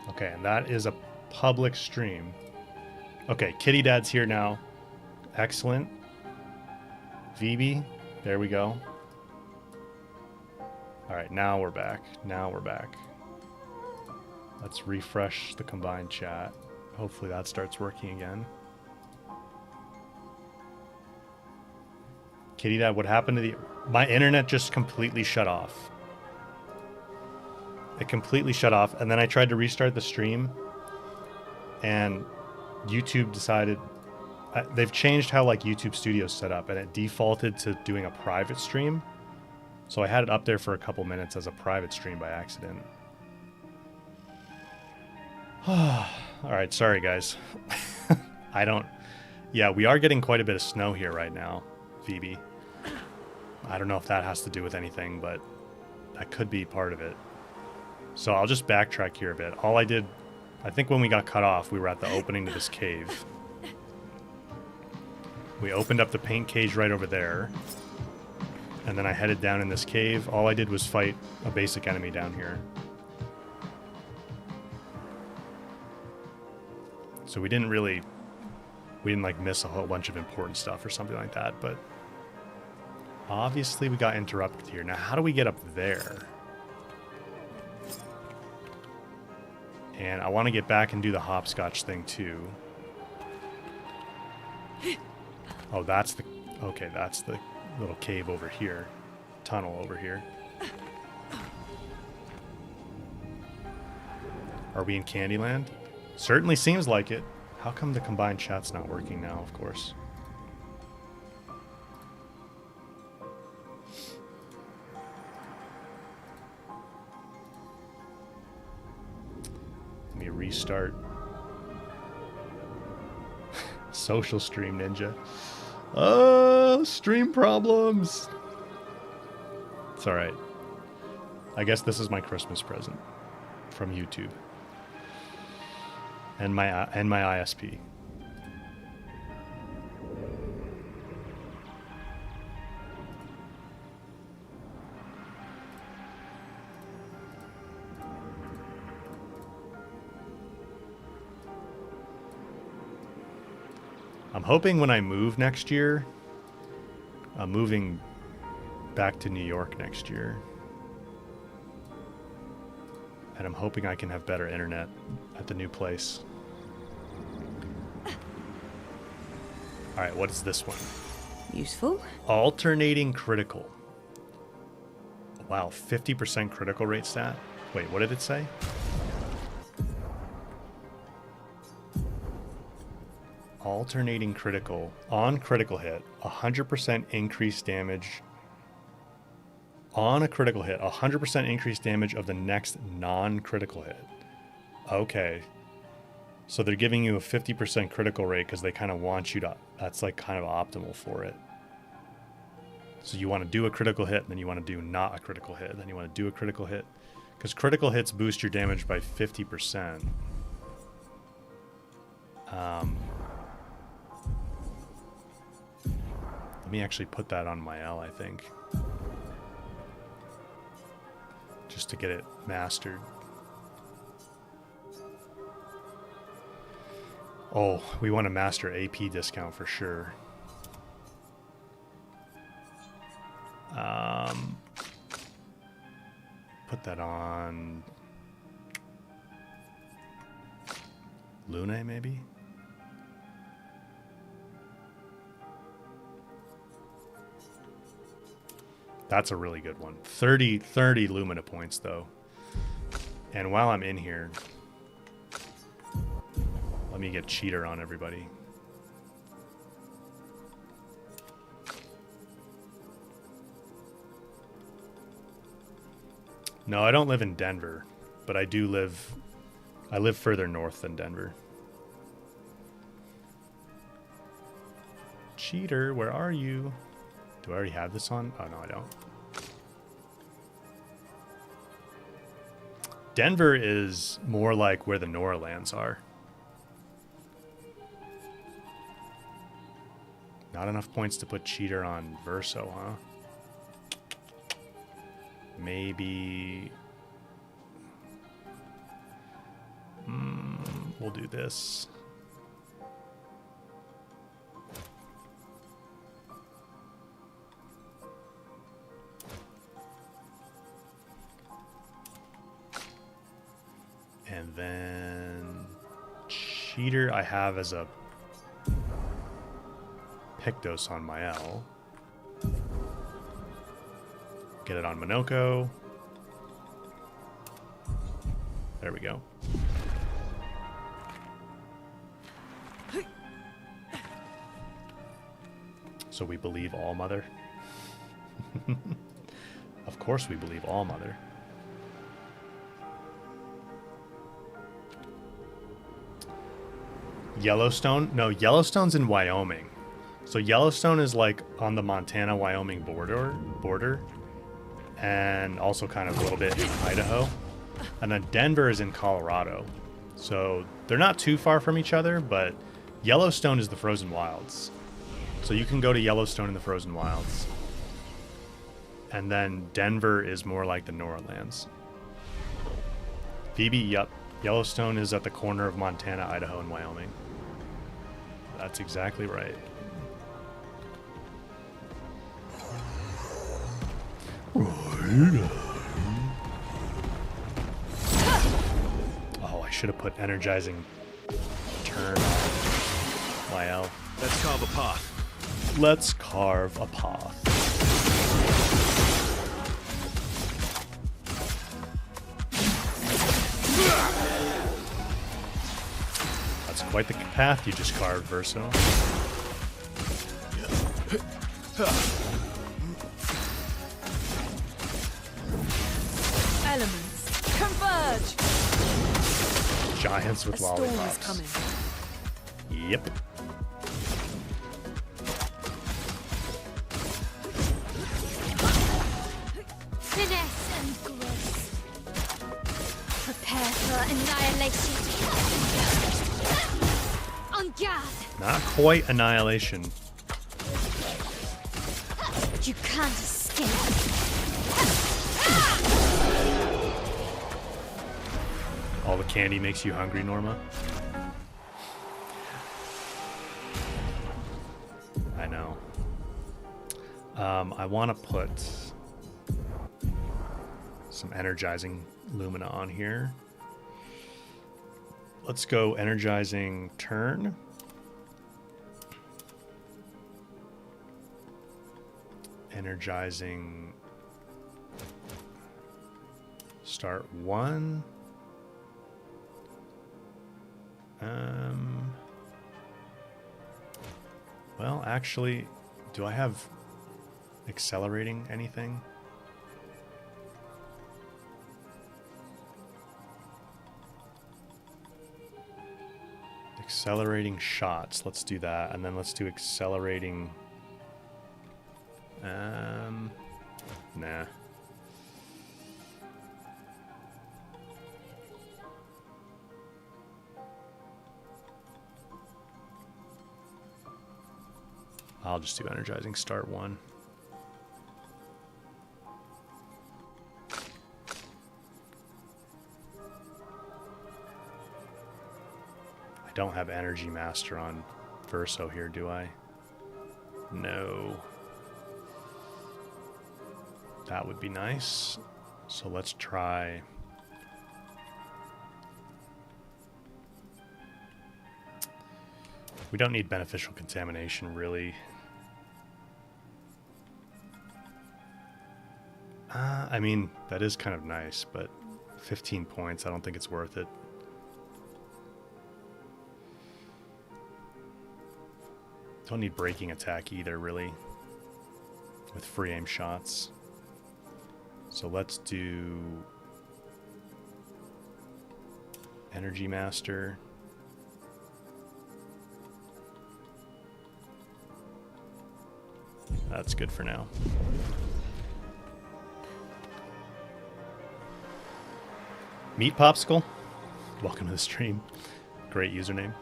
Okay, and that is a public stream. Okay, Kitty Dad's here now. Excellent. VB, there we go. All right, now we're back. Now we're back. Let's refresh the combined chat. Hopefully that starts working again. Kitty Dad, what happened to the... My internet just completely shut off. It completely shut off, and then I tried to restart the stream, and YouTube decided... they've changed how like YouTube Studio's set up, and it defaulted to doing a private stream. So I had it up there for a couple minutes as a private stream by accident. Alright, sorry guys. I don't... Yeah, we are getting quite a bit of snow here right now, Phoebe. I don't know if that has to do with anything, but that could be part of it. So I'll just backtrack here a bit. All I did... I think when we got cut off, we were at the opening to this cave. We opened up the paint cage right over there. And then I headed down in this cave. All I did was fight a basic enemy down here. So we didn't really... We didn't like miss a whole bunch of important stuff or something like that, but... Obviously we got interrupted here. Now how do we get up there? And I want to get back and do the hopscotch thing too. Oh, that's the... Okay, that's the little cave over here. Tunnel over here. Are we in Candyland? Certainly seems like it. How come the combined chat's not working now, of course? Let me restart. Social stream ninja. Oh, stream problems. It's alright. I guess this is my Christmas present from YouTube. And my ISP. I'm hoping when I move next year, I'm moving back to New York next year. And I'm hoping I can have better internet at the new place. Alright, what's this one? Useful. Alternating critical. Wow, 50% critical rate stat? Wait, what did it say? Alternating critical. On critical hit, 100% increased damage. On a critical hit, 100% increased damage of the next non-critical hit. Okay. So they're giving you a 50% critical rate because they kind of want you to... That's like kind of optimal for it. So you want to do a critical hit, and then you want to do not a critical hit. Then you want to do a critical hit. Because critical hits boost your damage by 50%. Let me actually put that on my L, I think. Just to get it mastered. Oh, we want to master AP discount for sure. Put that on Lune, maybe? That's a really good one. 30 Lumina points, though. And while I'm in here, let me get cheater on everybody. No, I don't live in Denver, but I live further north than Denver. Cheater, where are you? Do I already have this on? Oh, no, I don't. Denver is more like where the Nora lands are. Not enough points to put cheater on Verso, huh? we'll do this. And then Cheater I have as a Pictos on my L. Get it on Minoko. There we go. So we believe All Mother? Of course we believe All Mother. Yellowstone? No, Yellowstone's in Wyoming. So Yellowstone is like on the Montana-Wyoming border. And also kind of a little bit in Idaho. And then Denver is in Colorado. So they're not too far from each other, but Yellowstone is the frozen wilds. So you can go to Yellowstone in the frozen wilds. And then Denver is more like the Norlands. Phoebe, yep. Yellowstone is at the corner of Montana, Idaho, and Wyoming. That's exactly right. Oh, I should have put energizing turn on YL. Let's carve a path. Let's carve a path. That's quite the path you just carved, Verso. Elements converge. Giants with lollipops. Storm is coming. Yep. Finesse and grace. Prepare for annihilation. On guard. Not quite annihilation. You can't escape. All the candy makes you hungry, Norma. I know. I want to put some energizing Lumina on here. Let's go energizing turn. Energizing start 1. Well, actually, do I have accelerating anything? Accelerating shots. Let's do that. And then let's do accelerating. Nah. I'll just do energizing start 1. I don't have Energy Master on Verso here, do I? No. That would be nice. So let's try. We don't need beneficial contamination, really. I mean, that is kind of nice, but 15 points, I don't think it's worth it. Don't need breaking attack either, really, with free aim shots. So let's do Energy Master. That's good for now. Meat Popsicle, welcome to the stream. Great username.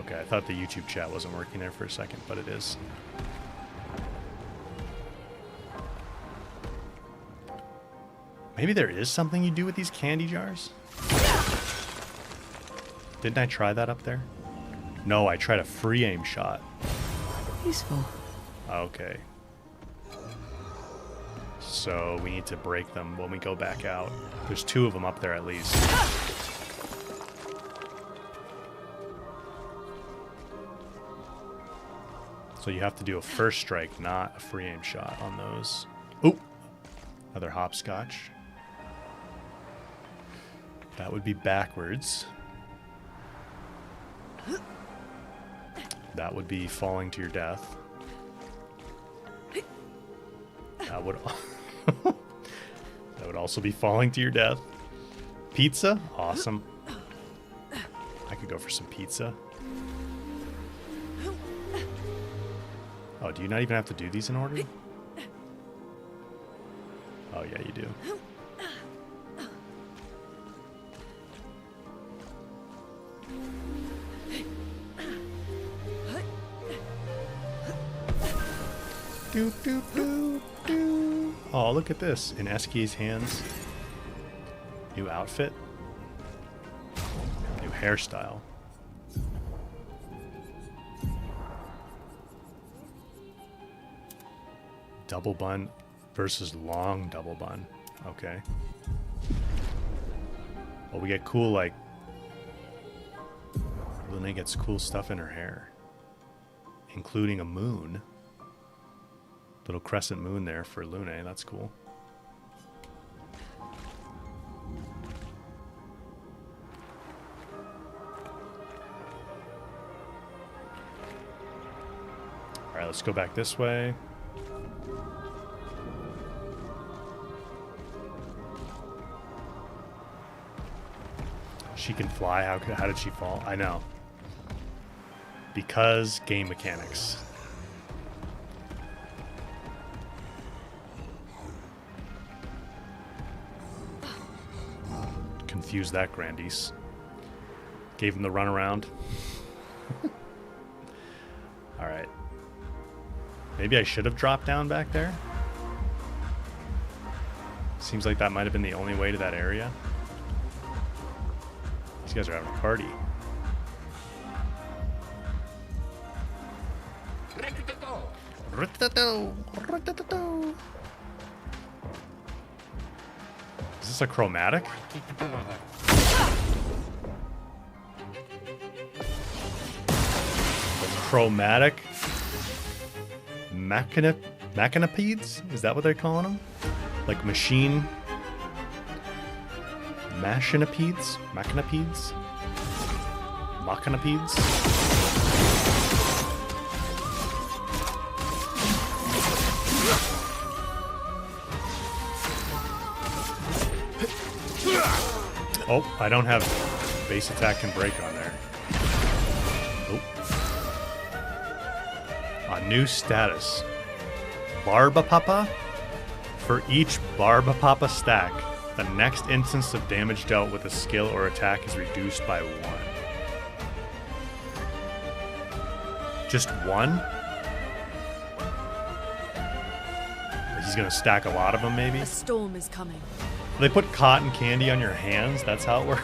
Okay, I thought the YouTube chat wasn't working there for a second, but it is. Maybe there is something you do with these candy jars? Didn't I try that up there? No, I tried a free aim shot. Useful. Okay. So we need to break them when we go back out. There's 2 of them up there at least. So you have to do a first strike, not a free aim shot on those. Ooh! Another hopscotch. That would be backwards. That would be falling to your death. That would that would also be falling to your death. Pizza? Awesome. I could go for some pizza. Oh, do you not even have to do these in order? Oh, yeah, you do. Do, do, do, do. Oh, look at this. In Eski's hands. New outfit. New hairstyle. Double bun versus long double bun. Okay. Well, we get cool, like... Lune gets cool stuff in her hair. Including a moon. Little crescent moon there for Lune. That's cool. Alright, let's go back this way. She can fly. How did she fall? I know. Because game mechanics. Confused that Grandies. Gave him the runaround. Alright. Maybe I should have dropped down back there. Seems like that might have been the only way to that area. These guys are having a party. Is this a chromatic? Chromatic machinapedes? Is that what they're calling them? Like machine machinapedes? Machinapedes? Machinapedes? Oh, I don't have base attack and break on there. Oh. A new status. Barbapapa? For each Barbapapa stack, the next instance of damage dealt with a skill or attack is reduced by 1. Just 1? He's gonna stack a lot of them, maybe? A storm is coming. They put cotton candy on your hands? That's how it works?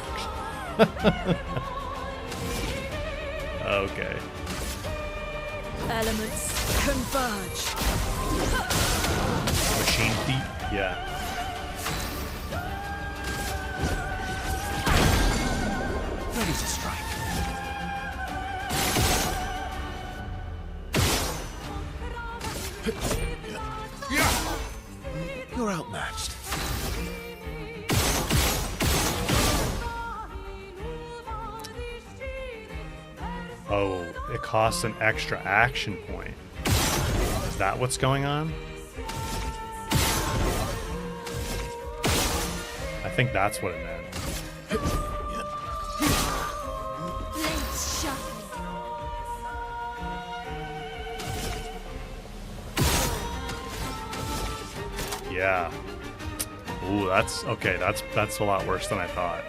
Okay. Elements converge. Machine feet? Yeah. Ready to strike. You're outmatched. Oh, it costs an extra action point. Is that what's going on? I think that's what it meant. Blades sharpen. Yeah. Ooh, that's okay. That's a lot worse than I thought.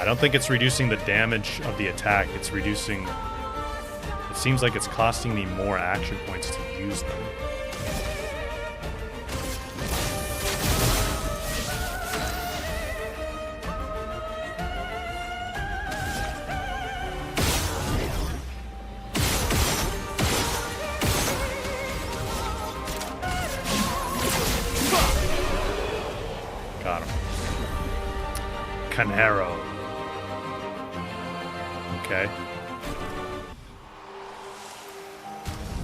don't think it's reducing the damage of the attack. It's reducing... It seems like it's costing me more action points to use them. Got him. Canero. Okay.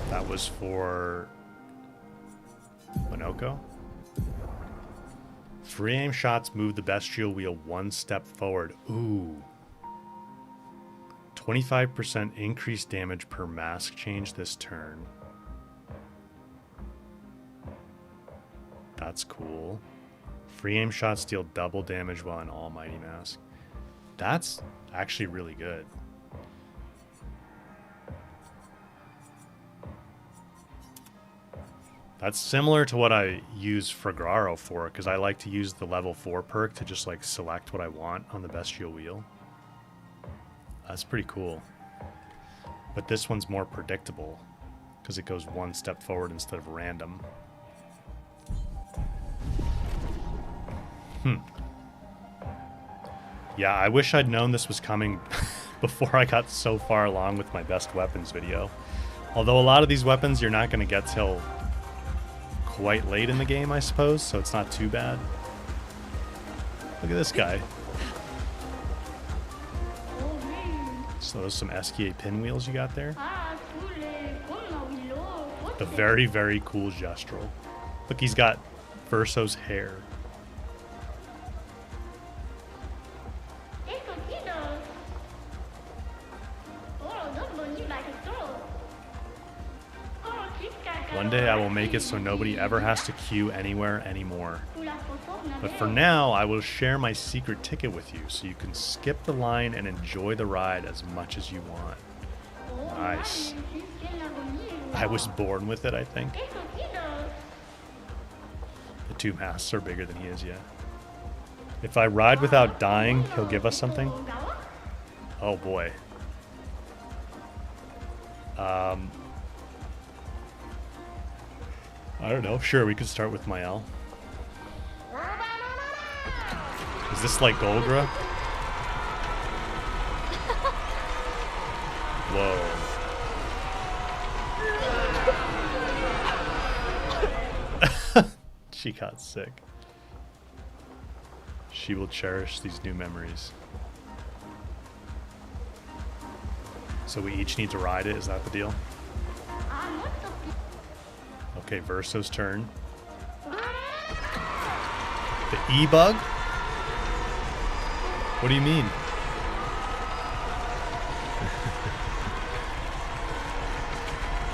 That was for Monoko. Free aim shots move the bestial wheel one step forward. Ooh. 25% increased damage per mask change this turn. That's cool. Free aim shots deal double damage while in Almighty Mask. That's actually really good. That's similar to what I use Fragaro for, because I like to use the level 4 perk to just like select what I want on the bestial wheel. That's pretty cool. But this one's more predictable because it goes one step forward instead of random. Yeah, I wish I'd known this was coming before I got so far along with my best weapons video. Although a lot of these weapons you're not going to get till quite late in the game, I suppose, so it's not too bad. Look at this guy. So those some SKA pinwheels you got there. A very, very cool gestural. Look, he's got Verso's hair. One day I will make it so nobody ever has to queue anywhere anymore. But for now, I will share my secret ticket with you so you can skip the line and enjoy the ride as much as you want. Nice. I was born with it, I think. The two masks are bigger than he is, yeah. If I ride without dying, he'll give us something? Oh boy. I don't know. Sure, we could start with Mael. Is this like Golgra? Whoa. She got sick. She will cherish these new memories. So we each need to ride it, is that the deal? Okay, Verso's turn. The E-bug? What do you mean?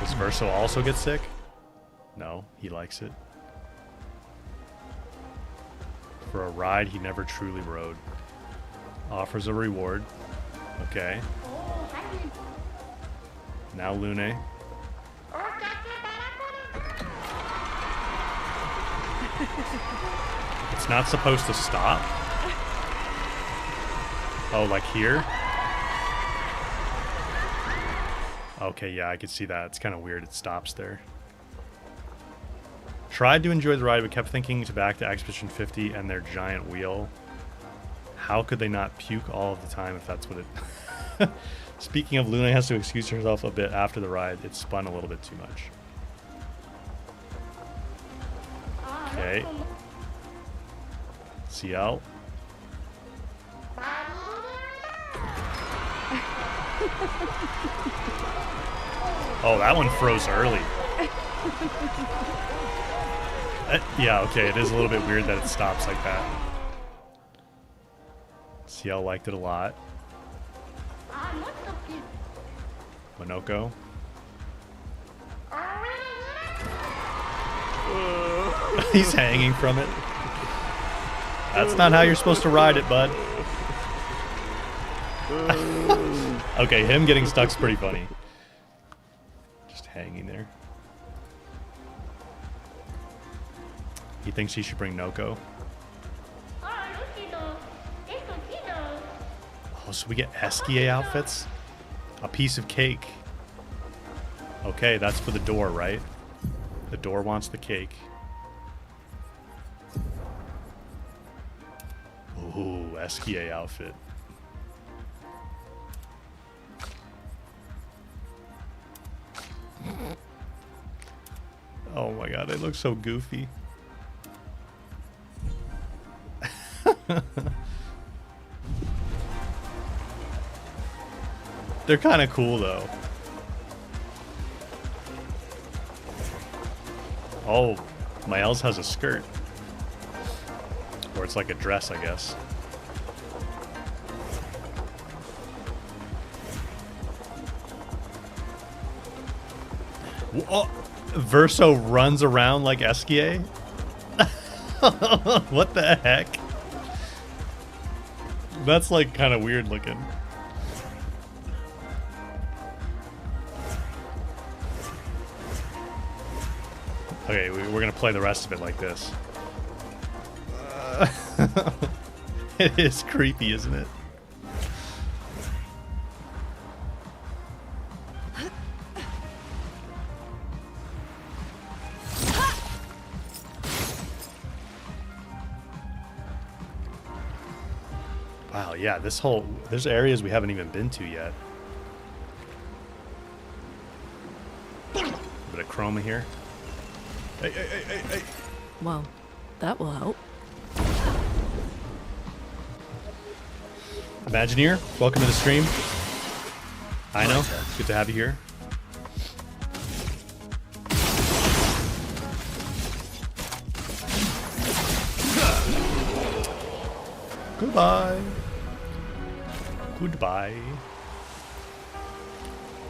Does Verso also get sick? No, he likes it. For a ride he never truly rode. Offers a reward. Okay. Now Lune. It's not supposed to stop. Oh, like here? Okay, yeah, I could see that. It's kind of weird. It stops there. Tried to enjoy the ride, but kept thinking back to Expedition 50 and their giant wheel. How could they not puke all of the time if that's what it... Speaking of, Luna has to excuse herself a bit after the ride. It spun a little bit too much. Okay. CL. Oh, that one froze early. Yeah, okay, it is a little bit weird that it stops like that. CL liked it a lot. Monoko. He's hanging from it. That's not how you're supposed to ride it, bud. Okay, him getting stuck's pretty funny. Just hanging there. He thinks he should bring Noko. Oh, so we get Esquier outfits? A piece of cake. Okay, that's for the door, right? The door wants the cake. Ooh, Esquier outfit. Oh my god, they look so goofy. They're kind of cool though. Oh, Miles has a skirt. Or it's like a dress, I guess. Oh, Verso runs around like Esquier? What the heck? That's like kind of weird looking. Okay, we're gonna play the rest of it like this. It is creepy, isn't it? Wow, yeah, there's areas we haven't even been to yet. Bit of chroma here. Hey, hey, hey, hey, hey. Well, that will help. Imagineer, welcome to the stream. I know, good to have you here. Goodbye. Goodbye.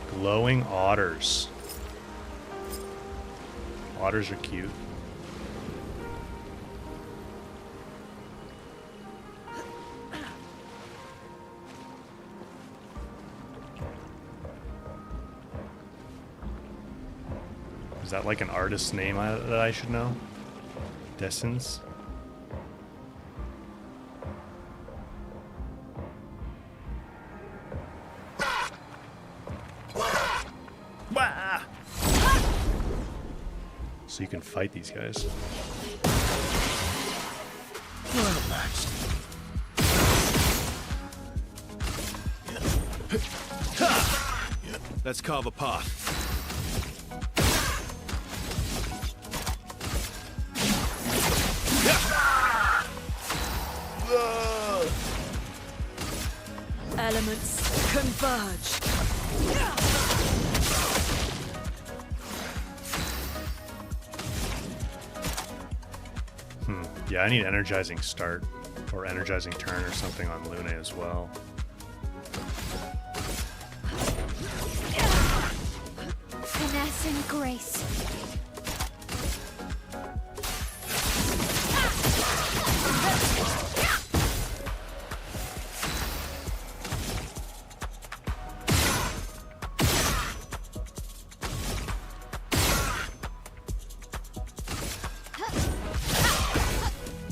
Glowing otters. Otters are cute. Is that like an artist's name that I should know? Dessins? So you can fight these guys. You're outmatched. Let's carve a path. Elements converge. Yeah, I need energizing start or energizing turn or something on Lune as well. Finesse and grace.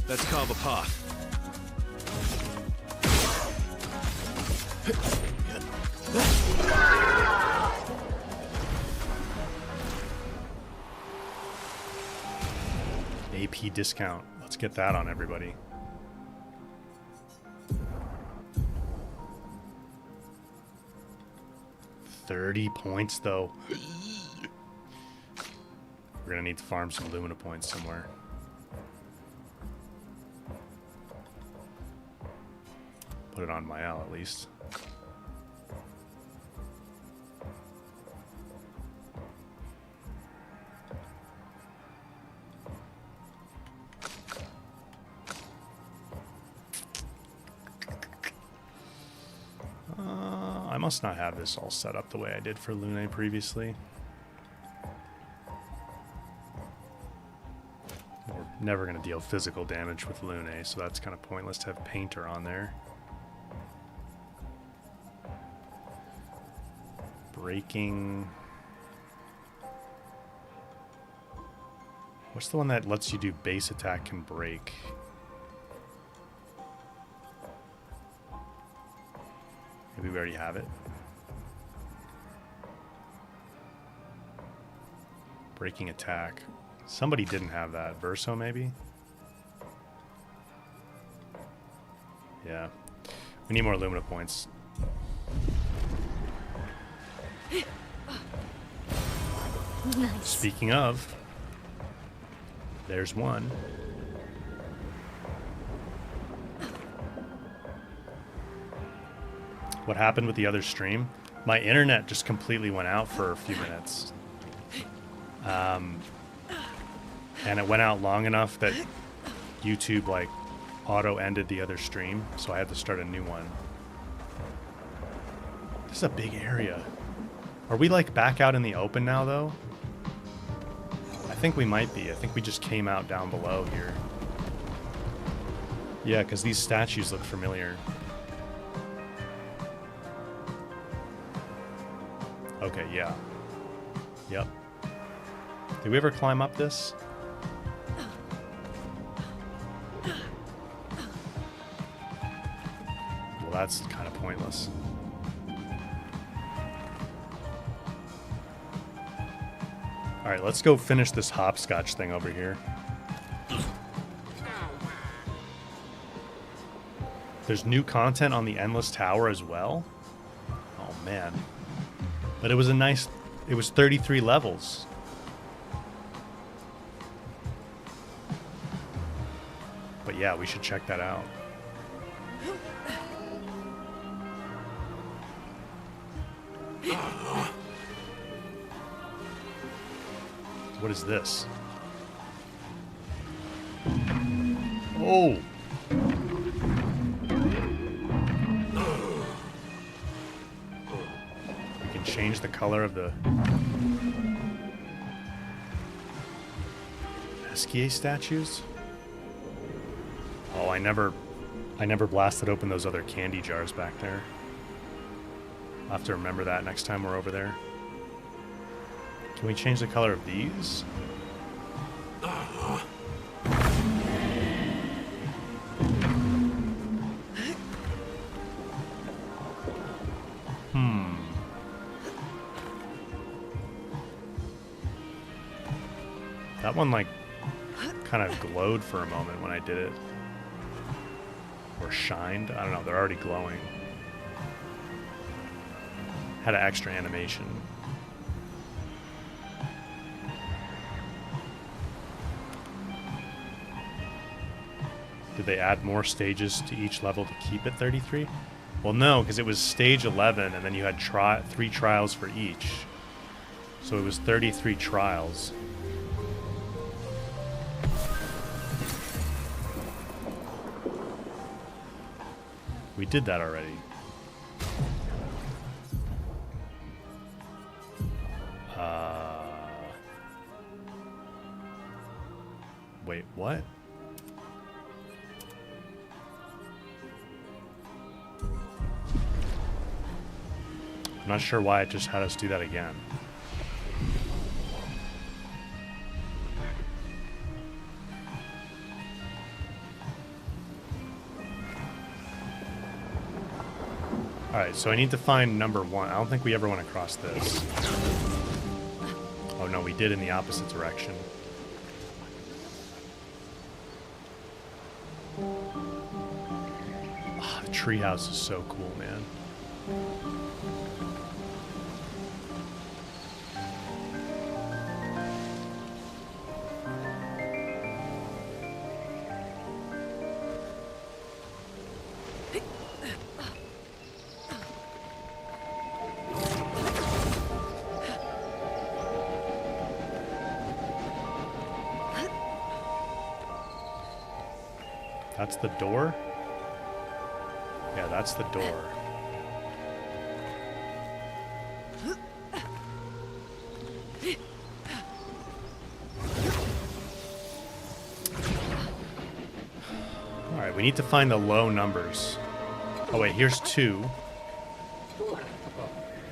Let's carve a path. AP discount. Let's get that on everybody. $30 points though. We're gonna need to farm some Lumina points somewhere. Put it on Mael at least. I must not have this all set up the way I did for Lune previously. We're never going to deal physical damage with Lune, so that's kind of pointless to have Painter on there. Breaking. What's the one that lets you do base attack and break? Maybe we already have it. Breaking attack. Somebody didn't have that. Verso, maybe? Yeah. We need more Lumina points. Nice. Speaking of, there's one. What happened with the other stream? My internet just completely went out for a few minutes. And it went out long enough that YouTube like auto-ended the other stream, so I had to start a new one. This is a big area. Are we like back out in the open now though? I think we might be. I think we just came out down below here. Yeah, because these statues look familiar. Okay, yeah. Yep. Did we ever climb up this? Well, that's kind of pointless. Alright, let's go finish this hopscotch thing over here. There's new content on the Endless Tower as well? Oh, man. But it was a nice... It was 33 levels. But yeah, we should check that out. What is this? Oh! We can change the color of the Esquier statues? Oh, I never blasted open those other candy jars back there. I'll have to remember that next time we're over there. Can we change the color of these? That one, like, kind of glowed for a moment when I did it. Or shined. I don't know. They're already glowing. Had an extra animation. Did they add more stages to each level to keep it 33? Well, no, because it was stage 11, and then you had 3 trials for each. So it was 33 trials. We did that already. Wait, what? I'm not sure why it just had us do that again. Alright, so I need to find number 1. I don't think we ever went across this. Oh no, we did in the opposite direction. Oh, the treehouse is so cool, man. That's the door? Yeah, that's the door. Alright, we need to find the low numbers. Oh wait, here's 2.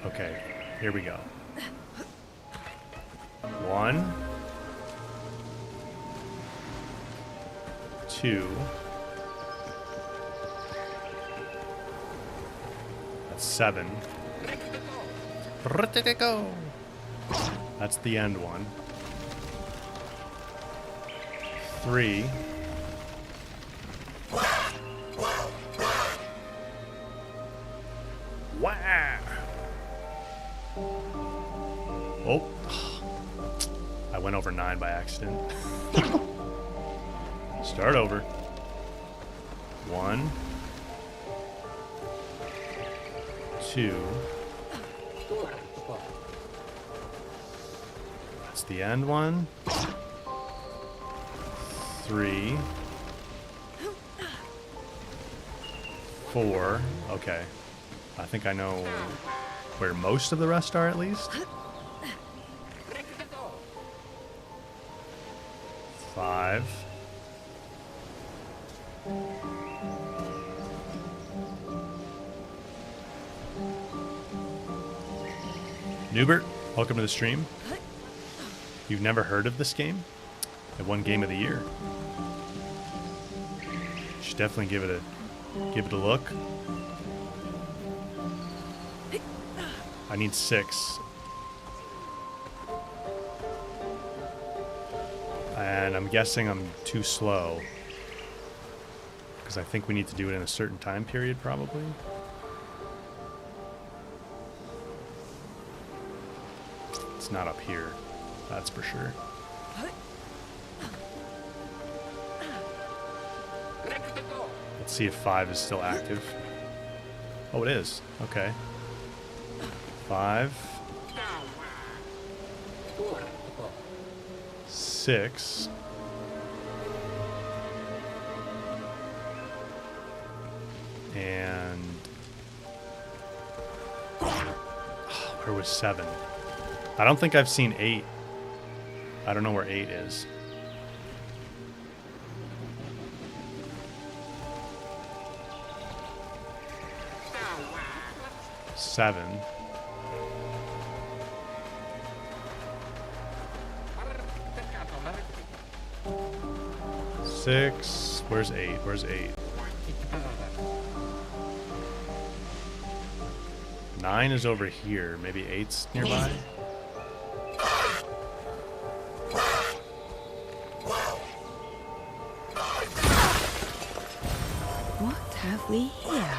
Okay, here we go. 1, 2. That's 7. That's the end one. 3. Wow. Oh. I went over 9 by accident. Start over. 1. 2. That's the end one. 3. 4. Okay. I think I know where most of the rest are, at least. 5. Newbert, welcome to the stream. You've never heard of this game? It won Game of the Year. You should definitely give it a look. I need 6. And I'm guessing I'm too slow. Because I think we need to do it in a certain time period, probably. It's not up here. That's for sure. Let's see if 5 is still active. Oh, it is. Okay. 5. 6. And where was 7? I don't think I've seen 8. I don't know where 8 is. Seven. 6. Where's 8? Where's 8? 9 is over here. Maybe 8's nearby. What have we here?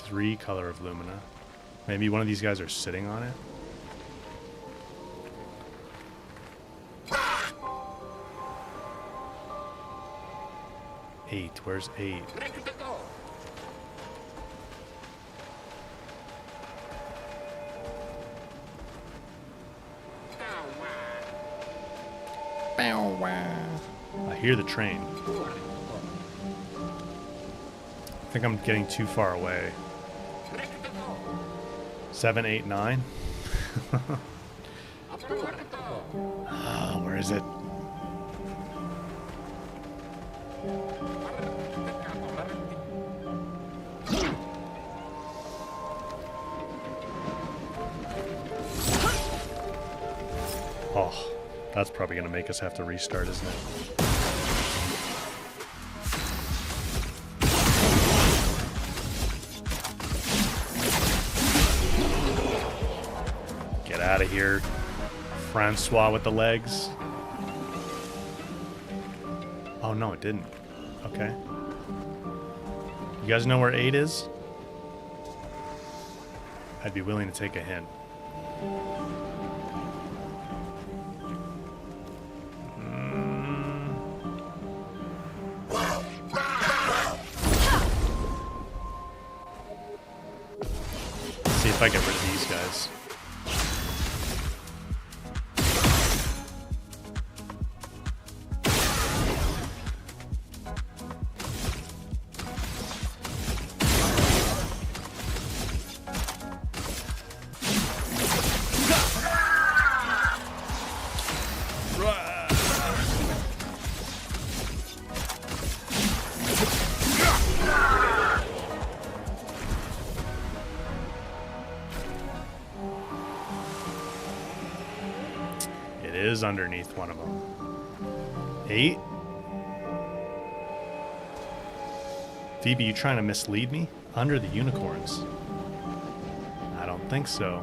3 Color of Lumina. Maybe one of these guys are sitting on it. Eight. Where's 8? I hear the train. I think I'm getting too far away. 7, 8, 9. Oh, where is it? Oh, that's probably going to make us have to restart, isn't it? Get out of here, Francois with the legs. Oh, no, it didn't. Okay. You guys know where 8 is? I'd be willing to take a hint. See if I get rid of these guys. Is underneath one of them. 8? Phoebe, you trying to mislead me? Under the unicorns. think so.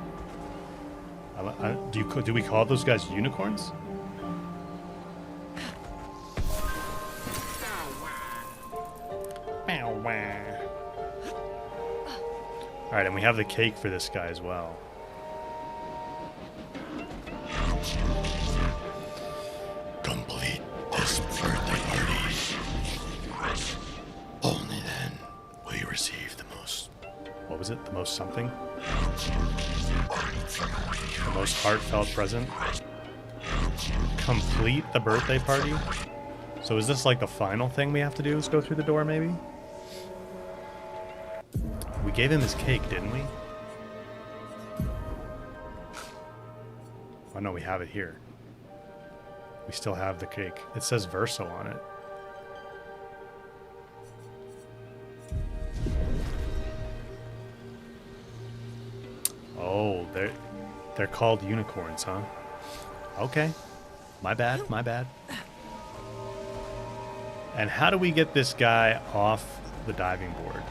Do we call those guys unicorns? Alright, and we have the cake for this guy as well. Complete this birthday party. Only then will you receive the most. What was it? The most something? The most heartfelt present? Complete the birthday party? So is this like the final thing we have to do is go through the door maybe? We gave him his cake, didn't we? Oh no, we have it here. We still have the cake. It says Verso on it. Oh, they're called unicorns, huh? Okay. My bad, my bad. And how do we get this guy off the diving board?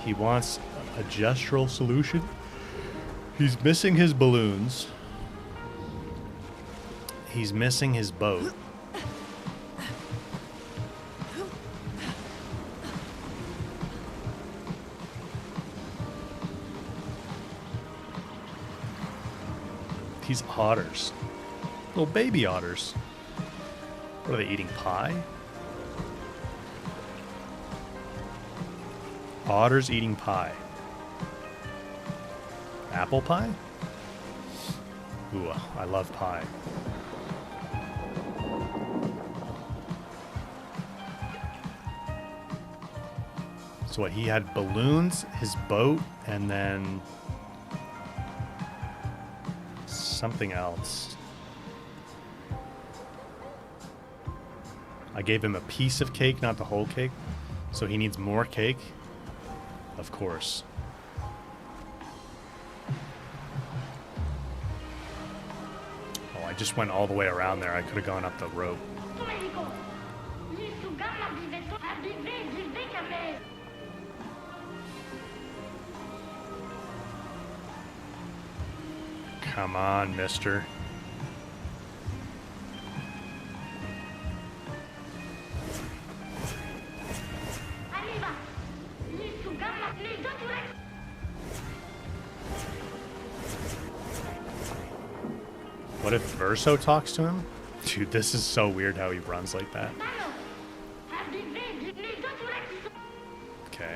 He wants a gestural solution. He's missing his balloons. He's missing his boat. These otters. Little baby otters. What are they eating? Pie? Otters eating pie. Apple pie? Ooh, I love pie. So what, he had balloons, his boat, and then something else. I gave him a piece of cake, not the whole cake. So he needs more cake. Of course. Oh, I just went all the way around there. I could have gone up the rope. Come on, mister. What if Verso talks to him? Dude, this is so weird how he runs like that. Okay.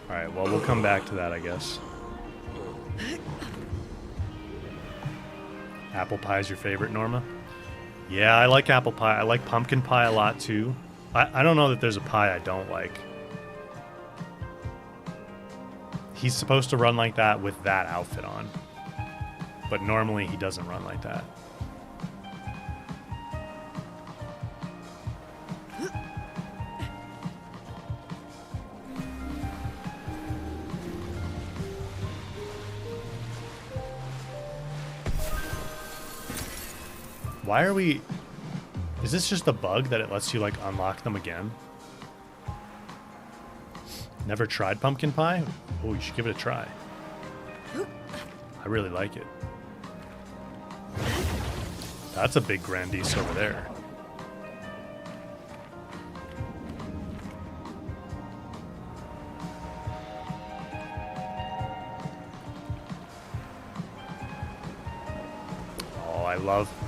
Alright, well, we'll come back to that, I guess. Apple pie is your favorite, Norma? Yeah, I like apple pie. I like pumpkin pie a lot, too. I don't know that there's a pie I don't like. He's supposed to run like that with that outfit on. But normally he doesn't run like that. Why are we... Is this just a bug that it lets you, like, unlock them again? Never tried pumpkin pie? Oh, you should give it a try. I really like it. That's a big Grandis over there.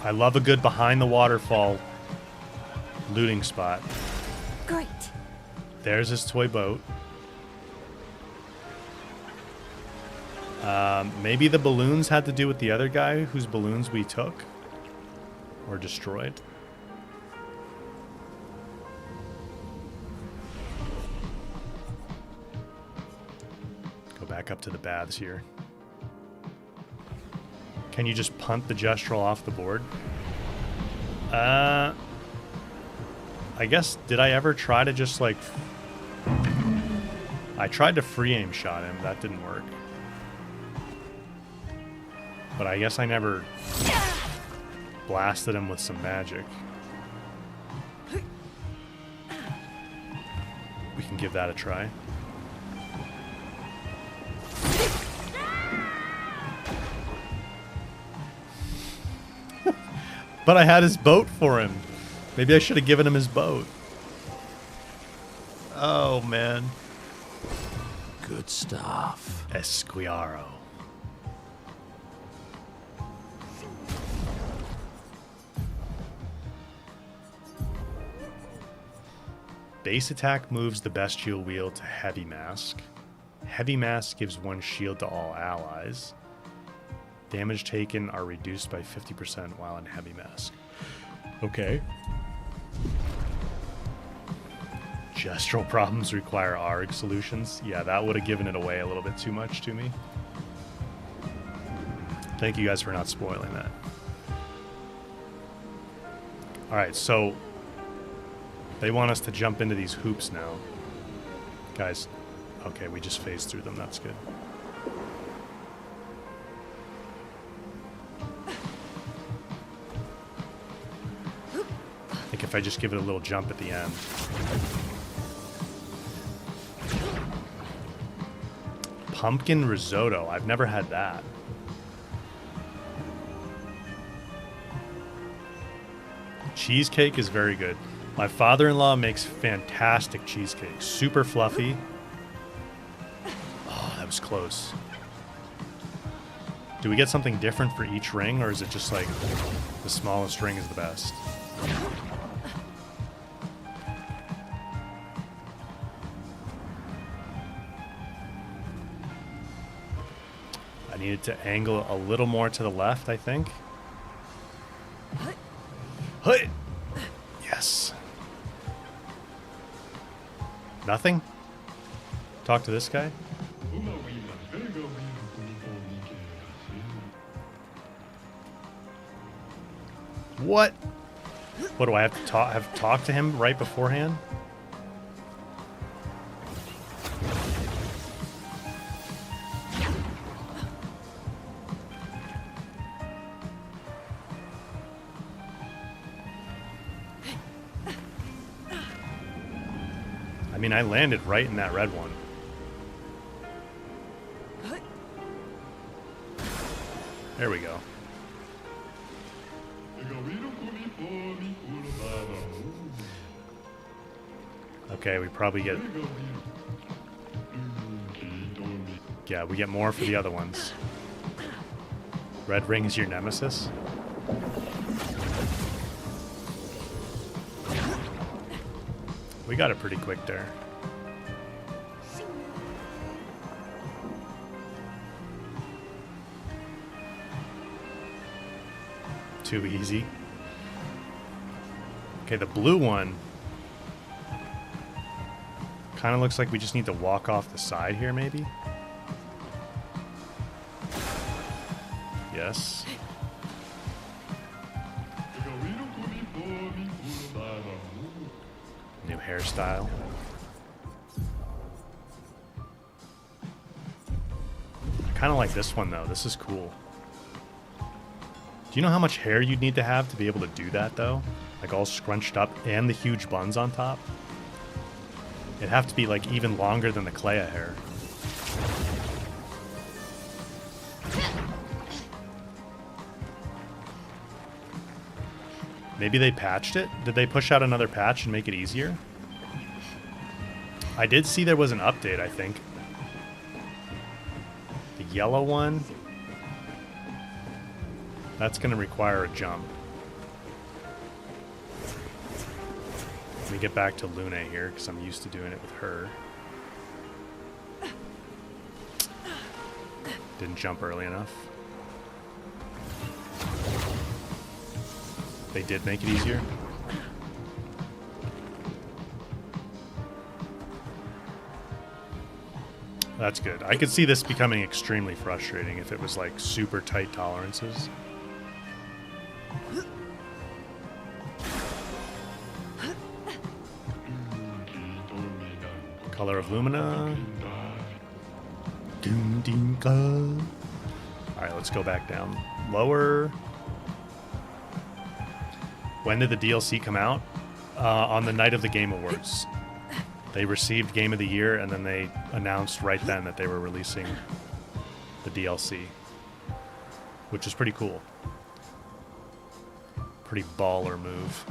I love a good behind the waterfall looting spot. Great. There's his toy boat. Maybe the balloons had to do with the other guy whose balloons we took or destroyed. Go back up to the baths here. Can you just punt the gestural off the board? I guess, did I ever try to just, like... I tried to free aim shot him. That didn't work. But I guess I never blasted him with some magic. We can give that a try. But I had his boat for him. Maybe I should have given him his boat. Oh, man. Good stuff. Esquiaro. Base attack moves the bestial wheel to heavy mask. Heavy mask gives 1 shield to all allies. Damage taken are reduced by 50% while in heavy mask. Okay. Gestural problems require ARG solutions. Yeah, that would have given it away a little bit too much to me. Thank you guys for not spoiling that. Alright, so they want us to jump into these hoops now. Guys, okay, we just phased through them. That's good. I think if I just give it a little jump at the end. Pumpkin risotto. I've never had that. Cheesecake is very good. My father-in-law makes fantastic cheesecake. Super fluffy. Oh, that was close. Do we get something different for each ring, or is it just like the smallest ring is the best? I needed to angle a little more to the left, I think. Hey! Yes. Nothing? Talk to this guy? What? What do I have to talk to him right beforehand? I mean, I landed right in that red one. There we go. Okay, we probably get... Yeah, we get more for the other ones. Red ring is your nemesis? We got it pretty quick there. Too easy. Okay, the blue one kind of looks like we just need to walk off the side here, maybe? Yes. New hairstyle. I kind of like this one, though. This is cool. Do you know how much hair you'd need to have to be able to do that, though? Like, all scrunched up and the huge buns on top? It'd have to be, like, even longer than the Clair hair. Maybe they patched it? Did they push out another patch and make it easier? I did see there was an update, I think. The yellow one. That's going to require a jump. Let me get back to Luna here, because I'm used to doing it with her. Didn't jump early enough. They did make it easier. That's good. I could see this becoming extremely frustrating if it was like super tight tolerances. Color of Lumina. All right, let's go back down. Lower. When did the DLC come out? On the night of the Game Awards. They received Game of the Year, and then they announced right then that they were releasing the DLC, which is pretty cool. Pretty baller move.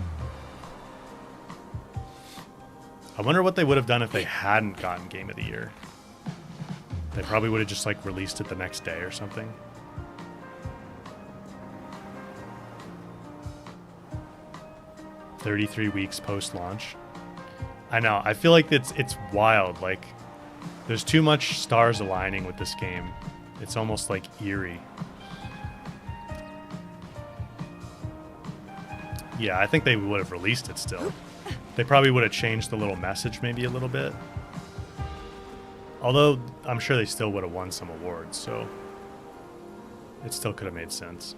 I wonder what they would have done if they hadn't gotten Game of the Year. They probably would have just like released it the next day or something. "33 weeks post-launch." I know. I feel like it's wild. Like, there's too much stars aligning with this game. It's almost like eerie. Yeah, I think they would have released it still. They probably would have changed the little message maybe a little bit. Although, I'm sure they still would have won some awards, so it still could have made sense.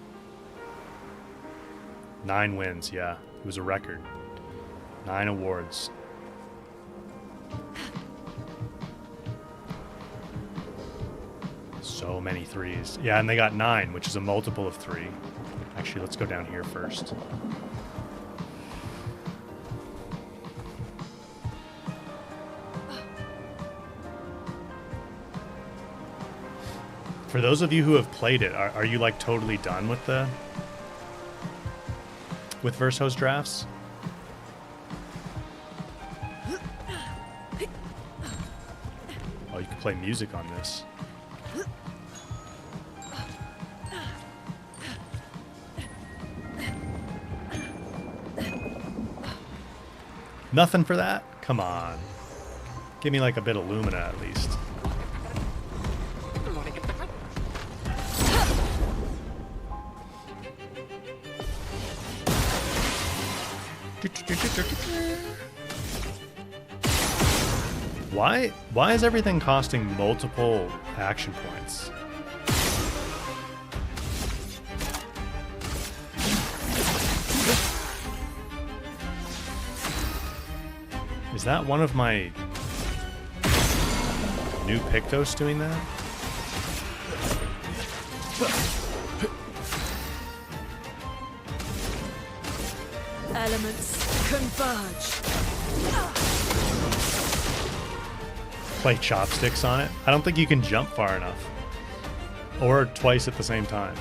9 wins, yeah. It was a record. 9 awards. So many 3s. Yeah, and they got 9, which is a multiple of 3. Actually, let's go down here first. For those of you who have played it, are you like totally done with Verso's drafts? Oh, you can play music on this. Nothing for that? Come on. Give me like a bit of Lumina at least. Why is everything costing multiple action points? Is that one of my new Pictos doing that? Elements converge. Play chopsticks on it? I don't think you can jump far enough. Or twice at the same time.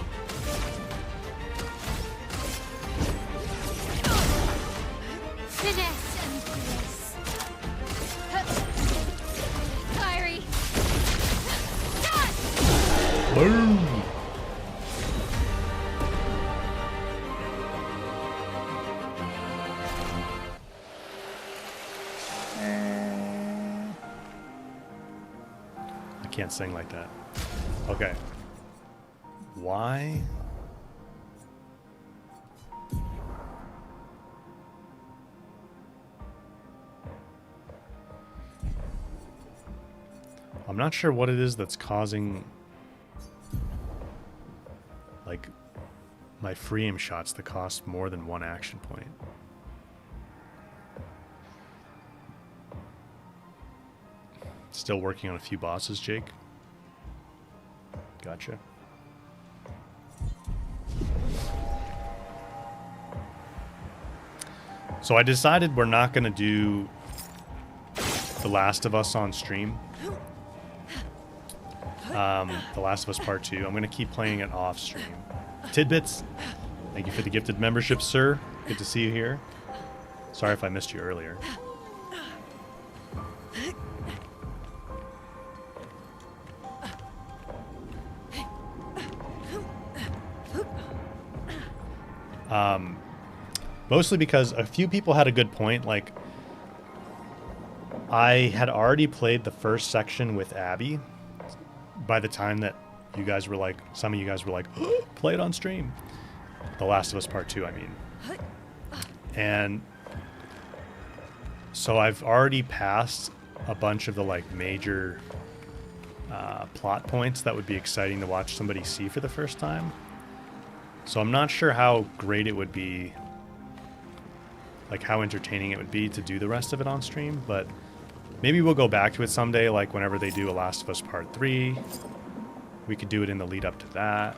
Finesse and grace. Fiery. Boom! I can't sing like that. Okay. Why? I'm not sure what it is that's causing, like, my free aim shots to cost more than 1 action point. Still working on a few bosses, Jake? Gotcha. So I decided we're not going to do The Last of Us on stream. The Last of Us Part 2. I'm going to keep playing it off stream. Tidbits, thank you for the gifted membership, sir. Good to see you here. Sorry if I missed you earlier. Mostly because a few people had a good point. Like, I had already played the first section with Abby by the time that you guys were like, some of you guys were like, oh, play it on stream. The Last of Us Part 2, I mean. And so I've already passed a bunch of the like major plot points that would be exciting to watch somebody see for the first time. So I'm not sure how great it would be, like how entertaining it would be to do the rest of it on stream, but maybe we'll go back to it someday, like whenever they do a Last of Us Part 3, We could do it in the lead up to that.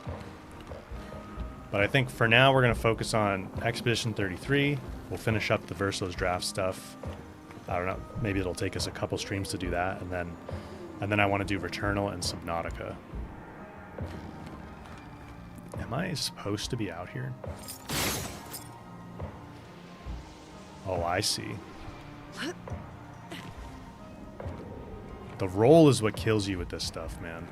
But I think for now we're going to focus on Expedition 33. We'll finish up the Verso's draft stuff. I don't know. Maybe it'll take us a couple streams to do that, and then I want to do Returnal and Subnautica. Am I supposed to be out here? Oh, I see. The roll is what kills you with this stuff, man.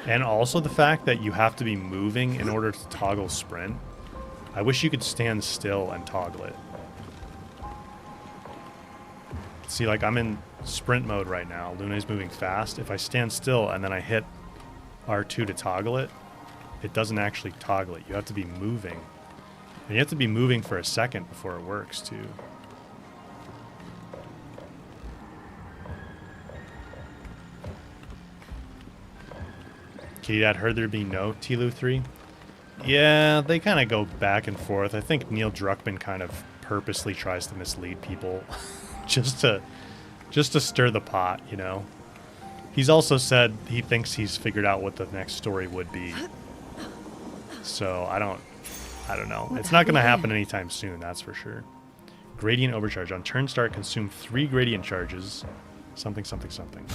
And also the fact that you have to be moving in order to toggle sprint. I wish you could stand still and toggle it. See, like I'm in sprint mode right now. Luna's moving fast. If I stand still and then I hit R2 to toggle it, it doesn't actually toggle it. You have to be moving. And you have to be moving for a second before it works too. Kitty Dad, heard there'd be no TLU 3? Yeah, they kind of go back and forth. I think Neil Druckmann kind of purposely tries to mislead people just to stir the pot, you know. He's also said he thinks he's figured out what the next story would be. So I don't know. It's not going to happen anytime soon, that's for sure. Gradient overcharge. On turn start, consume 3 gradient charges. Something, something, something.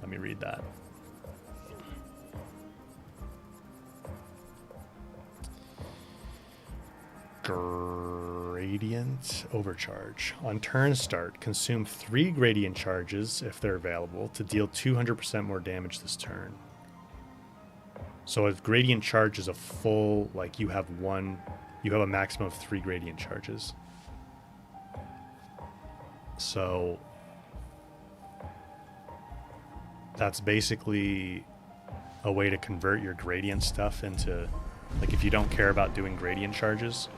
Let me read that. Gradient overcharge. On turn start, consume 3 gradient charges if they're available to deal 200% more damage this turn. So if gradient charge is a full, like you have a maximum of 3 gradient charges. So that's basically a way to convert your gradient stuff into, like, if you don't care about doing gradient charges.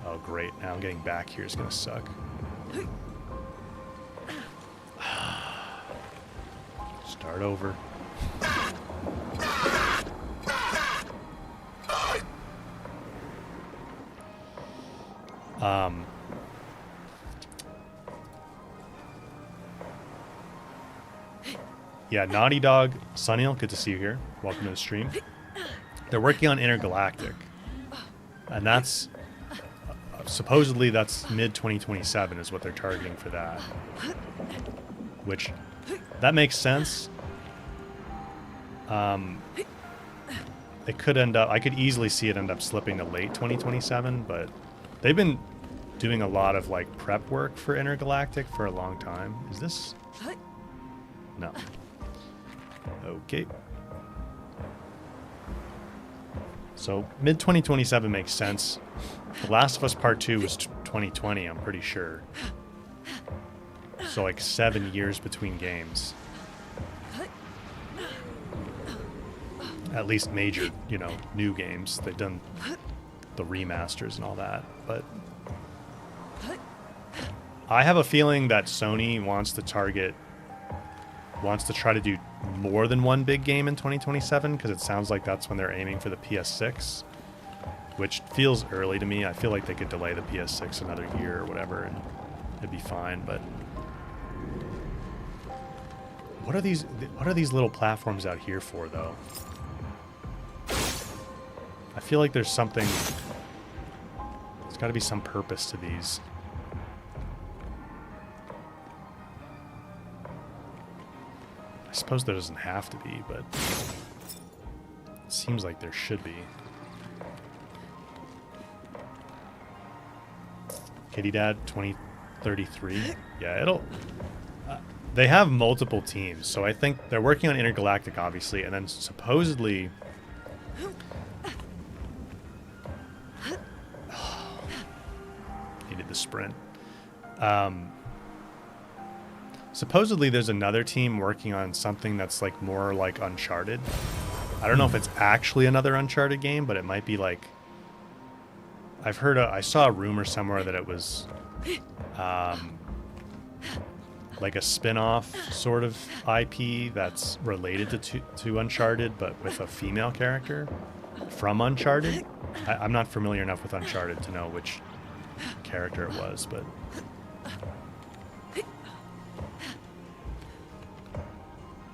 Oh, great. Now I'm getting back here. It's going to suck. Start over. Yeah, Naughty Dog, Sunil, good to see you here. Welcome to the stream. They're working on Intergalactic, and that's supposedly that's mid-2027 is what they're targeting for that. Which, that makes sense. It could end up, I could easily see it end up slipping to late 2027, but they've been doing a lot of like prep work for Intergalactic for a long time. Is this? No. Okay. So mid-2027 makes sense. The Last of Us Part 2 was 2020, I'm pretty sure. So like 7 years between games. At least major, you know, new games. They've done the remasters and all that, but I have a feeling that Sony wants to try to do more than one big game in 2027, because it sounds like that's when they're aiming for the PS6, which feels early to me. I feel like they could delay the PS6 another year or whatever and it'd be fine. But what are these little platforms out here for, though? I feel like there's something, there's got to be some purpose to these. I suppose there doesn't have to be, but it seems like there should be. Kitty Dad 2033. Yeah, it'll... they have multiple teams, so I think they're working on Intergalactic, obviously, and then supposedly... needed the sprint. Supposedly there's another team working on something that's like more like Uncharted. I don't know if it's actually another Uncharted game, but it might be like... I saw a rumor somewhere that it was like a spin-off sort of IP that's related to Uncharted, but with a female character from Uncharted. I'm not familiar enough with Uncharted to know which character it was, but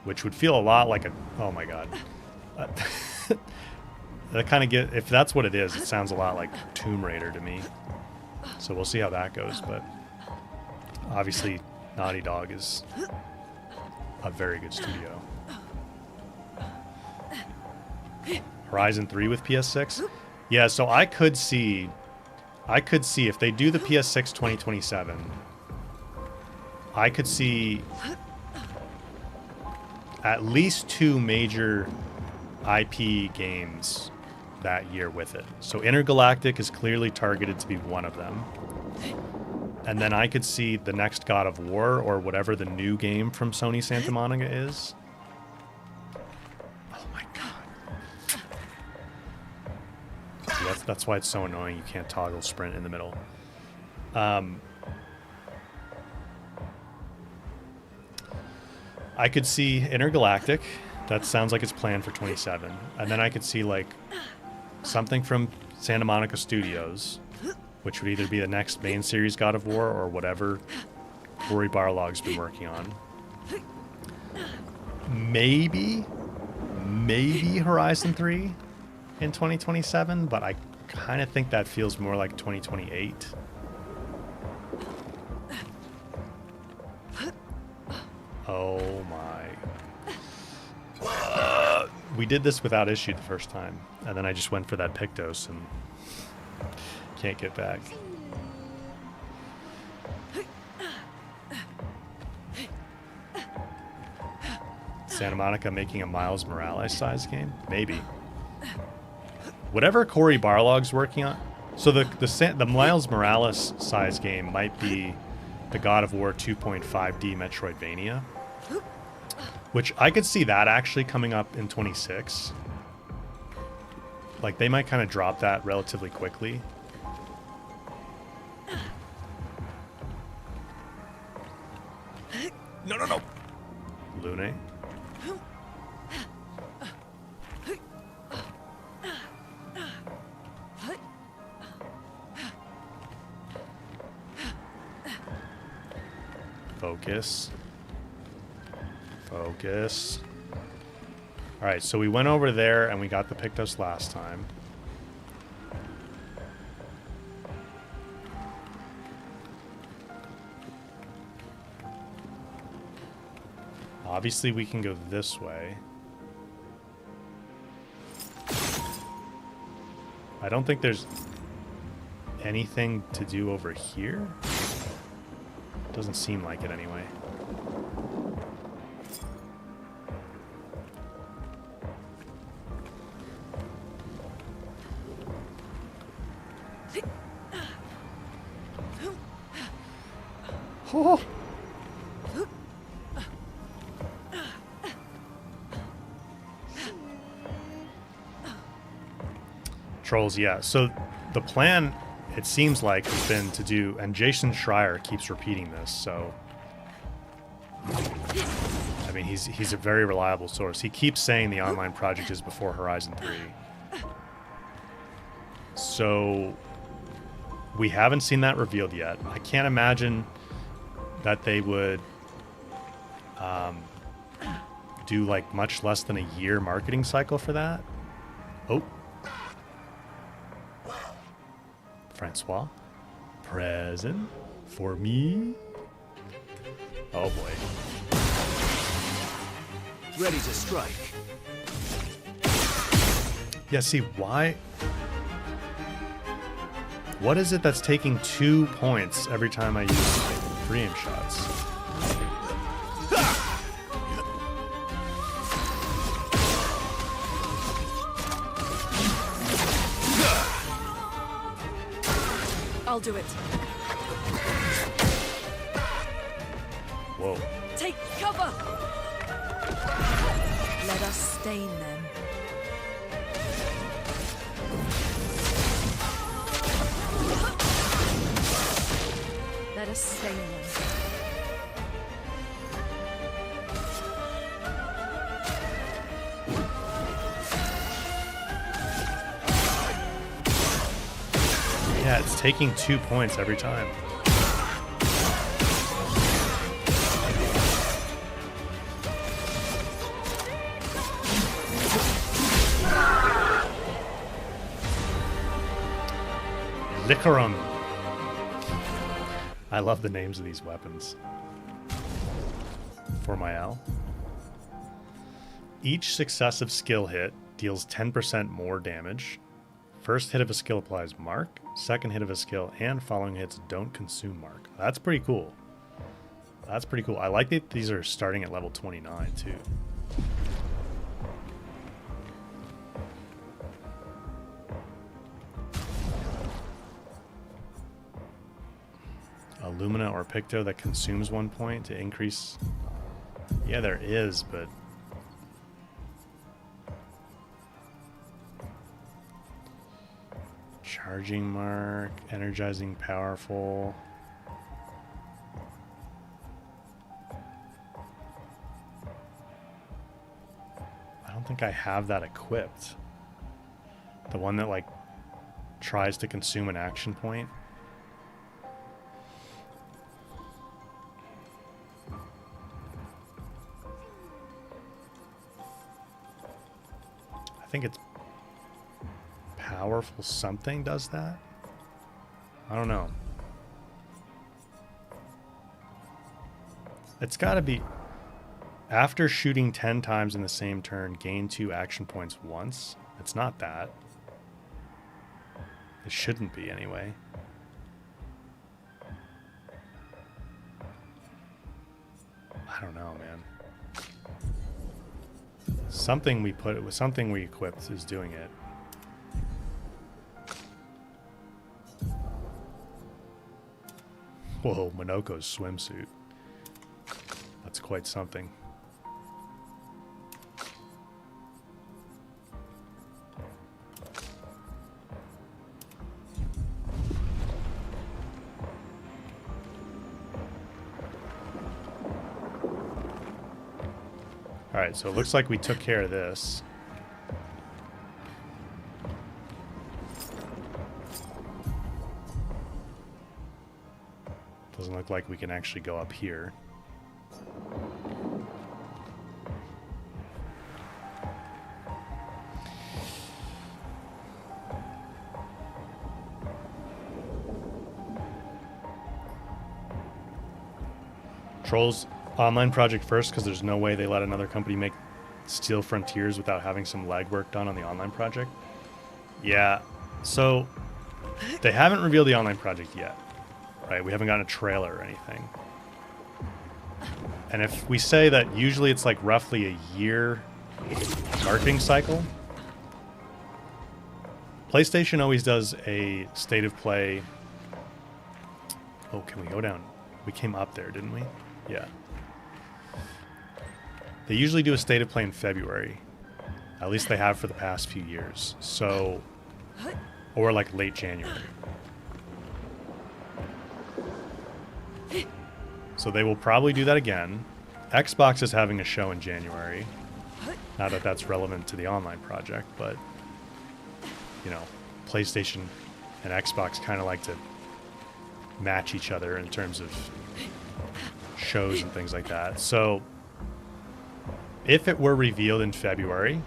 which would feel a lot like a, oh my god. That kind of get, if that's what it is, it sounds a lot like Tomb Raider to me. So we'll see how that goes, but obviously Naughty Dog is a very good studio. Horizon 3 with PS6? Yeah, so I could see if they do the PS6 2027, I could see at least 2 major IP games that year with it. So Intergalactic is clearly targeted to be one of them. And then I could see the next God of War or whatever the new game from Sony Santa Monica is. Oh my god. See, that's why it's so annoying you can't toggle sprint in the middle. I could see Intergalactic. That sounds like it's planned for 27. And then I could see like something from Santa Monica Studios, which would either be the next main series God of War or whatever Cory Barlog's been working on. Maybe Horizon 3 in 2027, but I kind of think that feels more like 2028. Oh my. We did this without issue the first time, and then I just went for that Pictos and can't get back. Santa Monica making a Miles Morales size game? Maybe. Whatever Cory Barlog's working on. So the Miles Morales size game might be the God of War 2.5D Metroidvania, which I could see that actually coming up in 26. Like they might kind of drop that relatively quickly. No. Lune. Focus. Focus. Alright, so we went over there and we got the Pictos last time. Obviously we can go this way. I don't think there's anything to do over here. Doesn't seem like it anyway. Oh. Trolls, yeah. So the plan, it seems like, has been to do, and Jason Schreier keeps repeating this, so I mean he's a very reliable source. He keeps saying the online project is before Horizon 3. So we haven't seen that revealed yet. I can't imagine that they would do like much less than a year marketing cycle for that. Oh. Francois, present for me. Oh boy. Ready to strike. Yeah, see, why? What is it that's taking 2 points every time I use free aim shots? I'll do it. Whoa. Take cover! Let us stain them. Let us stain them. taking 2 points every time. Licorum. I love the names of these weapons. For my L. Each successive skill hit deals 10% more damage. First hit of a skill applies mark. Second hit of a skill and following hits don't consume mark. That's pretty cool. That's pretty cool. I like that these are starting at level 29 too. Illumina or Picto that consumes 1 point to increase. Yeah, there is, but charging mark, energizing, powerful. I don't think I have that equipped. The one that like tries to consume an action point. I think it's powerful something does that. I don't know. It's got to be after shooting 10 times in the same turn, gain 2 action points once. It's not that. It shouldn't be anyway. I don't know, man. Something we put it with something we equipped is doing it. Whoa, Minoko's swimsuit. That's quite something. Alright, so it looks like we took care of this. Doesn't look like we can actually go up here. Trolls online project first because there's no way they let another company make Steel Frontiers without having some legwork done on the online project. Yeah, so they haven't revealed the online project yet. Right, we haven't gotten a trailer or anything. And if we say that usually it's like roughly a year marketing cycle, PlayStation always does a state of play. Oh, can we go down? We came up there, didn't we? Yeah. They usually do a state of play in February. At least they have for the past few years. So, or like late January. So they will probably do that again. Xbox is having a show in January. Not that that's relevant to the online project, but, you know, PlayStation and Xbox kind of like to match each other in terms of shows and things like that. So if it were revealed in February,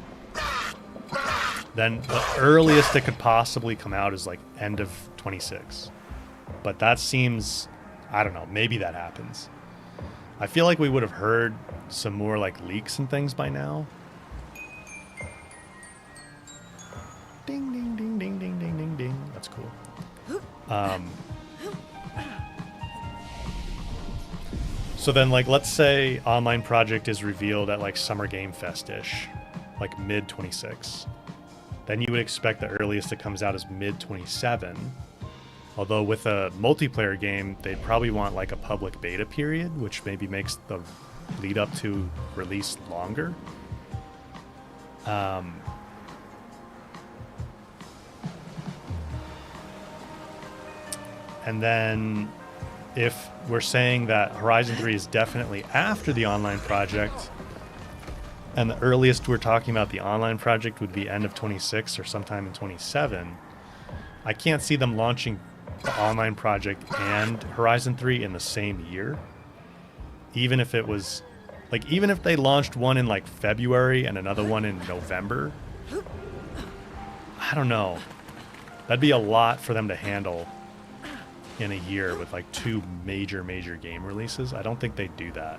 then the earliest it could possibly come out is like end of 26. But that seems... I don't know. Maybe that happens. I feel like we would have heard some more like leaks and things by now. Ding, ding, ding, ding, ding, ding, ding, ding. That's cool. So then, like, let's say online project is revealed at like Summer Game Fest-ish, like mid 26. Then you would expect the earliest it comes out is mid 27. Although with a multiplayer game, they'd probably want like a public beta period, which maybe makes the lead up to release longer. And then if we're saying that Horizon 3 is definitely after the online project, and the earliest we're talking about the online project would be end of 26 or sometime in 27, I can't see them launching the online project and Horizon 3 in the same year. Even if it was, like, even if they launched one in like February and another one in November, I don't know. That'd be a lot for them to handle in a year with like 2 major game releases. I don't think they'd do that.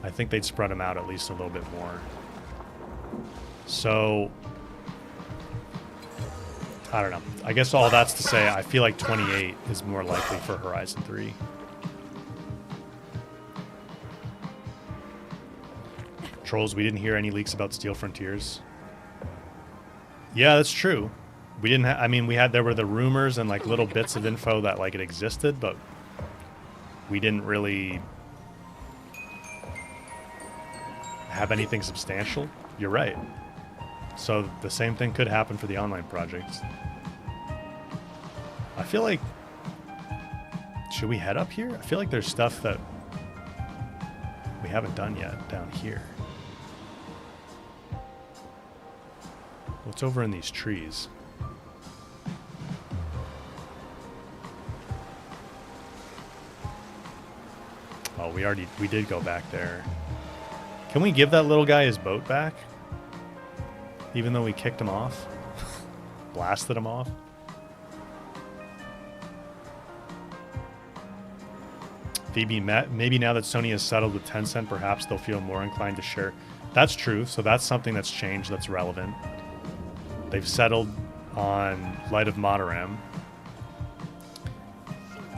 I think they'd spread them out at least a little bit more. So, I don't know. I guess all that's to say, I feel like 28 is more likely for Horizon 3. Trolls, we didn't hear any leaks about Steel Frontiers. Yeah, that's true. We didn't I mean, there were the rumors and like little bits of info that like it existed, but we didn't really have anything substantial. You're right. So the same thing could happen for the online projects. I feel like, should we head up here? I feel like there's stuff that we haven't done yet down here. What's over in these trees? Oh, we did go back there. Can we give that little guy his boat back? Even though we kicked him off? Blasted him off? Phoebe, maybe now that Sony has settled with Tencent, perhaps they'll feel more inclined to share. That's true, so that's something that's changed, that's relevant. They've settled on Light of Mataram.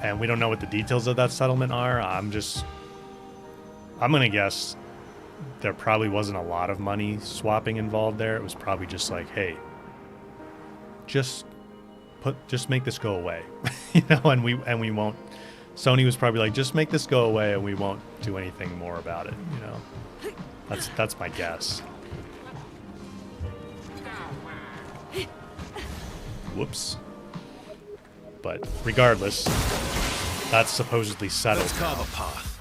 And we don't know what the details of that settlement are. I'm gonna guess there probably wasn't a lot of money swapping involved there. It was probably just like, hey, just make this go away. You know, and we won't. Sony was probably like, just make this go away and we won't do anything more about it, you know. That's my guess. Whoops. But regardless, that's supposedly settled. Let's carve a path.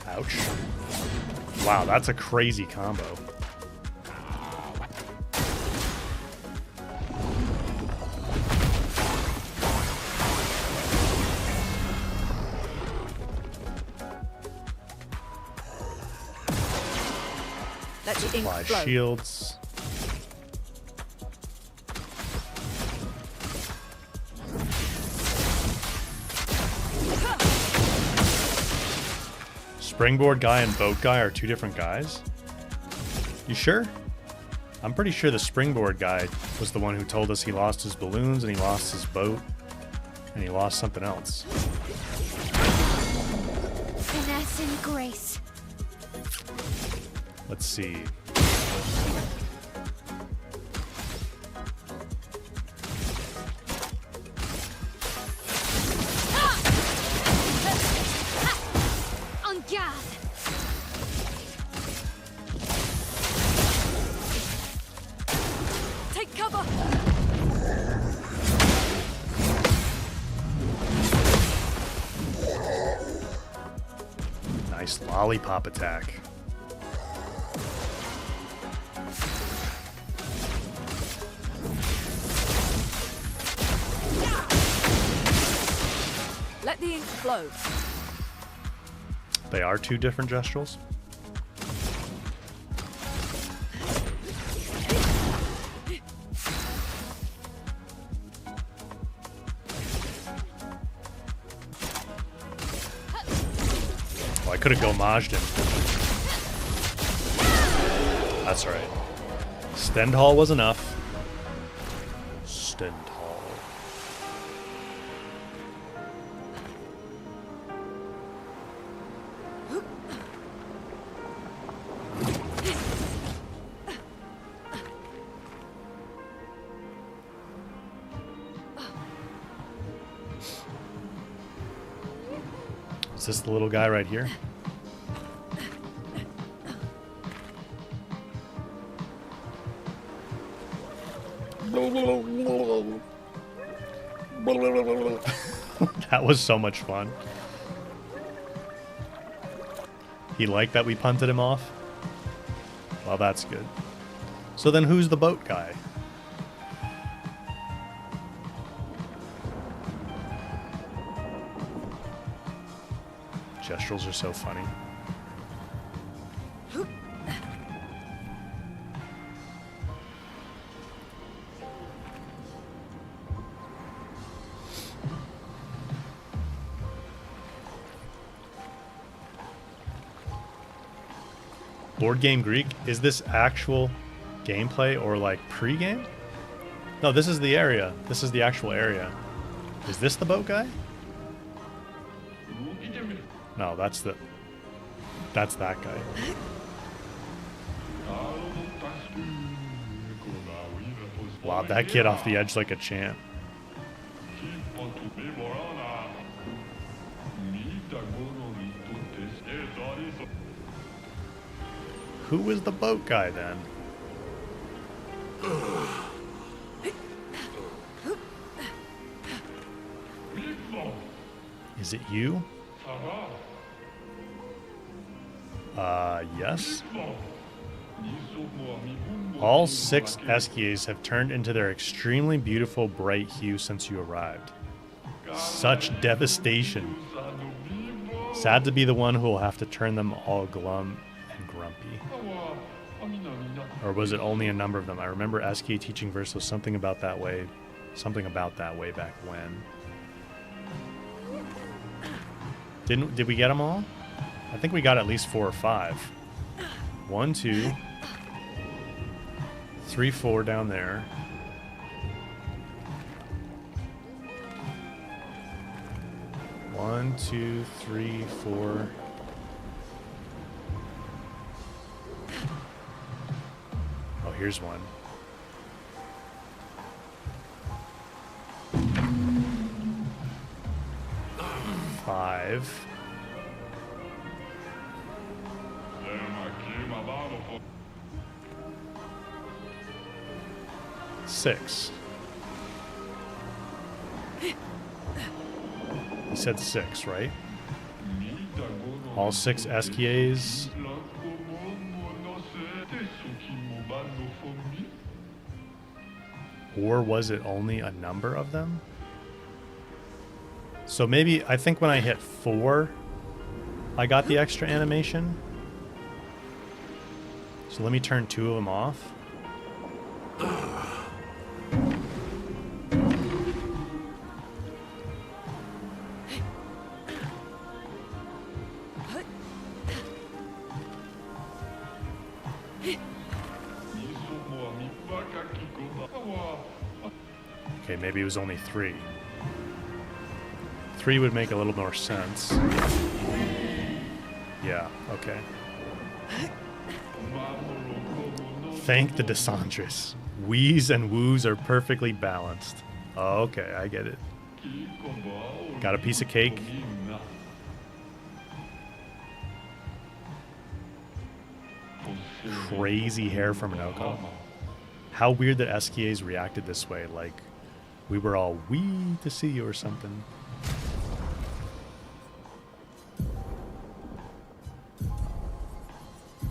Ouch. Wow, that's a crazy combo. Let the ink Apply flow. shields. Springboard guy and boat guy are 2 different guys? You sure? I'm pretty sure the springboard guy was the one who told us he lost his balloons and he lost his boat and he lost something else. Finesse and grace. Let's see. On guard. Take cover! Nice lollipop attack. Let the ink flow. They are 2 different gestuals. Oh, I could have gomaged him. That's all right. Stendhal was enough. Stendhal. Is this the little guy right here? That was so much fun. He liked that we punted him off? Well, that's good. So then who's the boat guy? Gestuals are so funny. Board Game Greek, is this actual gameplay or like pre-game? No, this is the area. This is the actual area. Is this the boat guy? No, that's that guy. Wow, that kid off the edge like a champ. Who was the boat guy then? Is it you? Yes. All 6 Eskies have turned into their extremely beautiful bright hue since you arrived. Such devastation. Sad to be the one who will have to turn them all glum and grumpy. Or was it only a number of them? I remember Eskie teaching Verso something about that way back when. Did we get them all? I think we got at least 4 or 5. 1, 2, 3, 4 down there. One, 2, 3, 4. Oh, here's one. Five. Six. He said 6, right? All 6 SKAs. Or was it only a number of them? So maybe, I think when I hit 4, I got the extra animation. So let me turn 2 of them off. Okay, maybe it was only 3. 3 would make a little more sense. Yeah, okay. Thank the Desandris. Wees and woos are perfectly balanced. Oh, okay, I get it. Got a piece of cake? Crazy hair from Minoko. How weird that SKAs reacted this way, like we were all wee to see you or something.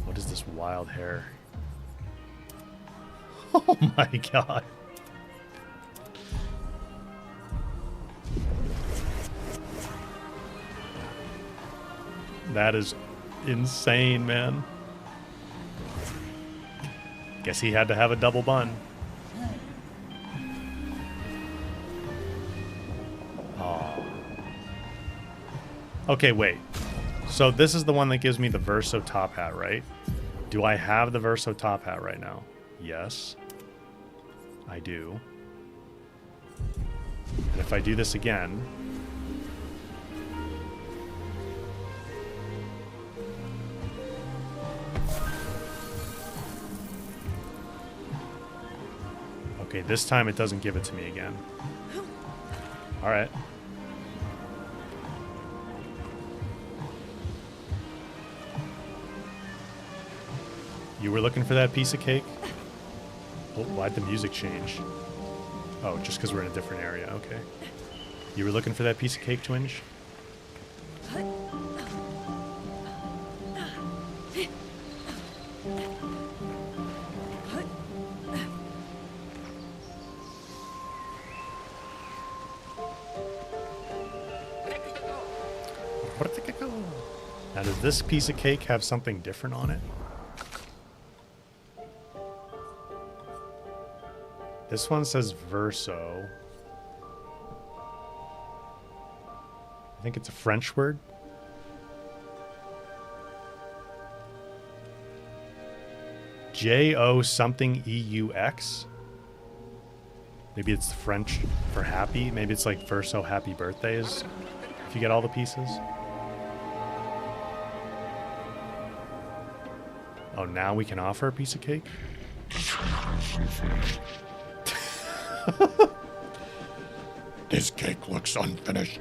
What is this wild hair? Oh my god. That is insane, man. Guess he had to have a double bun. Oh. Okay, wait. So this is the one that gives me the Verso top hat, right? Do I have the Verso top hat right now? Yes. I do. And if I do this again... Okay, this time it doesn't give it to me again. Alright. You were looking for that piece of cake? Oh, why'd the music change? Oh, just because we're in a different area. Okay. You were looking for that piece of cake, Twinge? Now, does this piece of cake have something different on it? This one says Verso. I think it's a French word. J-O something E-U-X. Maybe it's French for happy. Maybe it's like Verso happy birthdays. If you get all the pieces. Oh, now we can offer a piece of cake? This cake looks unfinished.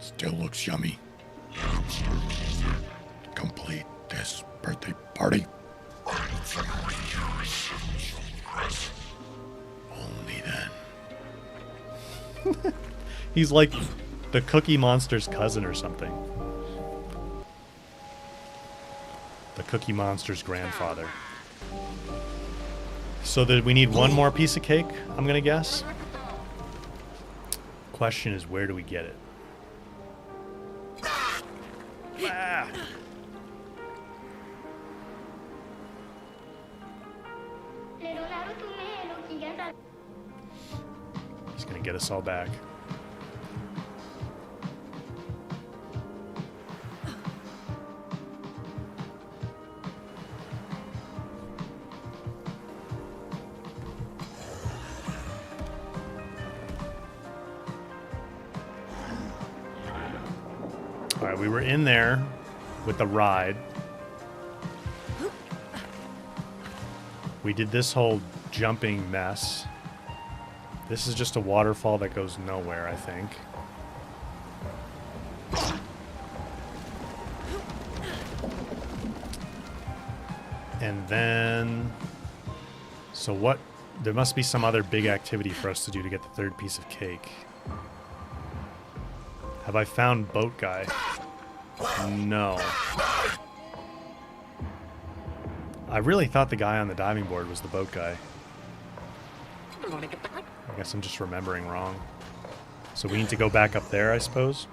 Still looks yummy. Complete this birthday party. Only then. He's like the Cookie Monster's cousin or something. The Cookie Monster's grandfather. So that we need one more piece of cake, I'm gonna guess. Question is, where do we get it? Ah. He's gonna get us all back. Alright, we were in there with the ride. We did this whole jumping mess. This is just a waterfall that goes nowhere, I think. And then... So what... There must be some other big activity for us to do to get the third piece of cake. Have I found boat guy? No. I really thought the guy on the diving board was the boat guy. I guess I'm just remembering wrong. So we need to go back up there, I suppose?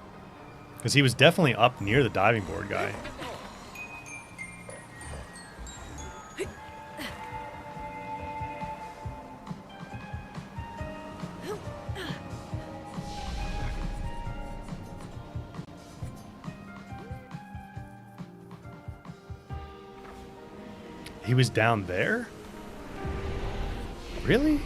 Because he was definitely up near the diving board guy. He was down there? Really?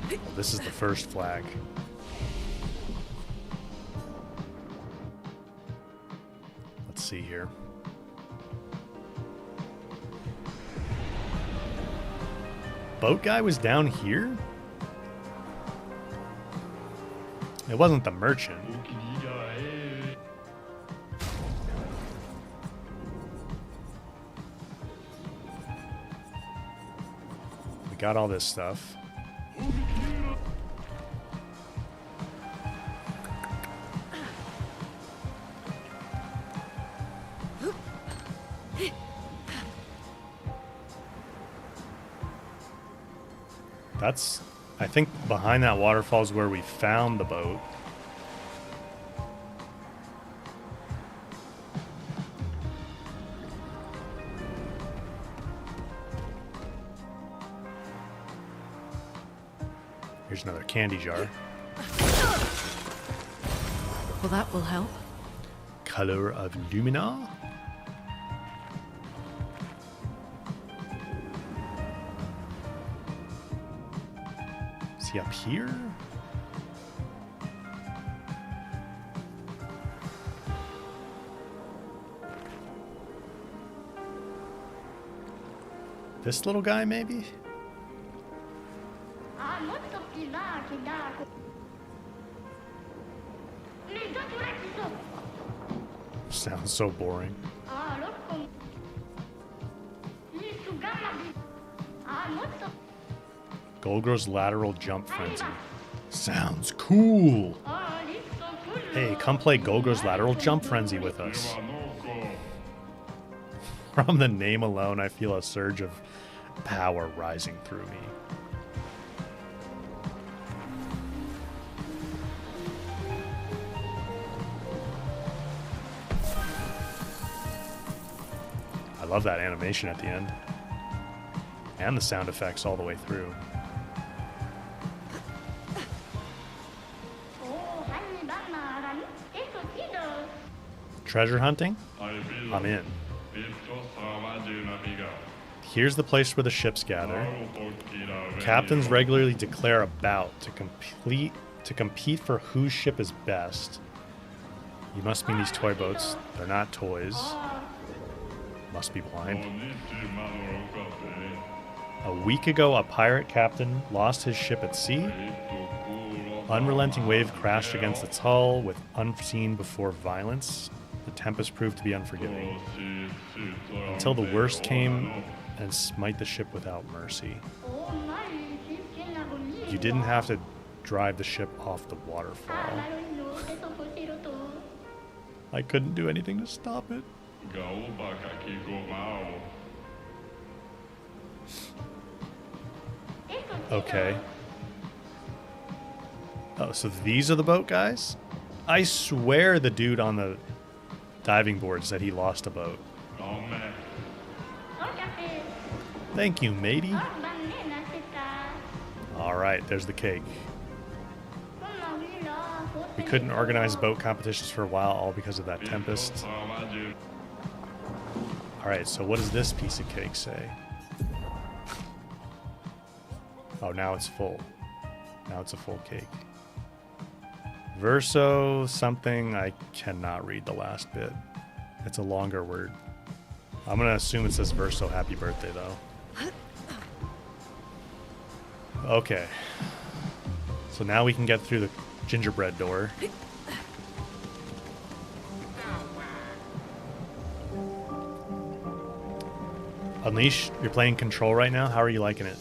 Well, this is the first flag. Let's see here. Boat guy was down here? It wasn't the merchant. We got all this stuff. That's... I think behind that waterfall is where we found the boat. Here's another candy jar. Well, that will help. Color of Lumina. Is he up here? This little guy, maybe? Sounds so boring. Golgro's lateral jump frenzy. Sounds cool. Hey, come play Golgro's lateral jump frenzy with us. From the name alone, I feel a surge of power rising through me. I love that animation at the end. And the sound effects all the way through. Treasure hunting? I'm in. Here's the place where the ships gather. Captains regularly declare a bout to compete for whose ship is best. You must mean these toy boats. They're not toys. Must be blind. A week ago, a pirate captain lost his ship at sea. Unrelenting wave crashed against its hull with unseen before violence. The tempest proved to be unforgiving. Until the worst came and smite the ship without mercy. You didn't have to drive the ship off the waterfall. I couldn't do anything to stop it. Okay. Oh, so these are the boat guys? I swear the dude on the diving board said he lost a boat. Thank you, matey. Alright, there's the cake. We couldn't organize boat competitions for a while, all because of that tempest. Alright, so what does this piece of cake say? Oh, now it's full. Now it's a full cake. Verso something, I cannot read the last bit. It's a longer word. I'm gonna assume it says Verso happy birthday though. Okay. So now we can get through the gingerbread door. Unleash, you're playing Control right now. How are you liking it?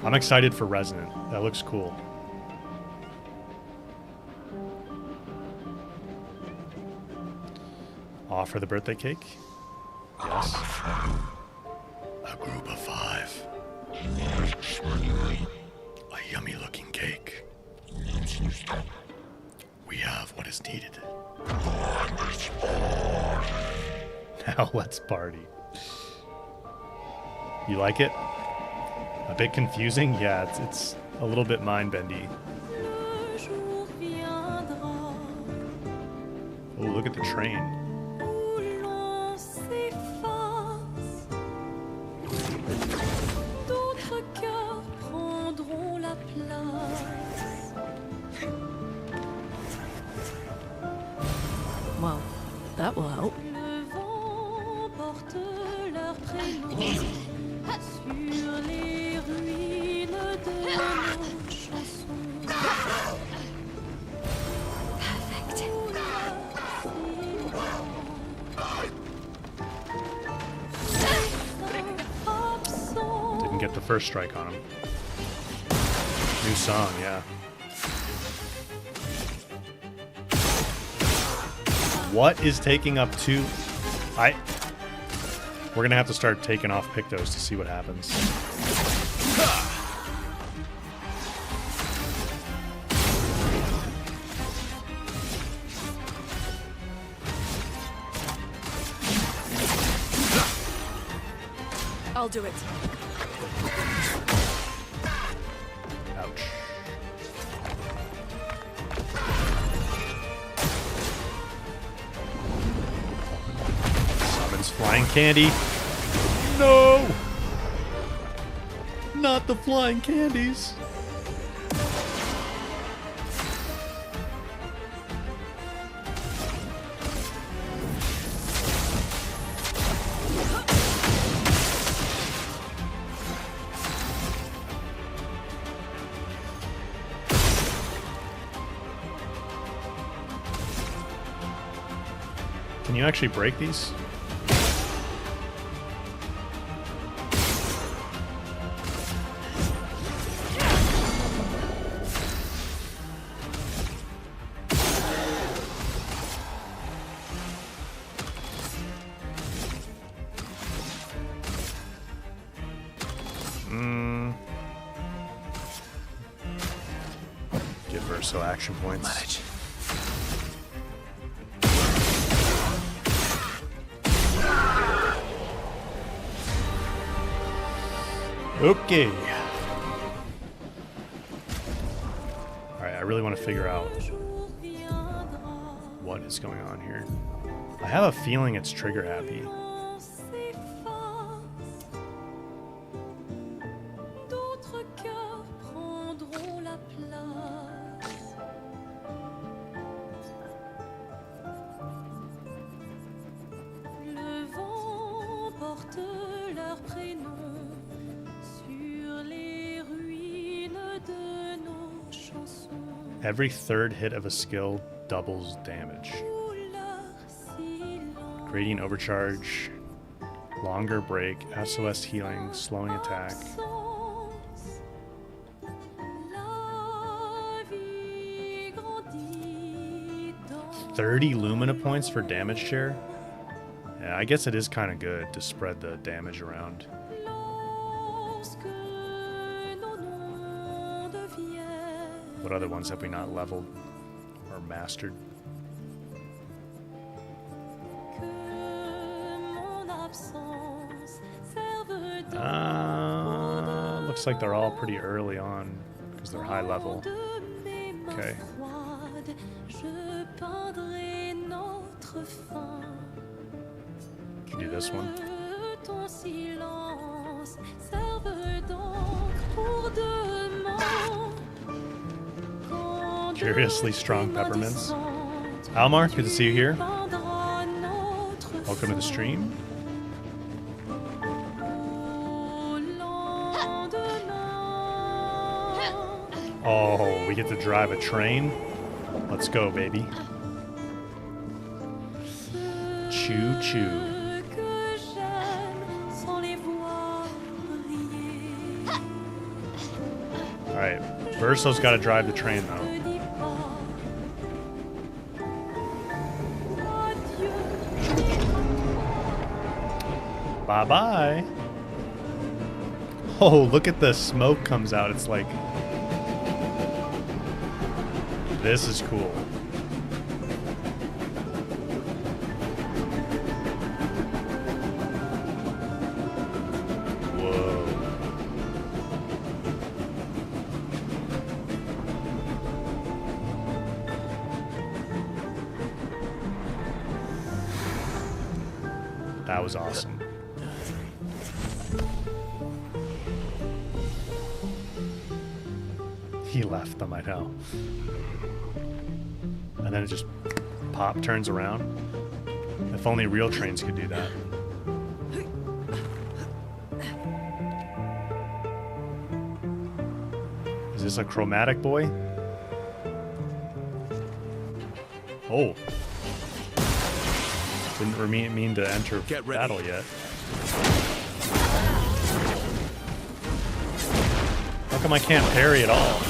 I'm excited for Resonant. That looks cool. Offer the birthday cake? Yes. A group of 5. A yummy looking cake. We have what is needed. Now let's party. You like it? A bit confusing? Yeah, it's a little bit mind-bendy. Oh, look at the train. Well, that will help. Didn't get the first strike on him. New song, yeah. What is taking up 2? We're gonna have to start taking off Pictos to see what happens. I'll do it. Ouch. Summons flying candy. No! Not the flying candies. Can you actually break these? Get Verso action points. Manage. Okay. Alright, I really want to figure out what is going on here. I have a feeling it's trigger happy. Every third hit of a skill doubles damage. Gradient overcharge, longer break, SOS healing, slowing attack. 30 Lumina points for damage share? Yeah, I guess it is kind of good to spread the damage around. What other ones have we not leveled or mastered? Looks like they're all pretty early on because they're high level. Okay. Can do this one. Curiously strong peppermints. Almar, good to see you here. Welcome to the stream. Oh, we get to drive a train. Let's go, baby. Choo choo. Alright, Verso's got to drive the train, though. Bye-bye. Oh, look at the smoke comes out. It's like... This is cool. Whoa. That was awesome. He left them, I know. And then it just pop turns around. If only real trains could do that. Is this a chromatic boy? Oh. Didn't mean to enter battle yet. How come I can't parry at all?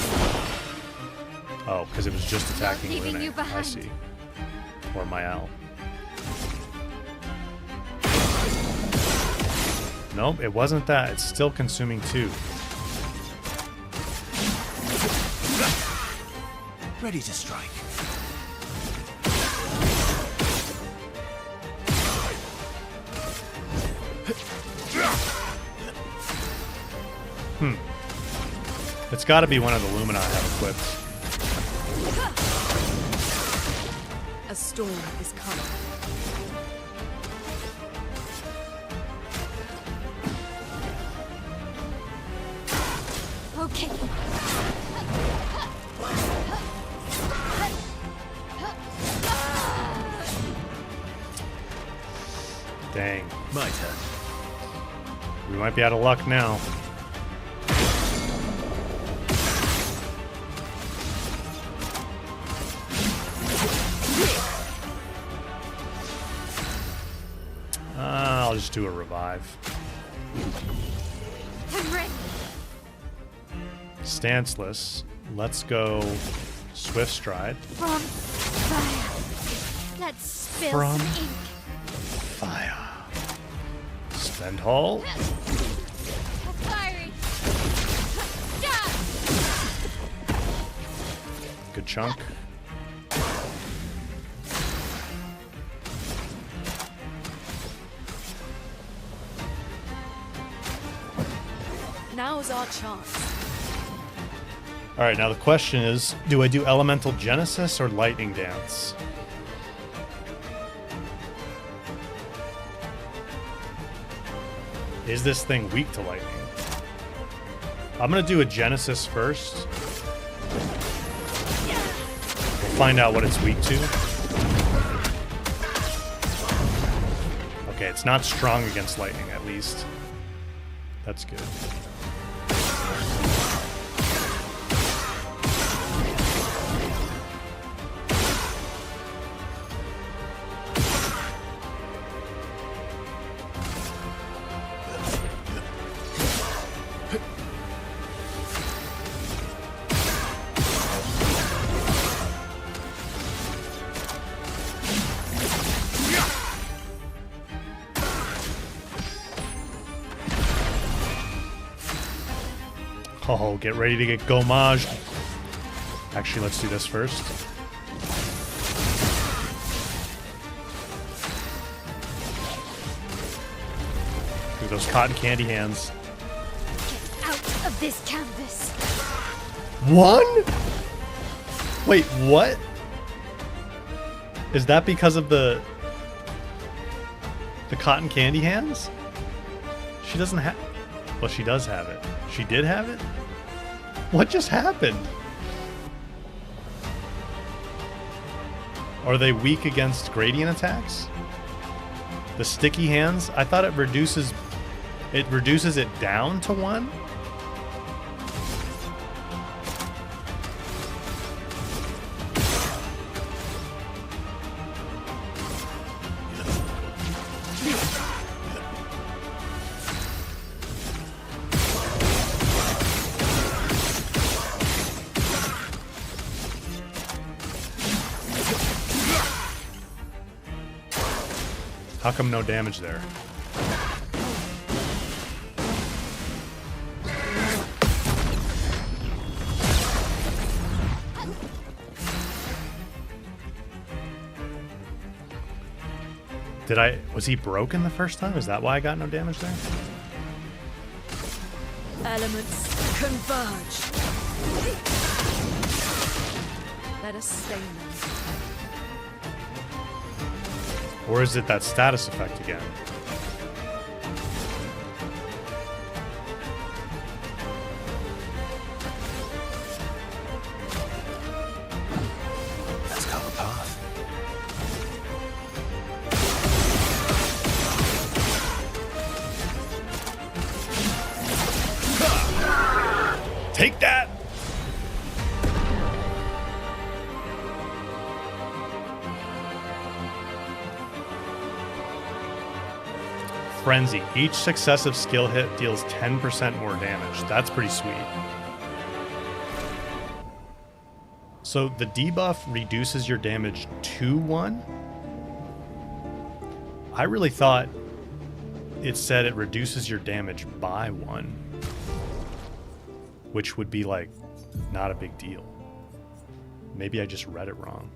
Oh, because it was just attacking Lune. I see. Or Mayal. Nope, it wasn't that. It's still consuming 2. Ready to strike. It's got to be one of the Lumina I have equipped. A storm is coming. Okay. Dang. My turn. We might be out of luck now. do a revive. I'm ready. Stanceless. Let's go Swift Stride. From fire. Let's spill From some ink. fire. Spend Hall. Fiery. Yeah. Good chunk. Now's our chance. All right, now the question is, do I do Elemental Genesis or Lightning Dance? Is this thing weak to lightning? I'm gonna do a Genesis first. We'll find out what it's weak to. Okay, it's not strong against lightning, at least. That's good. Oh, get ready to get gommaged. Actually, let's do this first. Ooh, those cotton candy hands. Get out of this canvas. One? Wait, what? Is that because of the cotton candy hands? She doesn't have... Well, she does have it. She did have it? What just happened? Are they weak against gradient attacks? The sticky hands? I thought it reduces it down to 1? How come no damage there? Was he broken the first time? Is that why I got no damage there? Elements converge. Let us stain them. Or is it that status effect again? Let's go the path. Take that! Frenzy. Each successive skill hit deals 10% more damage. That's pretty sweet. So the debuff reduces your damage to 1? I really thought it said it reduces your damage by 1. Which would be like, not a big deal. Maybe I just read it wrong.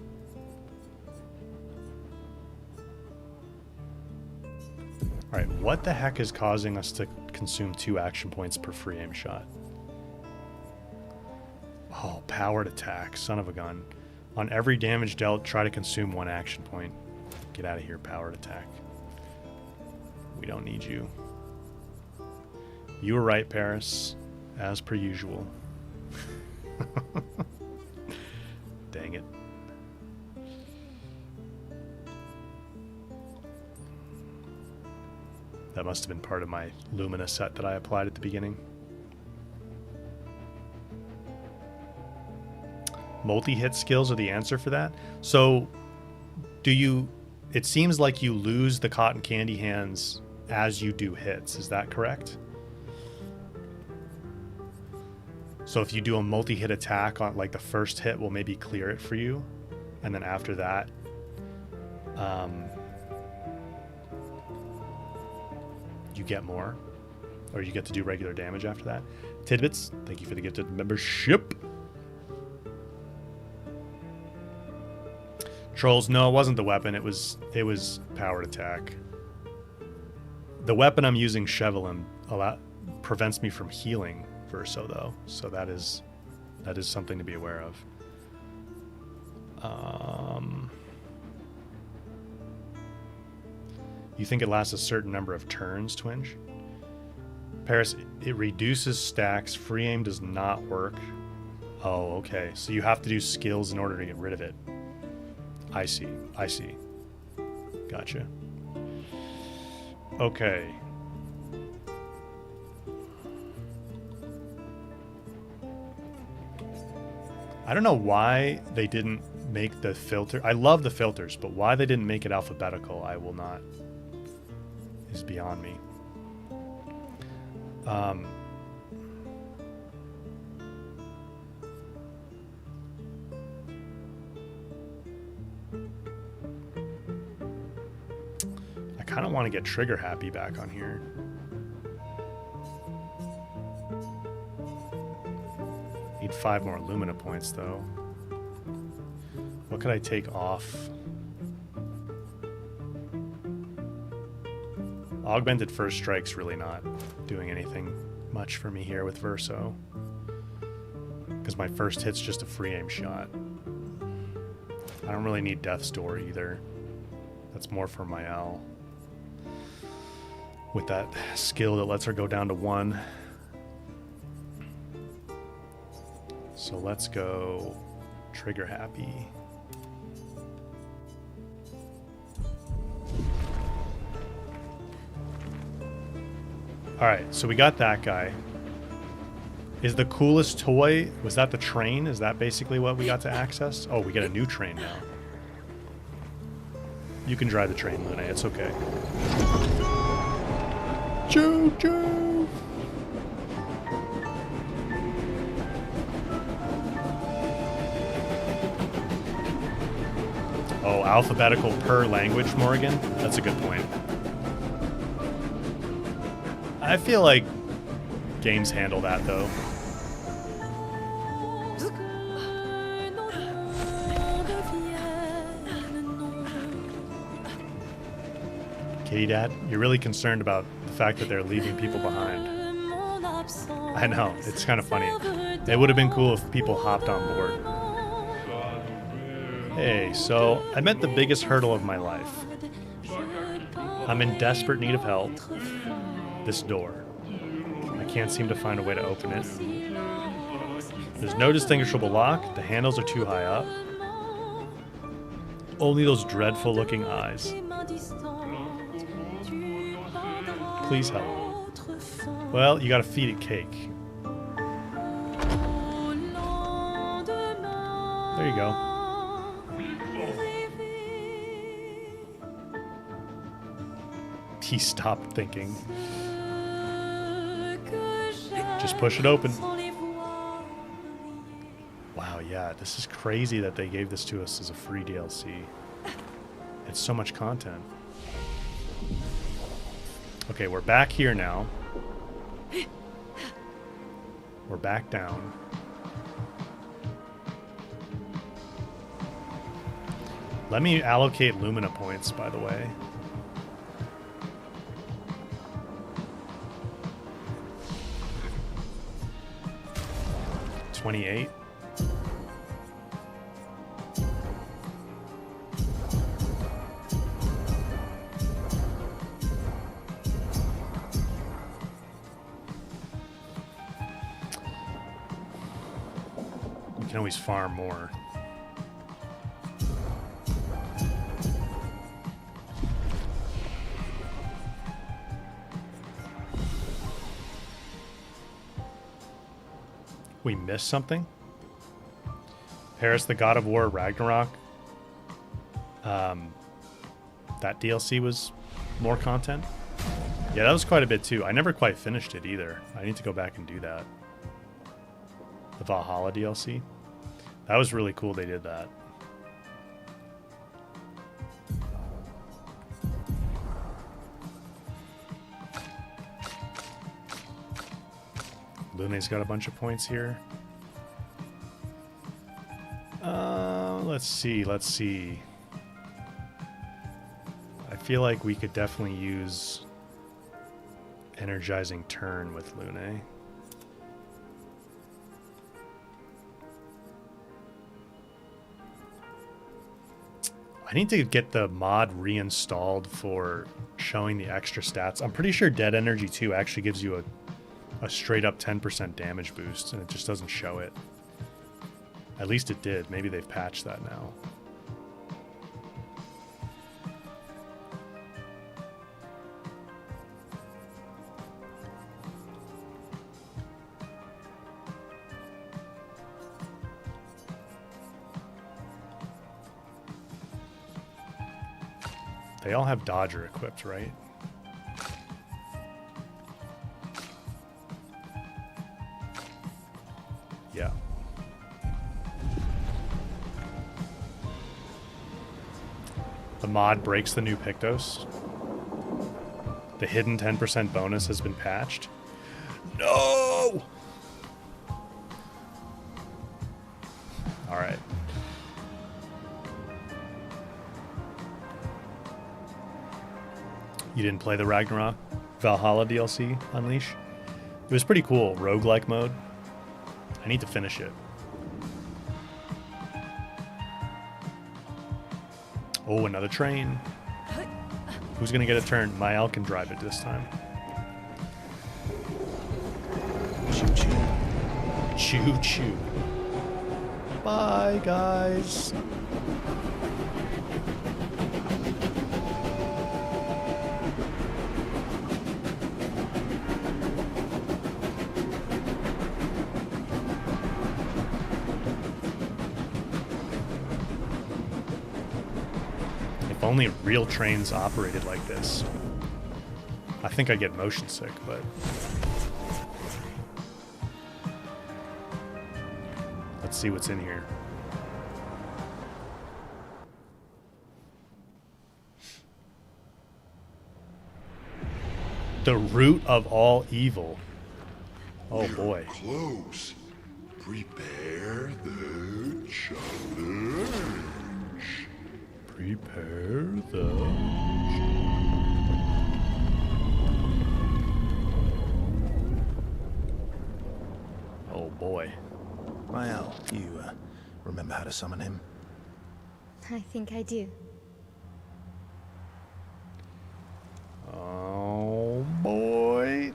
Alright, what the heck is causing us to consume 2 action points per free aim shot? Oh, powered attack. Son of a gun. On every damage dealt, try to consume 1 action point. Get out of here, powered attack. We don't need you. You were right, Paris. As per usual. Dang it. That must have been part of my Lumina set that I applied at the beginning. Multi-hit skills are the answer for that. So, do you... It seems like you lose the cotton candy hands as you do hits. Is that correct? So if you do a multi-hit attack on like the first hit will maybe clear it for you, and then after that you get more, or you get to do regular damage after that. Tidbits, thank you for the gifted membership. Trolls, no, it wasn't the weapon. It was powered attack. The weapon I'm using, Chevelin, prevents me from healing Verso though, so that is something to be aware of. You think it lasts a certain number of turns, Twinge? Paris, it reduces stacks. Free aim does not work. Oh, okay. So you have to do skills in order to get rid of it. I see. I see. Gotcha. Okay. I don't know why they didn't make the filter. I love the filters, but why they didn't make it alphabetical, I will not. Is beyond me. I kind of want to get Trigger Happy back on here. Need 5 more Lumina points though. What could I take off? Augmented First Strike's really not doing anything much for me here with Verso, because my first hit's just a free aim shot. I don't really need Death's Door either. That's more for my L. With that skill that lets her go down to 1. So let's go Trigger Happy. Alright, so we got that guy. Is the coolest toy, was that the train? Is that basically what we got to access? Oh, we get a new train now. You can drive the train, Luna, it's okay. Choo-choo! Oh, alphabetical per language, Morgan? That's a good point. I feel like games handle that, though. Kitty Dad, you're really concerned about the fact that they're leaving people behind. I know, it's kind of funny. It would have been cool if people hopped on board. Hey, so I met the biggest hurdle of my life. I'm in desperate need of help. This door. I can't seem to find a way to open it. There's no distinguishable lock. The handles are too high up. Only those dreadful looking eyes. Please help. Well, you gotta feed it cake. There you go. He stopped thinking. Just push it open. Wow, yeah, this is crazy that they gave this to us as a free DLC. It's so much content. Okay, we're back here now. We're back down. Let me allocate Lumina points, by the way. $28. We can always farm more. We missed something? Paris the God of War Ragnarok. That DLC was more content. Yeah, that was quite a bit too. I never quite finished it either. I need to go back and do that. The Valhalla DLC. That was really cool they did that. Lune's got a bunch of points here. Let's see. I feel like we could definitely use energizing turn with Lune. I need to get the mod reinstalled for showing the extra stats. I'm pretty sure Dead Energy 2 actually gives you a straight up 10% damage boost, and it just doesn't show it. At least it did. Maybe they've patched that now. They all have Dodger equipped, right? Yeah. The mod breaks the new Pictos. The hidden 10% bonus has been patched. No! All right. You didn't play the Ragnarok Valhalla DLC, Unleash? It was pretty cool, roguelike mode. I need to finish it. Oh, another train. Who's gonna get a turn? Mael can drive it this time. Choo-choo. Choo-choo. Bye, guys. If only real trains operated like this. I think I get motion sick, but... Let's see what's in here. The root of all evil. Oh boy. Close. Prepare the challenge. Prepare the... Oh boy. Mael, you remember how to summon him? I think I do. Oh boy.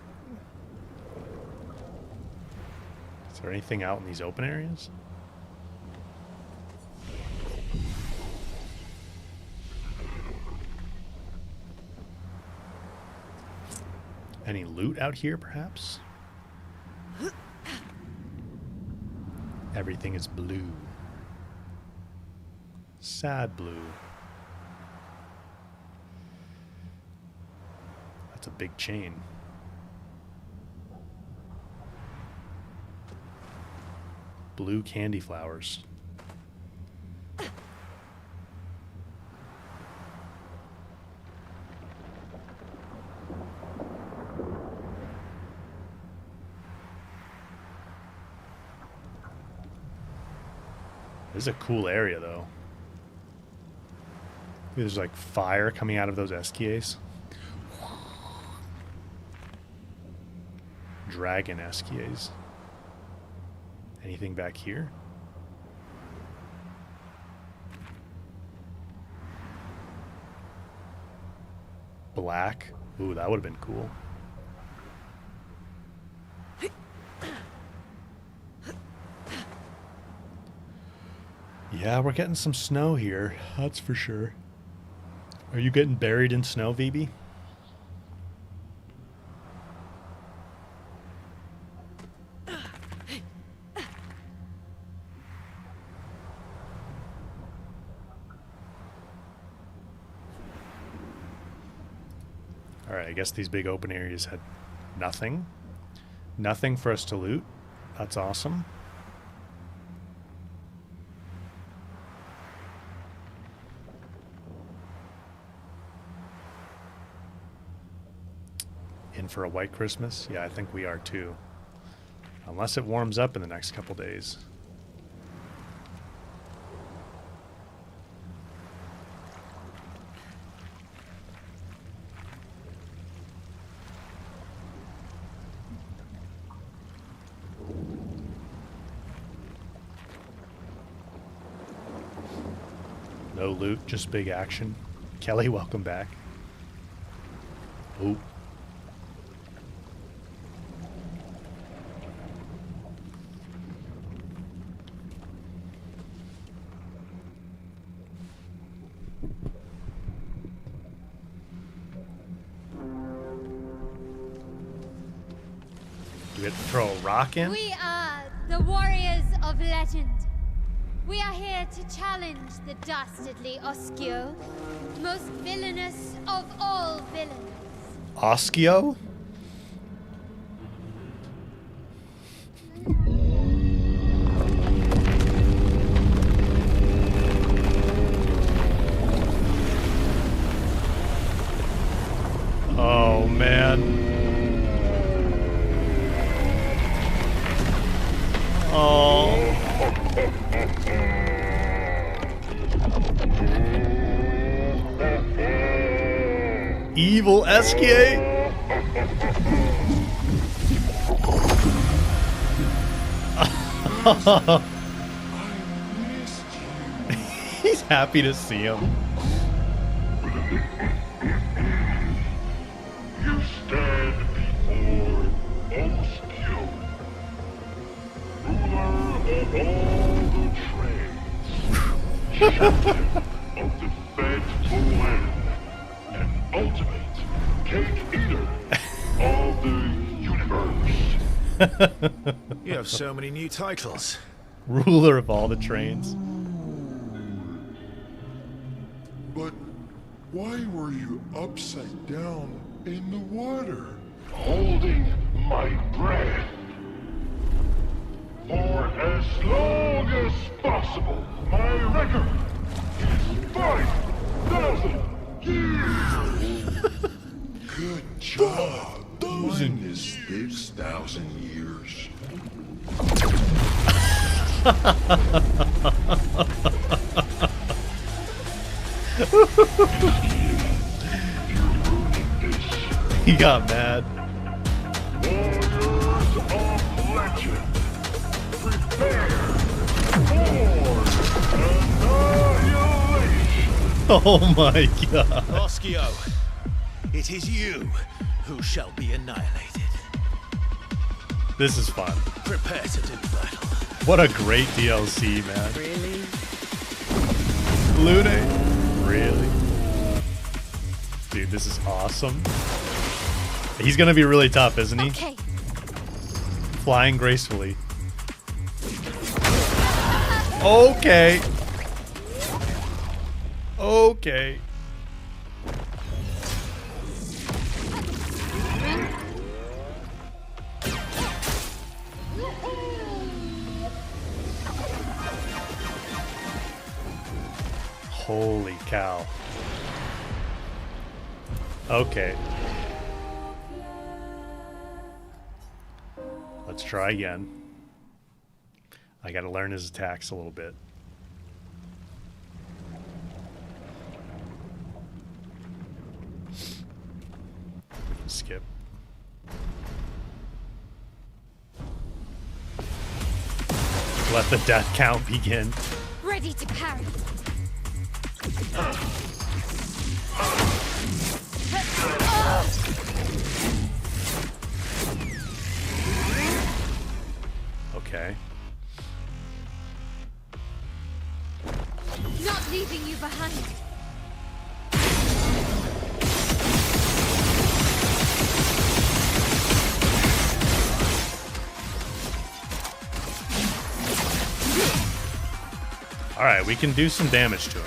Is there anything out in these open areas? Any loot out here, perhaps? Everything is blue. Sad blue. That's a big chain. Blue candy flowers. This is a cool area, though. There's like fire coming out of those SKAs. Dragon SKAs. Anything back here? Black. Ooh, that would have been cool. Yeah, we're getting some snow here. That's for sure. Are you getting buried in snow, VB? Alright, I guess these big open areas had nothing. Nothing for us to loot. That's awesome. In for a white Christmas? Yeah, I think we are too. Unless it warms up in the next couple days. No loot, just big action. Kelly, welcome back. Ooh. Do we have to throw a rock in? We are the warriors of legend. We are here to challenge the dastardly Obscur, most villainous of all villains. Oskio? Oh, man. Oh. Evil SK? He's happy to see him. You stand before Obscur, ruler of all the trades, champion of the fed land, and ultimate cake eater of the universe. You have so many new titles. Ruler of all the trains. But why were you upside down in the water? Holding my breath for as long as possible. My record is 5,000 years. Good job. Mine is 6,000 years. He got mad. Warriors of legend, prepare for annihilation. Oh my god. Oskio, it is you who shall be annihilated. This is fun. Prepare to do battle. What a great DLC, man. Really? Lune? Really? Dude, this is awesome. He's gonna be really tough, isn't he? Okay. Flying gracefully. Okay. Okay. Holy cow. Okay. Let's try again. I gotta learn his attacks a little bit. We can skip. Let the death count begin. Ready to parry. Okay. Not leaving you behind. Alright, we can do some damage to him.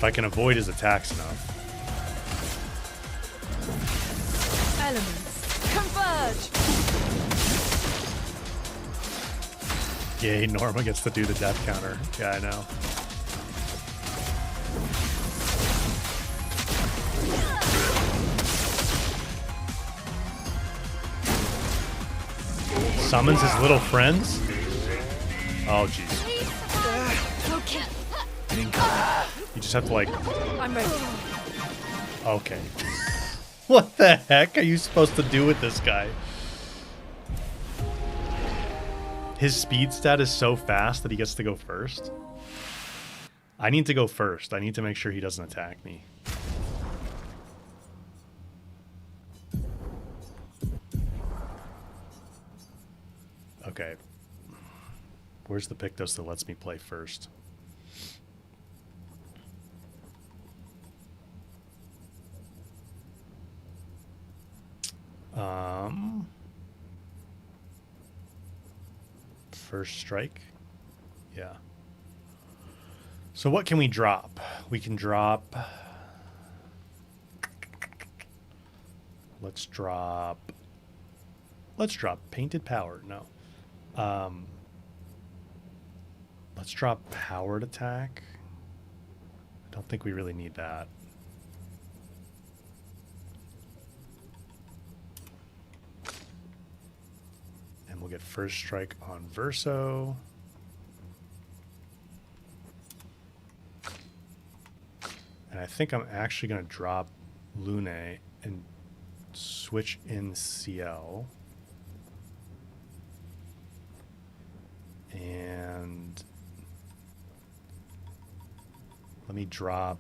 I can avoid his attacks enough. Elements converge. Yay, Norma gets to do the death counter. Yeah, I know. Summons his little friends? Oh, jeez. Okay. You just have to, like... I'm ready. Okay. What the heck are you supposed to do with this guy? His speed stat is so fast that he gets to go first. I need to go first. I need to make sure he doesn't attack me. Okay. Where's the Pictos that lets me play first? First strike. Yeah. So what can we drop? We can drop... Let's drop Painted Power. No. Let's drop Powered Attack. I don't think we really need that. And we'll get First Strike on Verso. And I think I'm actually going to drop Lune and switch in CL. And let me drop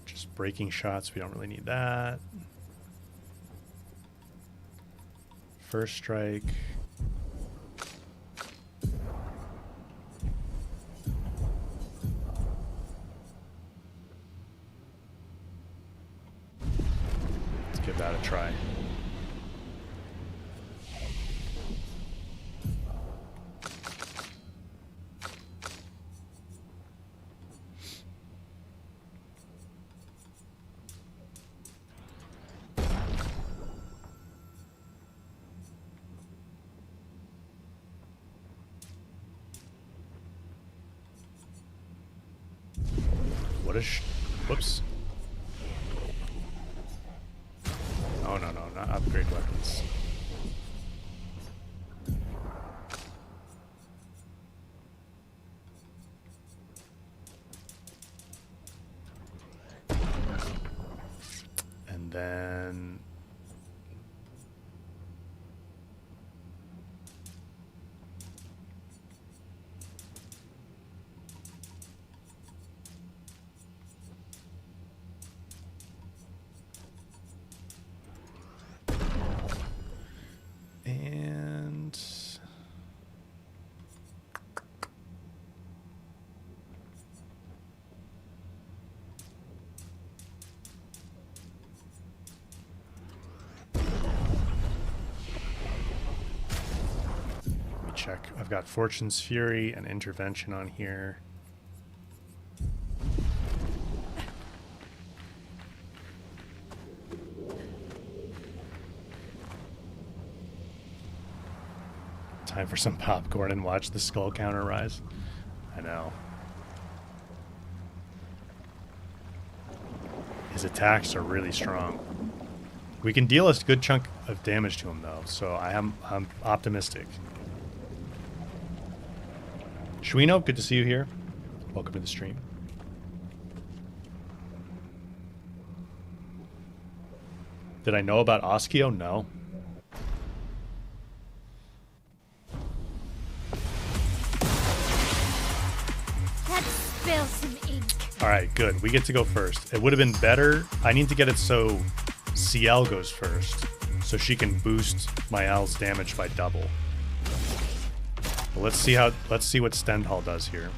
just breaking shots. We don't really need that. First strike. Let's give that a try. Whoops. Oh, no, not upgrade weapons. And then... check. I've got Fortune's Fury and Intervention on here. Time for some popcorn and watch the skull counter rise. I know. His attacks are really strong. We can deal a good chunk of damage to him though, so I'm optimistic. Shuino, good to see you here. Welcome to the stream. Did I know about Oskio? No. Let's spill some ink. Alright, good. We get to go first. It would have been better. I need to get it so CL goes first, so she can boost my L's damage by double. But let's see what Stendhal does here.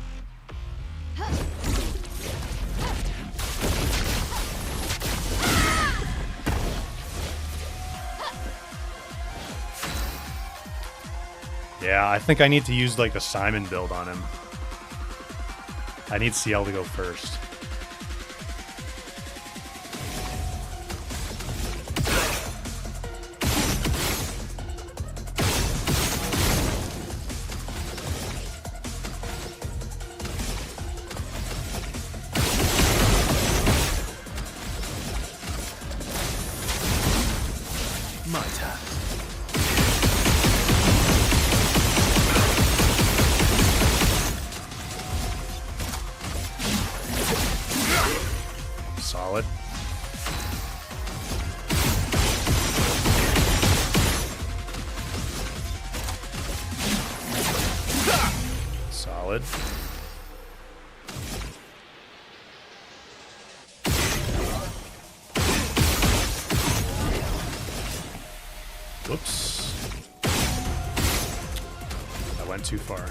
Yeah, I think I need to use like the Simon build on him. I need CL to go first. My turn. Solid. Solid. Whoops. I went too far.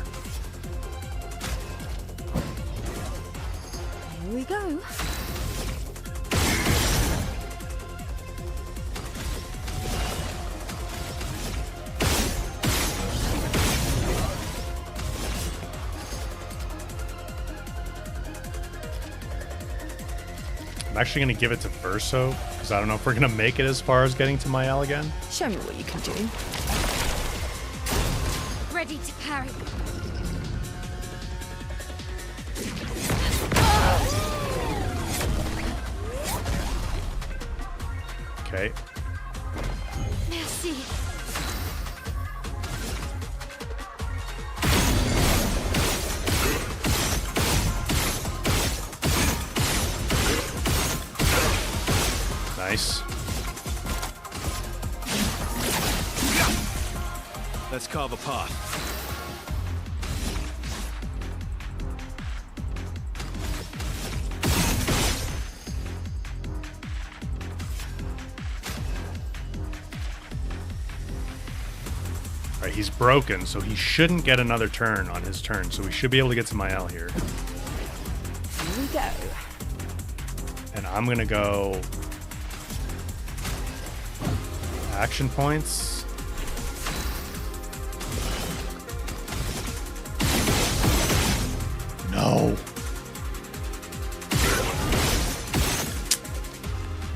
Here we go. I'm actually going to give it to Verso, because I don't know if we're going to make it as far as getting to Mael again. Show me what you can do. Ready to parry. Okay. Merci. Nice. Let's carve a path. All right, he's broken, so he shouldn't get another turn on his turn, so we should be able to get to Mael here. Here we go. And I'm going to go action points. No.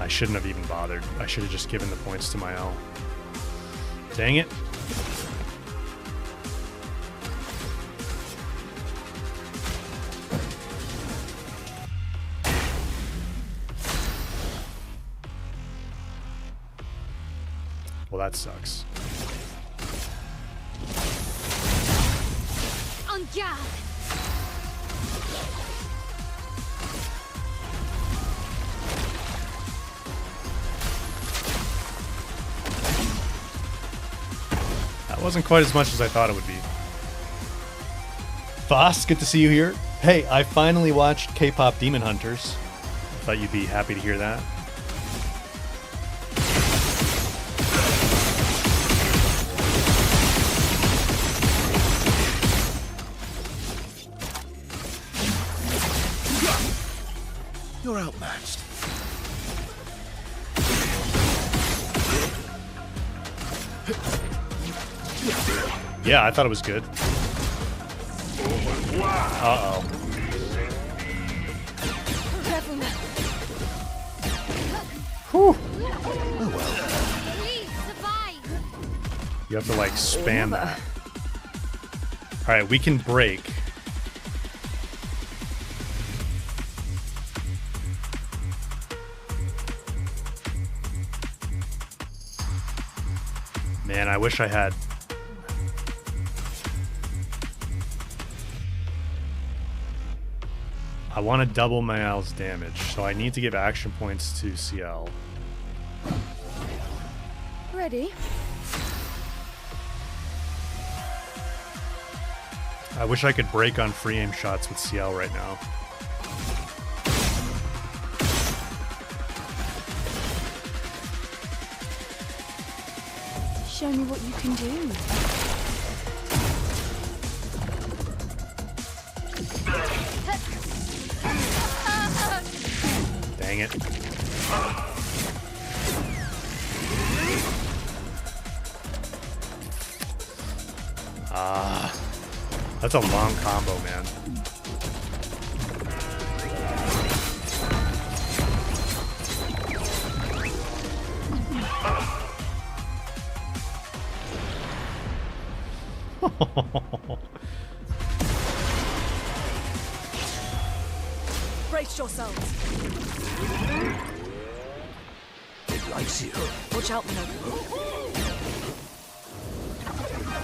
I shouldn't have even bothered. I should have just given the points to Mael. Dang it. Well, that sucks. En garde. That wasn't quite as much as I thought it would be. Foss, good to see you here. Hey, I finally watched K-pop Demon Hunters. I thought you'd be happy to hear that. You're outmatched. Yeah, I thought it was good. Uh-oh. Careful now. Whew. We survive. You have to, like, spam that. Alright, we can break. Man, I wish I had... I want to double Mael's damage, so I need to give action points to CL. Ready? I wish I could break on free aim shots with CL right now. Show me what you can do. Dang it. That's a long combo, man. Brace yourselves. It likes you. Watch out, Minogu.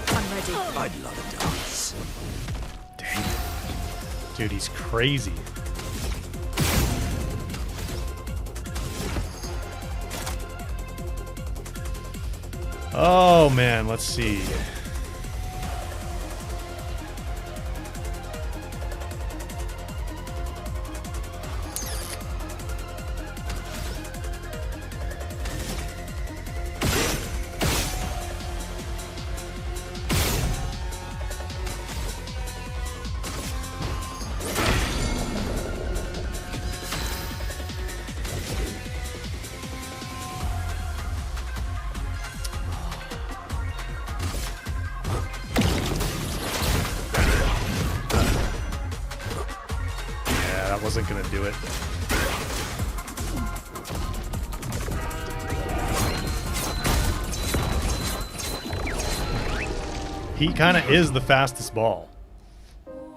I'm ready. I'd love a dance. Dang. Dude, he's crazy. Oh man, let's see. Wasn't gonna do it. He kind of is the fastest ball.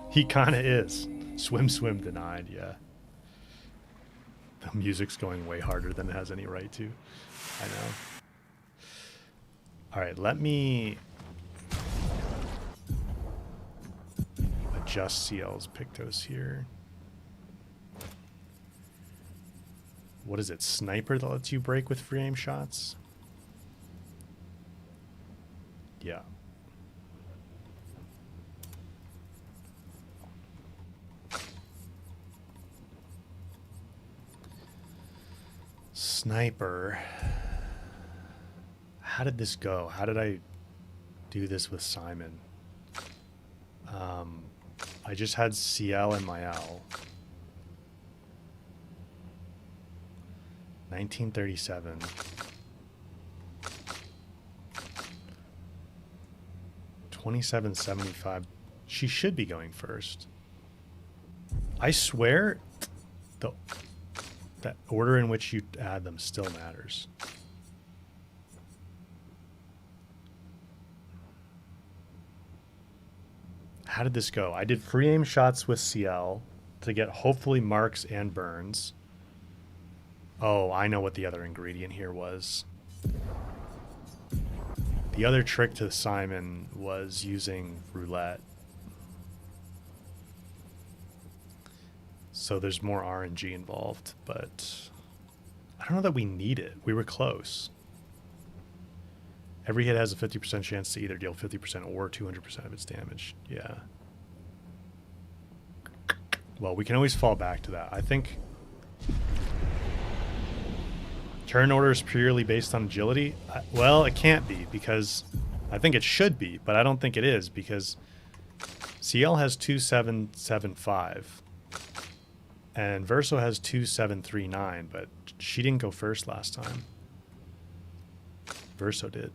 He kind of is. Swim, swim denied, yeah. The music's going way harder than it has any right to. I know. Alright, let me adjust CL's Pictos here. What is it? Sniper that lets you break with free aim shots? Yeah. Sniper. How did this go? How did I do this with Simon? I just had CL and my L. 1937. 2775. She should be going first. I swear that order in which you add them still matters. How did this go? I did free aim shots with CL to get hopefully marks and burns. Oh, I know what the other ingredient here was. The other trick to Simon was using roulette. So there's more RNG involved, but I don't know that we need it. We were close. Every hit has a 50% chance to either deal 50% or 200% of its damage. Yeah. Well, we can always fall back to that. I think turn order is purely based on agility. Well, it can't be because I think it should be, but I don't think it is because CL has 2775 and Verso has 2739, but she didn't go first last time. Verso did.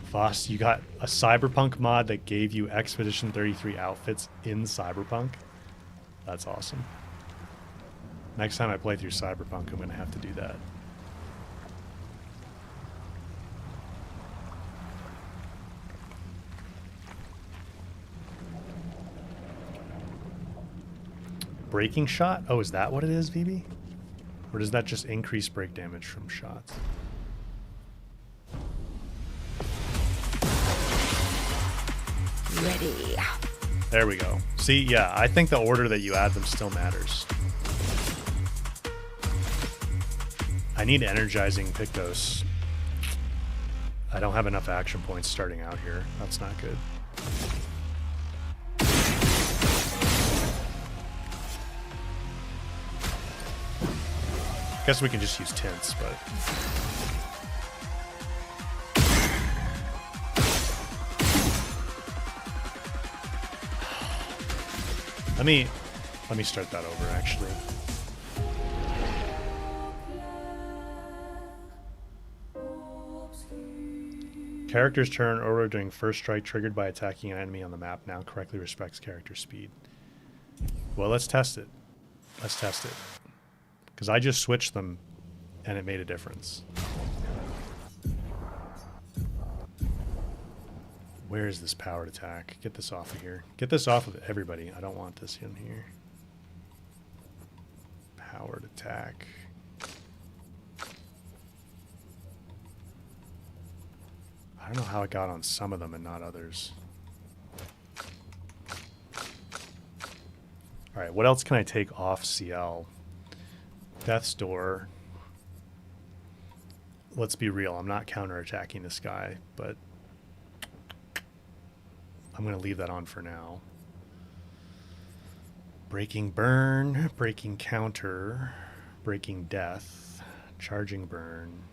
Voss, you got a Cyberpunk mod that gave you Expedition 33 outfits in Cyberpunk? That's awesome. Next time I play through Cyberpunk, I'm going to have to do that. Breaking shot? Oh, is that what it is, VB? Or does that just increase break damage from shots? Ready. There we go. See, yeah, I think the order that you add them still matters. I need energizing Pictos. I don't have enough action points starting out here. That's not good. Guess we can just use tints, but let me start that over actually. Character's turn order during first strike triggered by attacking an enemy on the map now correctly respects character speed. Well, let's test it. Let's test it. Because I just switched them and it made a difference. Where is this powered attack? Get this off of here. Get this off of everybody. I don't want this in here. Powered attack. I don't know how it got on some of them and not others. Alright, what else can I take off CL? Death's Door. Let's be real, I'm not counterattacking this guy, but I'm going to leave that on for now. Breaking Burn, Breaking Counter, Breaking Death, Charging Burn.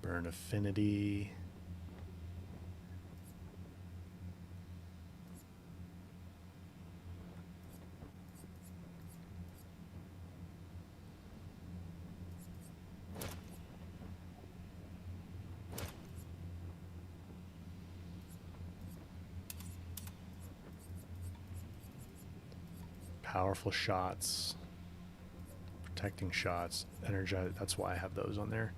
Burn Affinity. Powerful shots, protecting shots, energize. That's why I have those on there.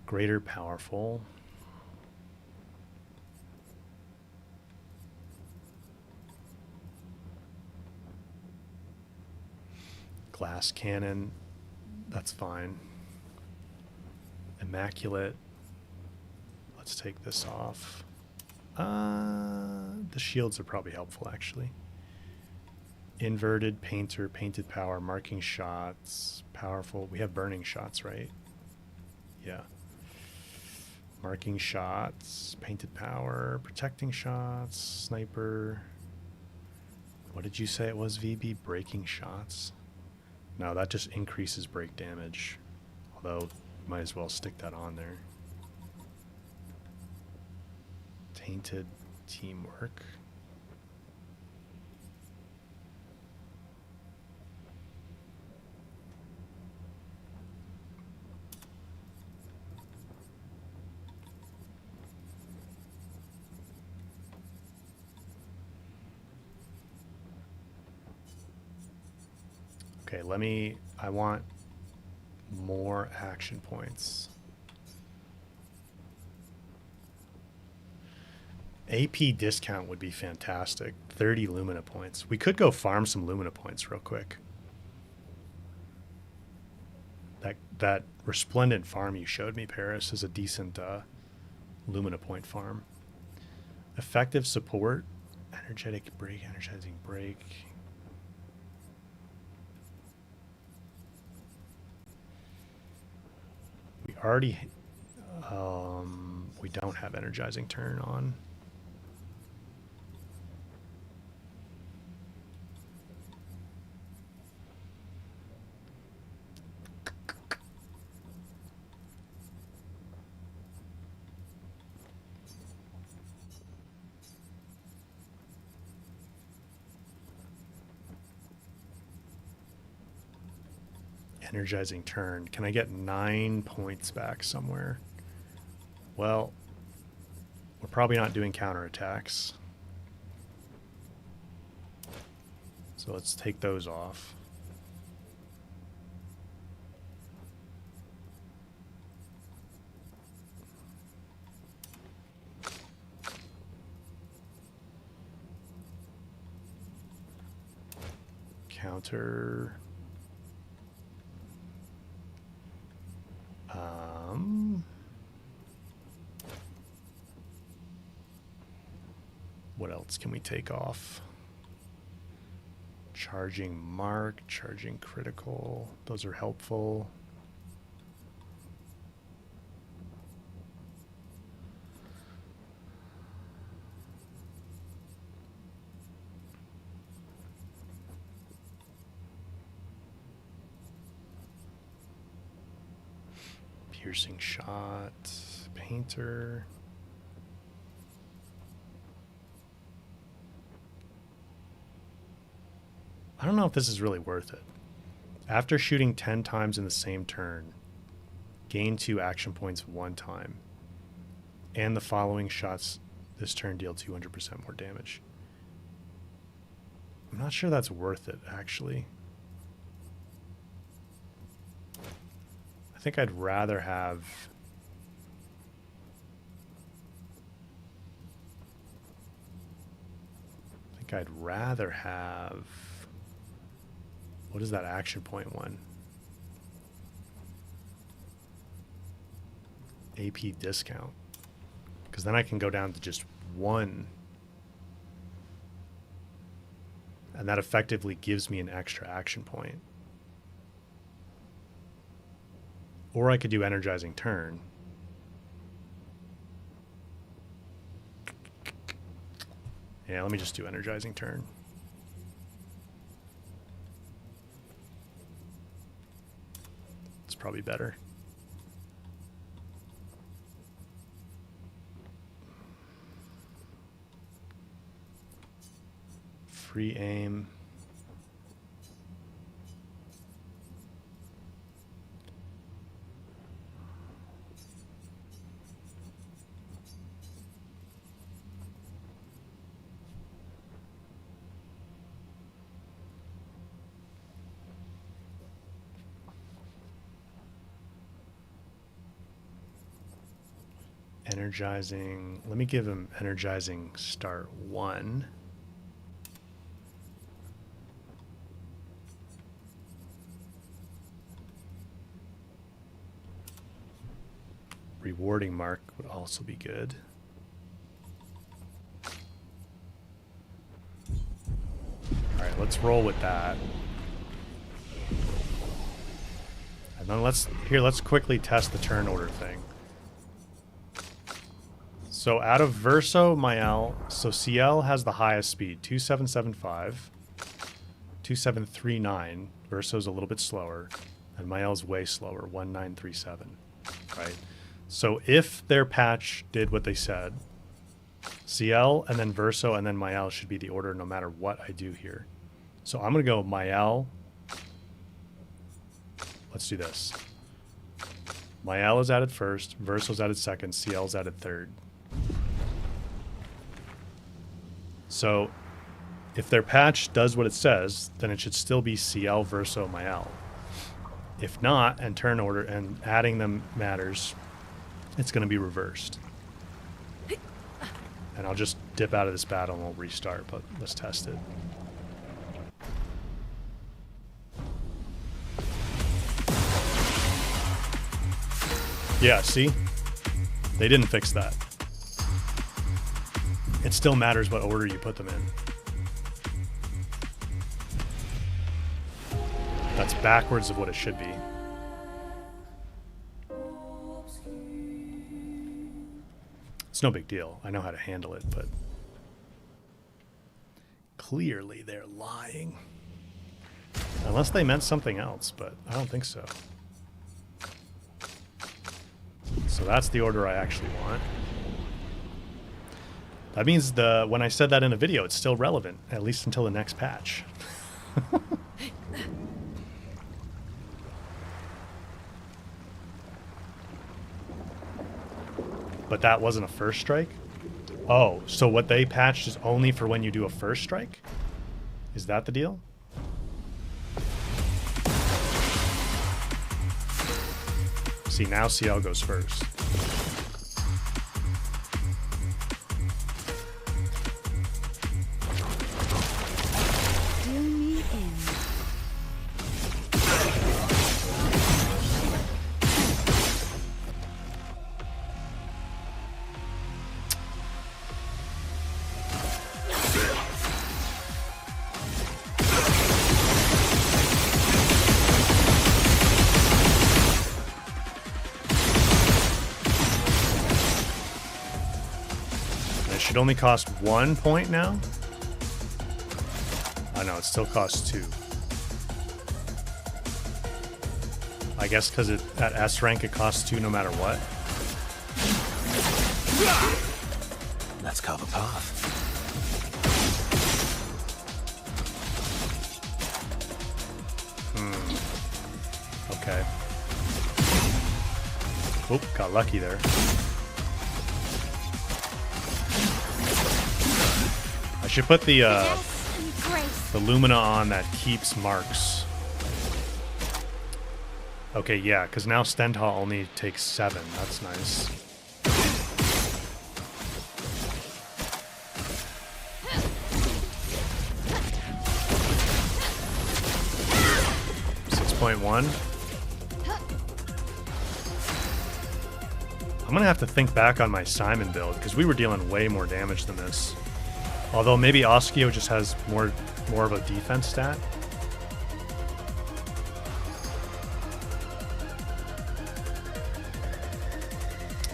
Greater powerful. Glass cannon. That's fine. Immaculate. Let's take this off. The shields are probably helpful, actually. Inverted, Painter, Painted Power, Marking Shots, Powerful. We have Burning Shots, right? Yeah. Marking Shots, Painted Power, Protecting Shots, Sniper. What did you say it was, VB? Breaking Shots? No, that just increases break damage. Although, might as well stick that on there. Tainted Teamwork. Okay, I want more action points. AP discount would be fantastic. 30 Lumina points. We could go farm some Lumina points real quick. That Resplendent farm you showed me, Paris, is a decent Lumina point farm. Effective support. Energetic break, energizing break. We already, we don't have energizing turn on. Energizing turn. Can I get 9 points back somewhere? Well, we're probably not doing counterattacks. So let's take those off. Counter. What else can we take off? Charging mark, charging critical. Those are helpful. Piercing shot, painter. I don't know if this is really worth it. After shooting 10 times in the same turn, gain 2 action points 1 time. And the following shots this turn deal 200% more damage. I'm not sure that's worth it, actually. I think I'd rather have... I'd rather have... What is that action point one? AP discount. Because then I can go down to just one. And that effectively gives me an extra action point. Or I could do energizing turn. Yeah, let me just do energizing turn. It's probably better. Free aim. Energizing. Let me give him energizing start 1. Rewarding mark would also be good. All right, let's roll with that. And then let's quickly test the turn order thing. So out of Verso, Mael, so CL has the highest speed, 2775, 2739. Verso's a little bit slower, and Mael's way slower, 1937, right? So if their patch did what they said, CL and then Verso and then Mael should be the order no matter what I do here. So I'm going to go Mael. Let's do this. Mael is added first, Verso's added second, CL's added third. So if their patch does what it says, then it should still be CL, Verso, Mael. If not, and turn order and adding them matters, it's going to be reversed. And I'll just dip out of this battle and we'll restart, but let's test it. Yeah, see? They didn't fix that. It still matters what order you put them in. That's backwards of what it should be. It's no big deal. I know how to handle it, but clearly they're lying. Unless they meant something else, but I don't think so. So that's the order I actually want. That means when I said that in a video, it's still relevant, at least until the next patch. But that wasn't a first strike? Oh, so what they patched is only for when you do a first strike? Is that the deal? See, now CL goes first. Only cost 1 point now? Oh no, it still costs 2. I guess because at S rank it costs 2 no matter what. Let's carve a path. Okay. Oop, got lucky there. I should put the grace. The Lumina on that keeps marks. Okay, yeah, because now Stendhal only takes 7. That's nice. .1. I'm gonna have to think back on my Simon build because we were dealing way more damage than this. Although maybe Oskio just has more of a defense stat.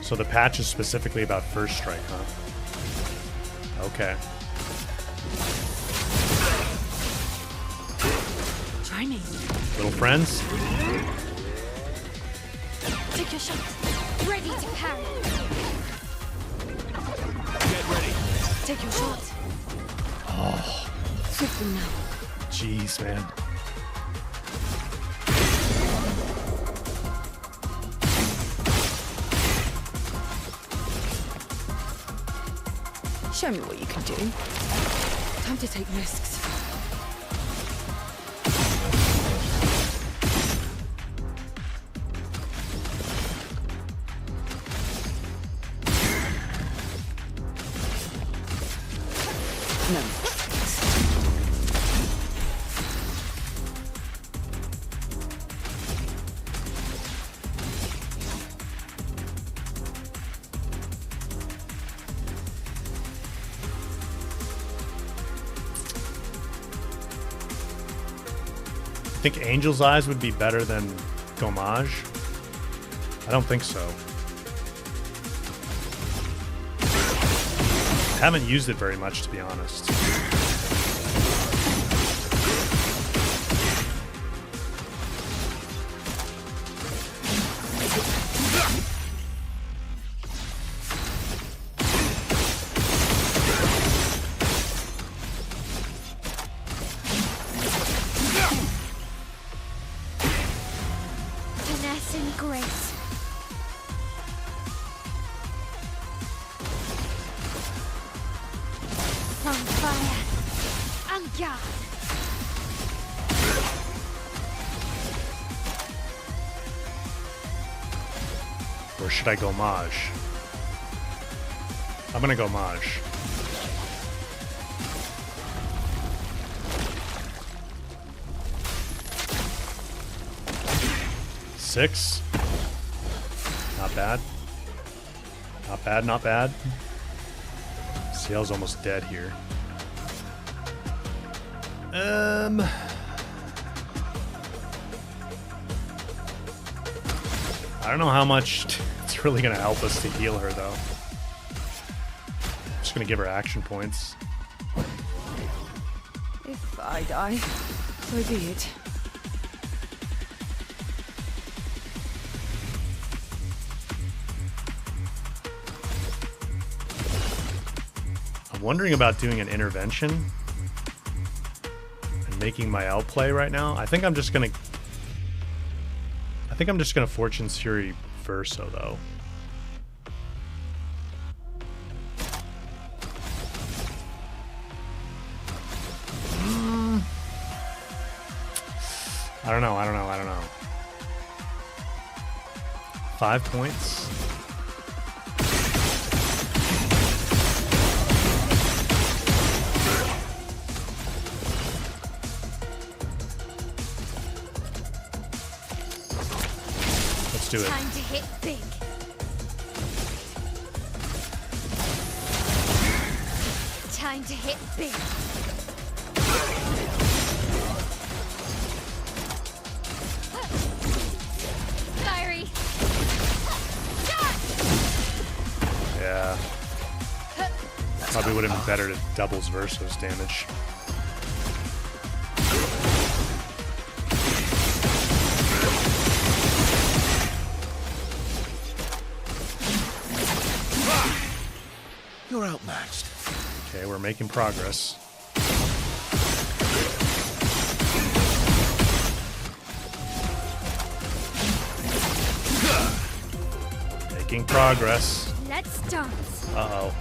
So the patch is specifically about first strike, huh? Okay. Try me. Little friends? Take your shot. Ready to parry. Get ready. Take your shot. Oh, Swiftly now. jeez, man. Show me what you can do. Time to take risks. No. I think Angel's Eyes would be better than Gommage. I don't think so. I haven't used it very much, to be honest. Finesse and grace. From fire and guard. Or should I go Mage? I'm gonna go Mage. Six. Not bad. Not bad, not bad. CL's almost dead here. I don't know how much it's really going to help us to heal her, though. I'm just going to give her action points. If I die, so be it. I'm wondering about doing an intervention and making my L play right now. I think I'm just going to Fortune's Fury Verso, though. I don't know. 5 points. Let's do it. Time to hit big. Time to hit big. Fiery. Yeah. Probably would have been better to doubles Verso's damage. You're outmatched. Okay, we're making progress. Making progress. Let's dance. Uh-oh.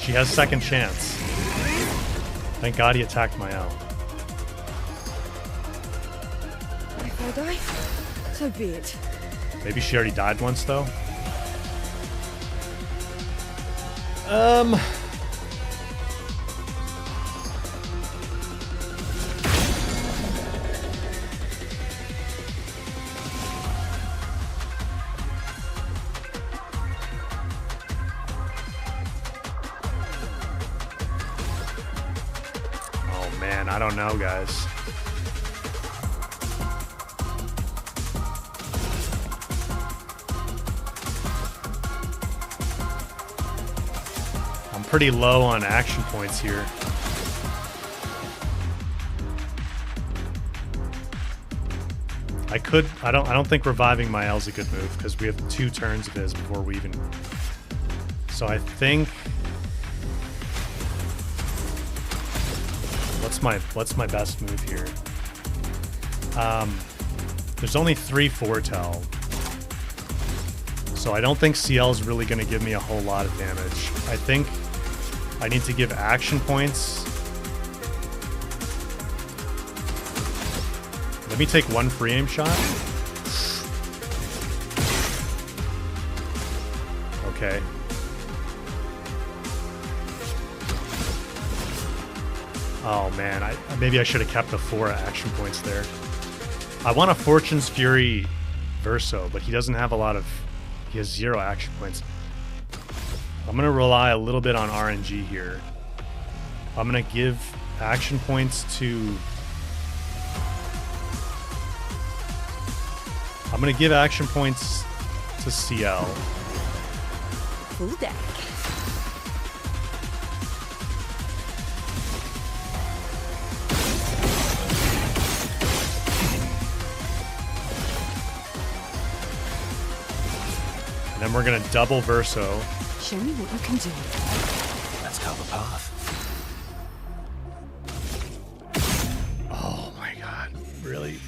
She has second chance. Thank God he attacked my L. If I die, so be it. Maybe she already died once, though. Oh man, I don't know, guys. Pretty low on action points here. I don't think reviving my L is a good move because we have 2 turns of his before we even. So I think what's my best move here? There's only 3 foretell. So I don't think CL is really going to give me a whole lot of damage. I think I need to give action points. Let me take 1 free aim shot. Okay. Oh man, maybe I should have kept the 4 action points there. I want a Fortune's Fury Verso, but he doesn't have a lot of... He has 0 action points. I'm going to rely a little bit on RNG here. I'm going to give action points to... I'm going to give action points to CL. Full deck. And then we're going to double Verso. Show me what you can do. Let's cover path. Oh my god, really?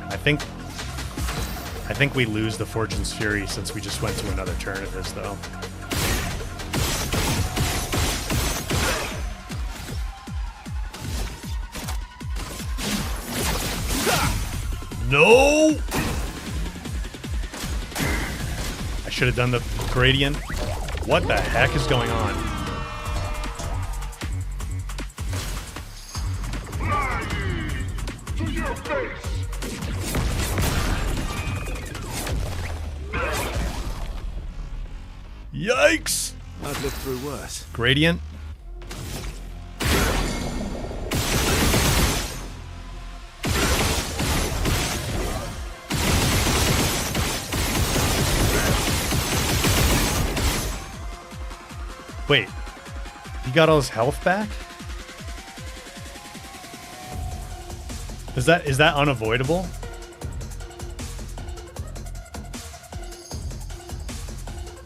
I think we lose the Fortune's Fury since we just went to another turn of his, though. No! I should have done the gradient. What the heck is going on? To your face! Yikes! I've lived through worse. Gradient. Wait, he got all his health back? Is that unavoidable?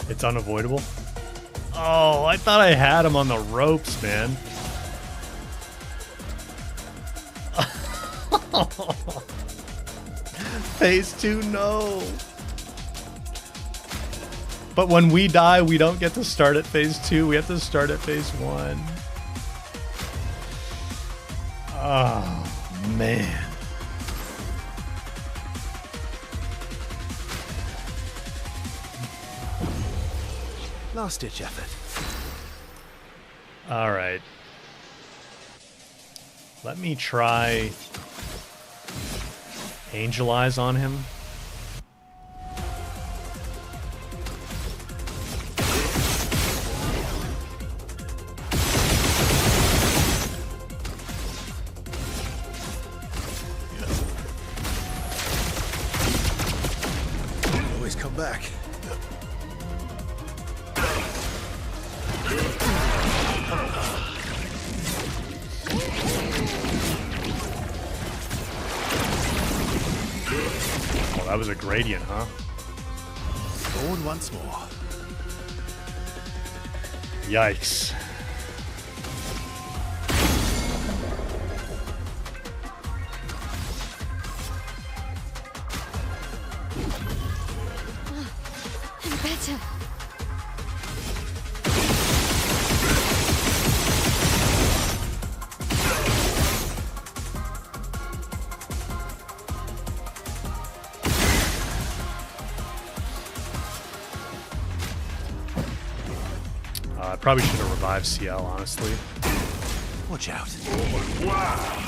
It's unavoidable? Oh, I thought I had him on the ropes, man. Phase 2, no. But when we die, we don't get to start at phase 2. We have to start at phase 1. Oh, man. Last-ditch effort. All right. Let me try Angel Eyes on him. Always come back. That was a gradient, huh? Born once more. Yikes. better. I probably should have revived CL, honestly. Watch out. Wow.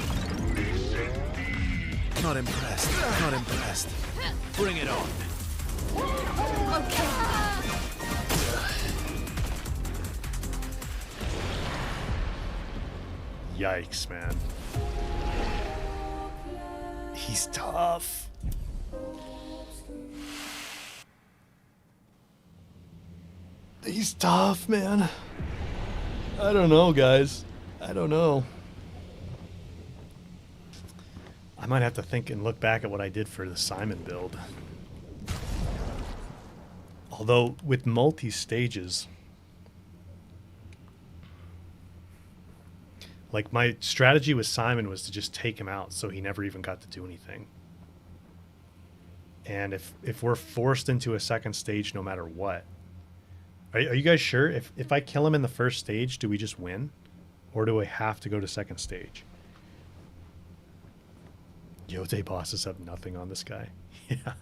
Not impressed. Not impressed. Bring it on. Okay. Yikes, man. He's tough. He's tough, man. I don't know, guys. I don't know. I might have to think and look back at what I did for the Simon build. Although, with multi-stages, like, my strategy with Simon was to just take him out so he never even got to do anything. And if we're forced into a second stage no matter what, are you guys sure? If I kill him in the first stage, do we just win? Or do I have to go to second stage? Yote bosses have nothing on this guy. Yeah.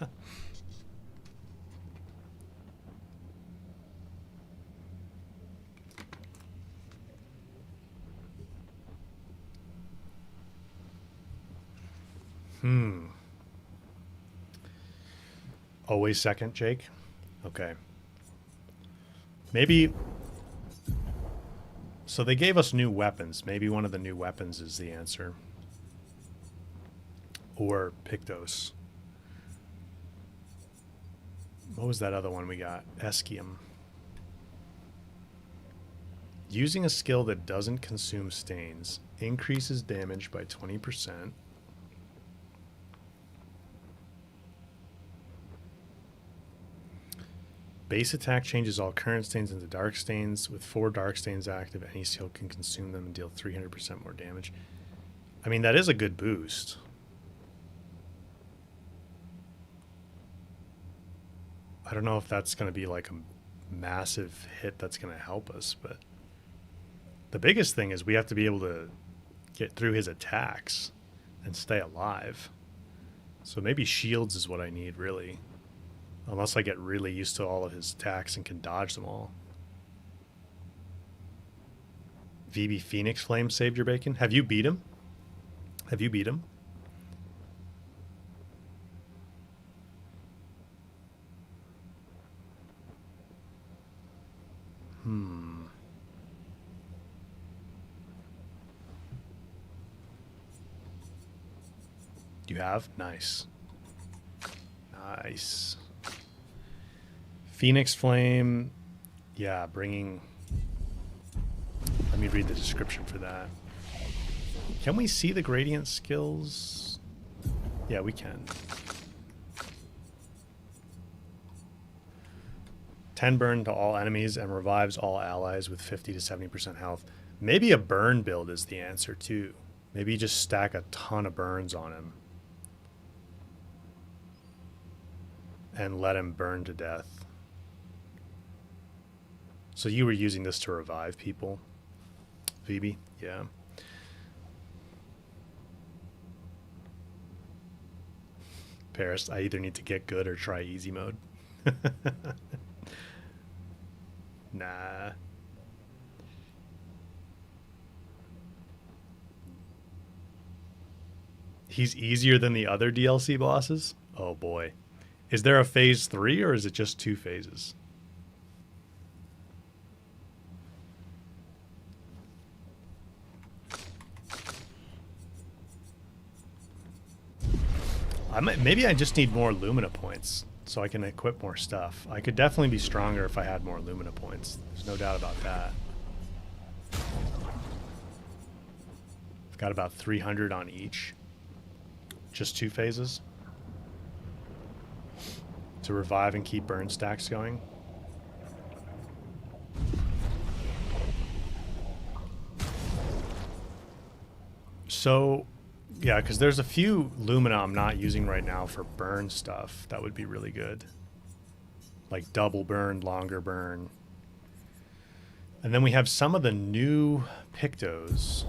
Always second, Jake? Okay. Maybe... So they gave us new weapons. Maybe one of the new weapons is the answer. Or Pictos. What was that other one we got? Eschium. Using a skill that doesn't consume stains. Increases damage by 20%. Base attack changes all current stains into dark stains. With 4 dark stains active, any skill can consume them and deal 300% more damage. I mean, that is a good boost. I don't know if that's going to be like a massive hit that's going to help us, but the biggest thing is we have to be able to get through his attacks and stay alive. So maybe shields is what I need, really. Unless I get really used to all of his attacks and can dodge them all. VB Phoenix Flame saved your bacon. Have you beat him? Have you beat him? You have? Nice. Nice. Phoenix Flame. Yeah, bringing... Let me read the description for that. Can we see the gradient skills? Yeah, we can. 10 burn to all enemies and revives all allies with 50 to 70% health. Maybe a burn build is the answer too. Maybe you just stack a ton of burns on him and let him burn to death. So you were using this to revive people, VB? Yeah. Paris, I either need to get good or try easy mode. Nah. He's easier than the other DLC bosses? Oh boy. Is there a phase 3 or is it just 2 phases? Maybe I just need more Lumina points so I can equip more stuff. I could definitely be stronger if I had more Lumina points. There's no doubt about that. I've got about 300 on each. Just 2 phases. To revive and keep burn stacks going. So... yeah, because there's a few Lumina I'm not using right now for burn stuff. That would be really good. like double burn, longer burn. And then we have some of the new Pictos.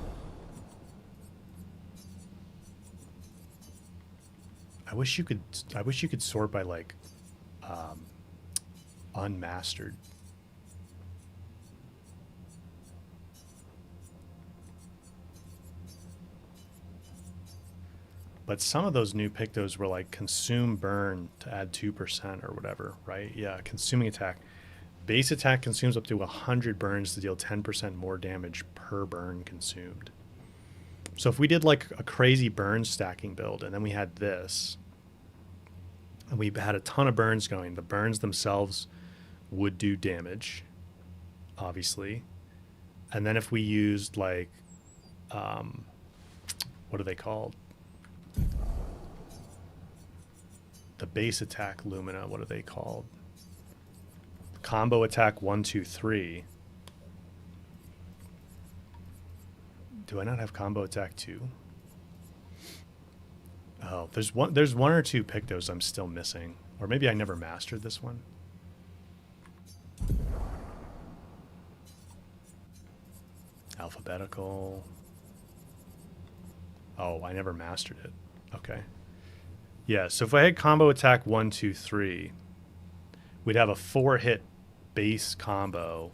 I wish you could sort by like unmastered. But some of those new Pictos were like consume burn to add 2% or whatever, right? Yeah, consuming attack. Base attack consumes up to 100 burns to deal 10% more damage per burn consumed. So if we did like a crazy burn stacking build and then we had this, and we had a ton of burns going, the burns themselves would do damage, obviously. And then if we used like, what are they called? The base attack Lumina, what are they called? Combo attack 1, 2, 3. Do I not have combo attack 2? Oh, there's one or two Pictos I'm still missing. Or maybe I never mastered this one. Alphabetical. Oh, I never mastered it. Okay. Yeah, so if I had combo attack 1, 2, 3, we'd have a 4-hit base combo.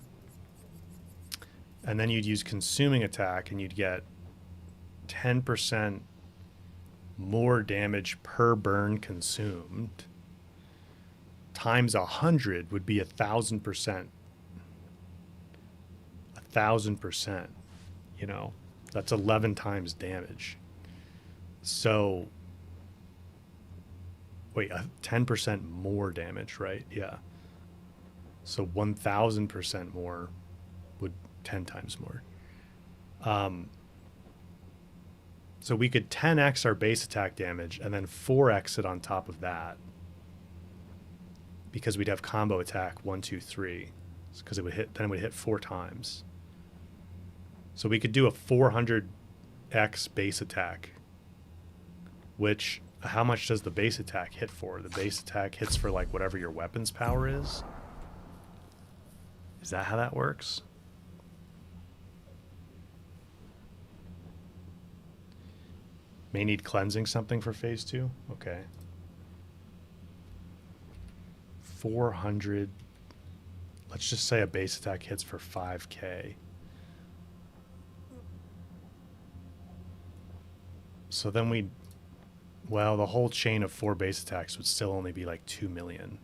And then you'd use consuming attack and you'd get 10% more damage per burn consumed. Times 100 would be 1,000%. 1,000%. You know, that's 11 times damage. So, wait, 10% more damage, right? Yeah. So 1,000% more would 10 times more. So we could 10x our base attack damage and then 4x it on top of that, because we'd have combo attack 1, 2, 3, because it would hit. Then it would hit 4 times. So we could do a 400x base attack. Which, how much does the base attack hit for? The base attack hits for like whatever your weapon's power is. Is that how that works? May need cleansing something for phase 2? Okay. 400. Let's just say a base attack hits for 5k. So then we'd... Well, the whole chain of 4 base attacks would still only be like 2 million.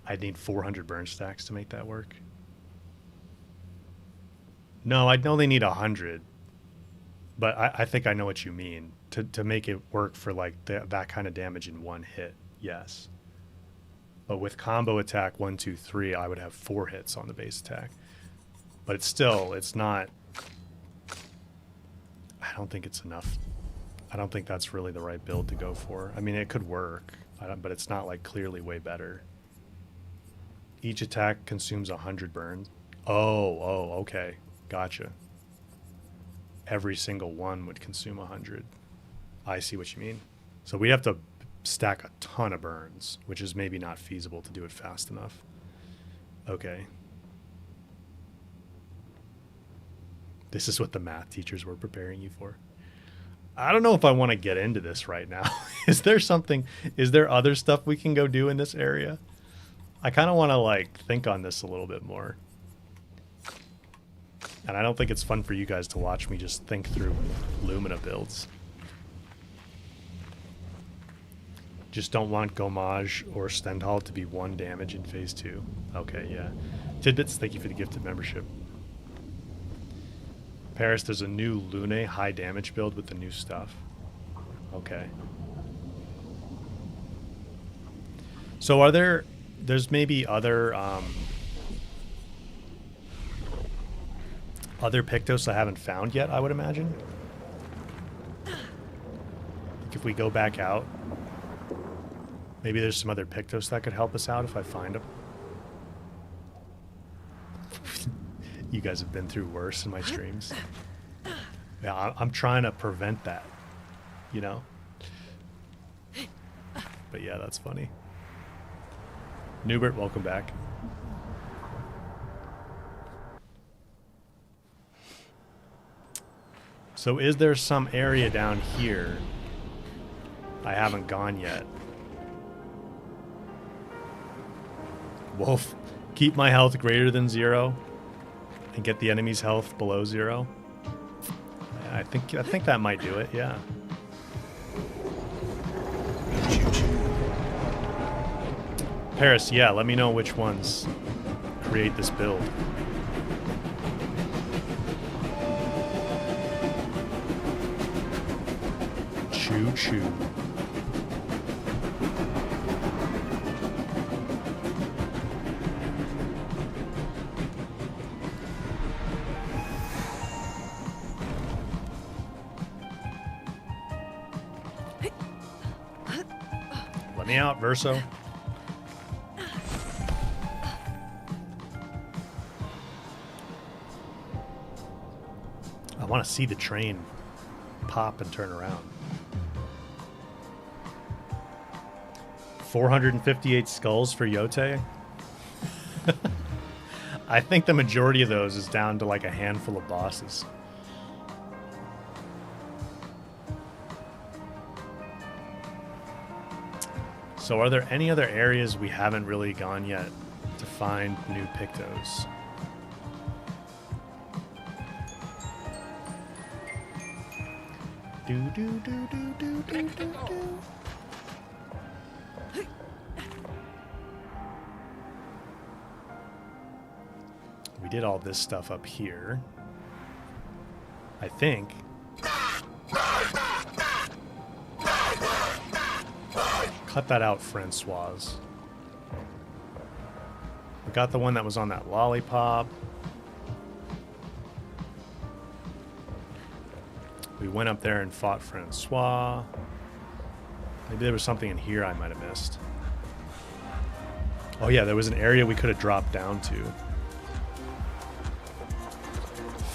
I'd need 400 burn stacks to make that work. No, I'd only need 100. But I think I know what you mean. To make it work for like that kind of damage in one hit, yes. But with combo attack 1, 2, 3, I would have 4 hits on the base attack. But it's not... I don't think it's enough. I don't think that's really the right build to go for. I mean, it could work, but it's not like clearly way better. Each attack consumes 100 burns. Oh, okay. Gotcha. Every single one would consume 100. I see what you mean. So we have to stack a ton of burns, which is maybe not feasible to do it fast enough. Okay. This is what the math teachers were preparing you for. I don't know if I want to get into this right now. Is there other stuff we can go do in this area? I kind of want to like think on this a little bit more. And I don't think it's fun for you guys to watch me just think through Lumina builds. Just don't want Gomage or Stendhal to be 1 damage in phase 2. Okay, yeah. Tidbits, thank you for the gifted membership. Paris, there's a new Lune high damage build with the new stuff. Okay. So are there's maybe other Pictos I haven't found yet, I would imagine. If we go back out, maybe there's some other Pictos that could help us out if I find them. You guys have been through worse in my streams. Yeah, I'm trying to prevent that. you know? But yeah, that's funny. Newbert, welcome back. So is there some area down here I haven't gone yet? Wolf, keep my health greater than 0 and get the enemy's health below 0. I think that might do it, yeah. Paris, yeah, let me know which ones create this build. Choo choo. Let me out, Verso. I want to see the train pop and turn around. 458 skulls for Yote. I think the majority of those is down to like a handful of bosses. So are there any other areas we haven't really gone yet to find new Pictos? Do do do do do do do do. We did all this stuff up here. I think. Cut that out, Francois. We got the one that was on that lollipop. We went up there and fought Francois. Maybe there was something in here I might have missed. Oh yeah, there was an area we could have dropped down to.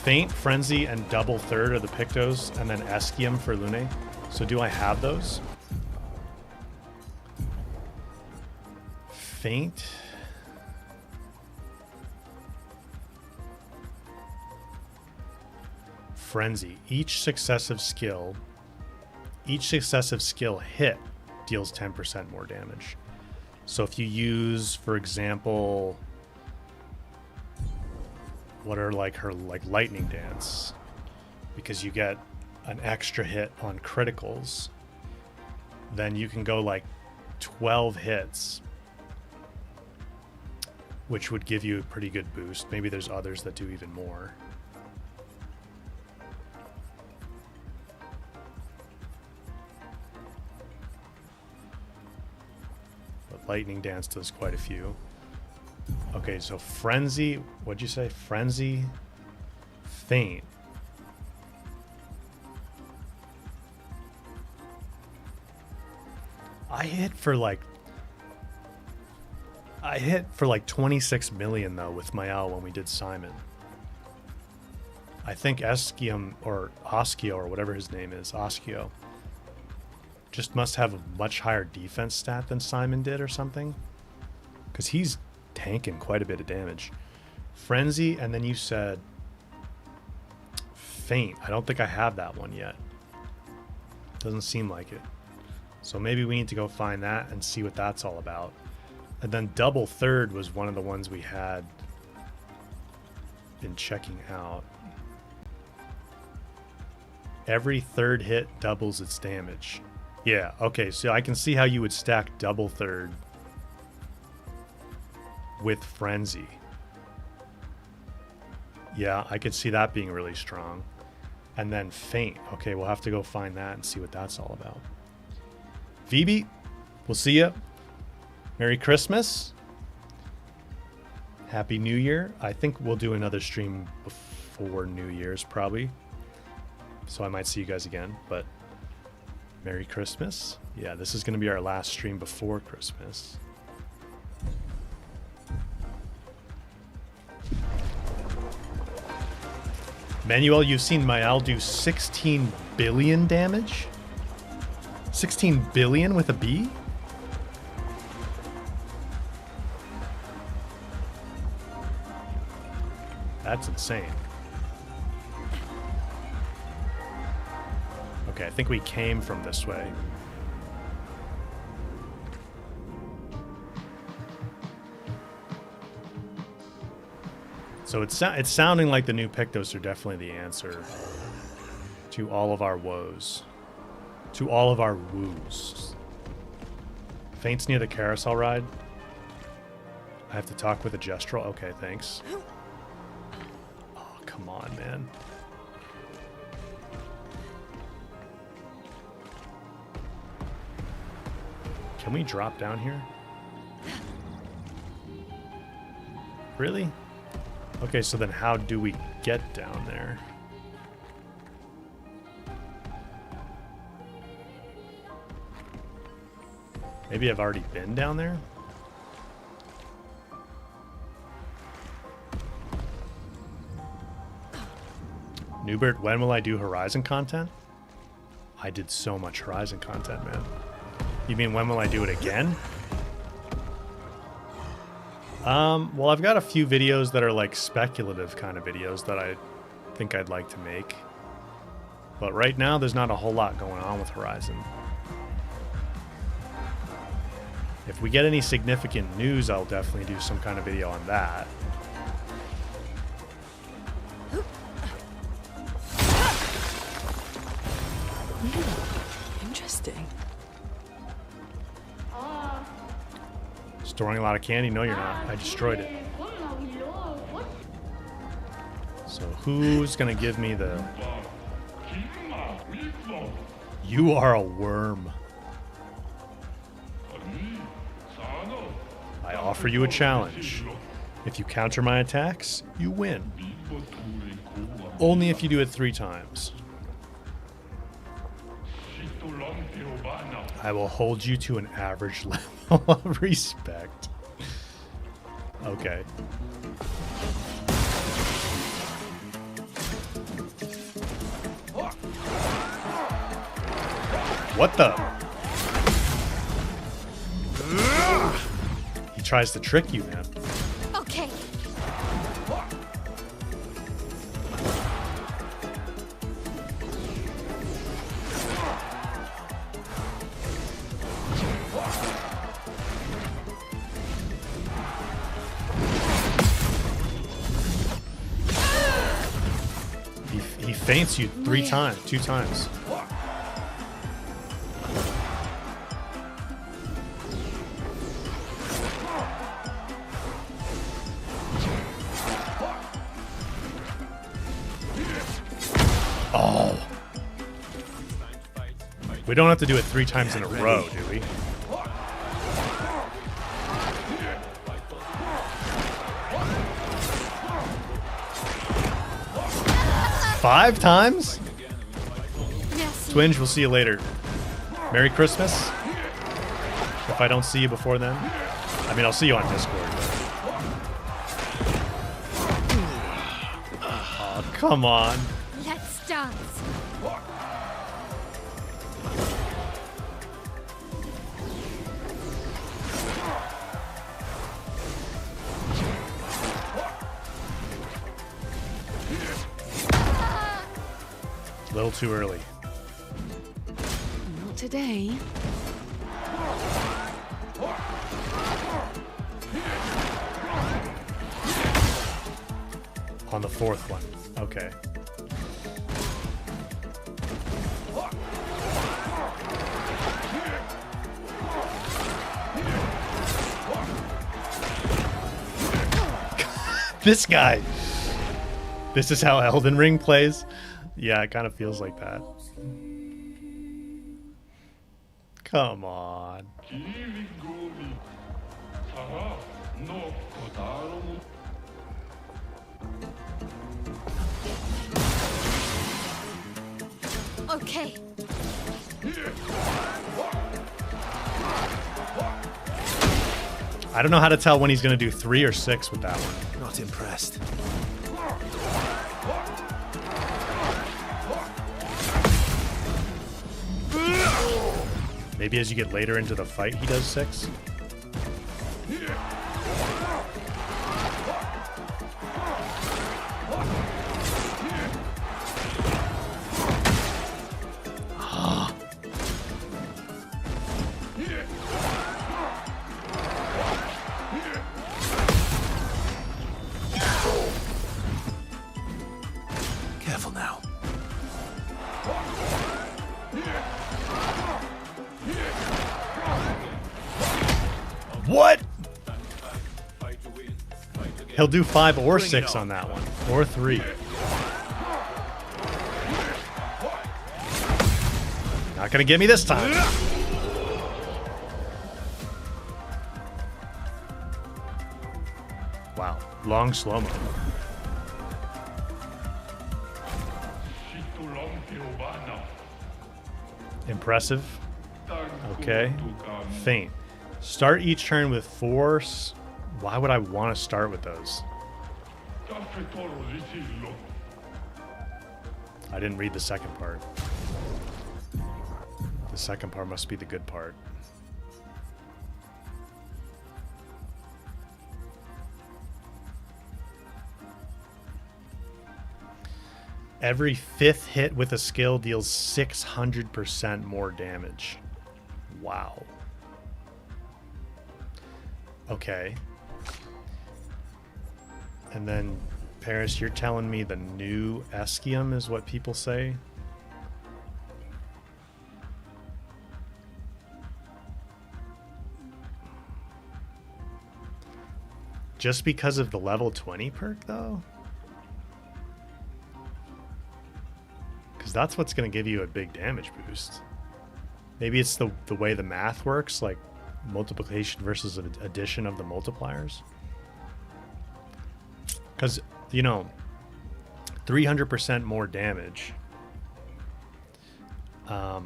Faint, Frenzy, and Double Third are the Pictos, and then Eschium for Lune. So do I have those? Faint. Frenzy. Each successive skill hit deals 10% more damage. So if you use, for example, what are like her lightning dance, because you get an extra hit on criticals, then you can go like 12 hits, which would give you a pretty good boost. Maybe there's others that do even more. But lightning dance does quite a few. Okay, so Frenzy, what'd you say? Frenzy, Faint. I hit for like 26 million though with Mayal when we did Simon. I think Eschium or Oskio or whatever his name is, Oskio, just must have a much higher defense stat than Simon did or something. Because he's tanking quite a bit of damage. Frenzy, and then you said Faint. I don't think I have that one yet. Doesn't seem like it. So maybe we need to go find that and see what that's all about. And then Double Third was one of the ones we had been checking out. Every third hit doubles its damage. Yeah, okay, so I can see how you would stack Double Third with Frenzy. Yeah, I could see that being really strong. And then Faint. Okay, we'll have to go find that and see what that's all about. Phoebe, we'll see ya. Merry Christmas. Happy New Year. I think we'll do another stream before New Year's probably. So I might see you guys again, but Merry Christmas. Yeah, this is going to be our last stream before Christmas. Manuel, you've seen Mayal do 16 billion damage? 16 billion with a B? That's insane. Okay, I think we came from this way. So it's sounding like the new Pictos are definitely the answer to all of our woes. To all of our woos. Faints near the carousel ride. I have to talk with a gestural. Okay, thanks. Oh, come on, man. Can we drop down here? Really? Okay, so then how do we get down there? Maybe I've already been down there? Newbert, when will I do Horizon content? I did so much Horizon content, man. You mean when will I do it again? Well, I've got a few videos that are like speculative kind of videos that I think I'd like to make. But right now, there's not a whole lot going on with Horizon. If we get any significant news, I'll definitely do some kind of video on that. Interesting. Storing a lot of candy? No, you're not. I destroyed it. So who's gonna give me the... You are a worm. I offer you a challenge. If you counter my attacks, you win. Only if you do it 3 times. I will hold you to an average level of respect. Okay. What the? He tries to trick you, man. Okay. He feints you 2 times. Oh. We don't have to do it 3 times in a row, do we? Five times? Twinge, we'll see you later. Merry Christmas. If I don't see you before then. I mean, I'll see you on Discord. But... Oh, come on. Let's dance. A little too early. Not today. On the 4th one. Okay. This guy. This is how Elden Ring plays. Yeah, it kind of feels like that. Come on. Okay. I don't know how to tell when he's going to do 3 or 6 with that one. Not impressed. Maybe as you get later into the fight, he does 6. Careful now. What? He'll do 5 or 6 on that one, or 3. Not gonna get me this time. Wow, long slow-mo. Impressive. Okay. Faint. Start each turn with 4. Why would I want to start with those? I didn't read the second part. The second part must be the good part. Every 5th hit with a skill deals 600% more damage. Wow. Okay. And then, Paris, you're telling me the new Eschium is what people say? Just because of the level 20 perk, though? Because that's what's going to give you a big damage boost. Maybe it's the way the math works, like multiplication versus addition of the multipliers. Because, you know, 300% more damage. I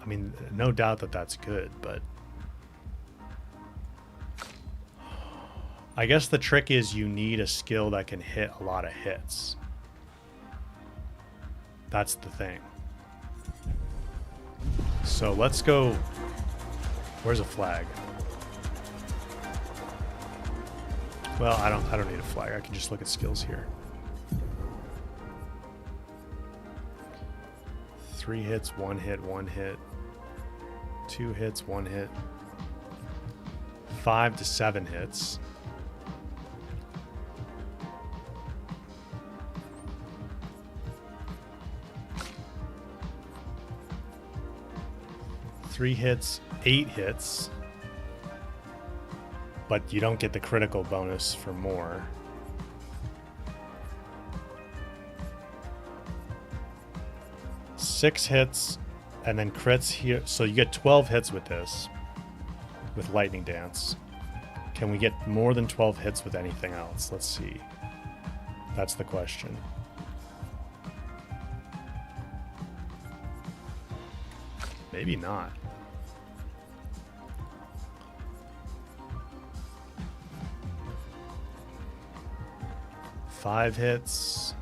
mean, no doubt that that's good, but I guess the trick is you need a skill that can hit a lot of hits. That's the thing. So let's go. Where's a flag? Well, I don't need a flag. I can just look at skills here. 3 hits, 1 hit, 1 hit. 2 hits, 1 hit. 5 to 7 hits. Three hits, 8 hits, but you don't get the critical bonus for more. Six hits, and then crits here. So you get 12 hits with this, with Lightning Dance. Can we get more than 12 hits with anything else? Let's see. That's the question. Maybe not. Five hits.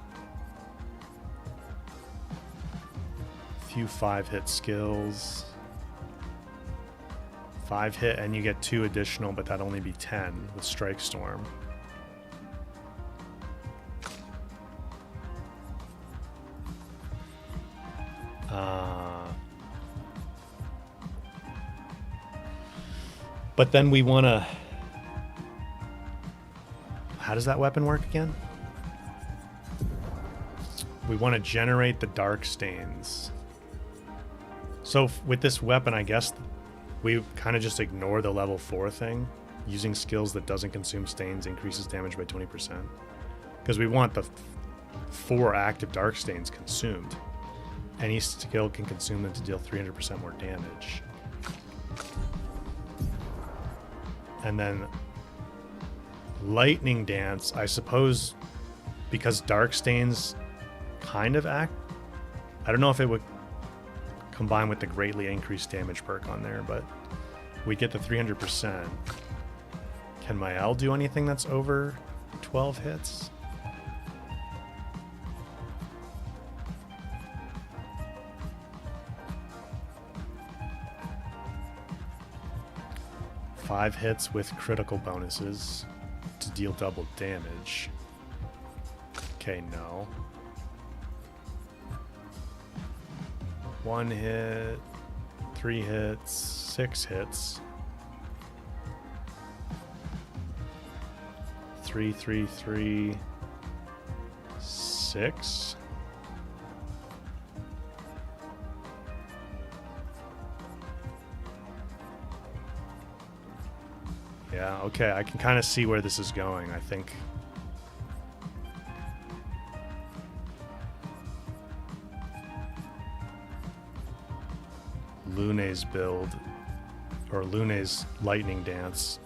Few 5-hit skills. 5 hit and you get 2 additional, but that'd only be 10 with Strike Storm. But then we want to... How does that weapon work again? We want to generate the dark stains. So with this weapon, I guess we kind of just ignore the level 4 thing. Using skills that doesn't consume stains increases damage by 20%. Because we want the 4 active dark stains consumed. Any skill can consume them to deal 300% more damage. And then Lightning Dance, I suppose, because dark stains kind of act. I don't know if it would combine with the greatly increased damage perk on there, but we get the 300%. Can my L do anything that's over 12 hits? 5 hits with critical bonuses to deal double damage. Okay, no. 1 hit, 3 hits, 6 hits. 3, 3, 3, 6. Yeah, okay, I can kind of see where this is going, I think. Lune's build, or Lune's lightning dance,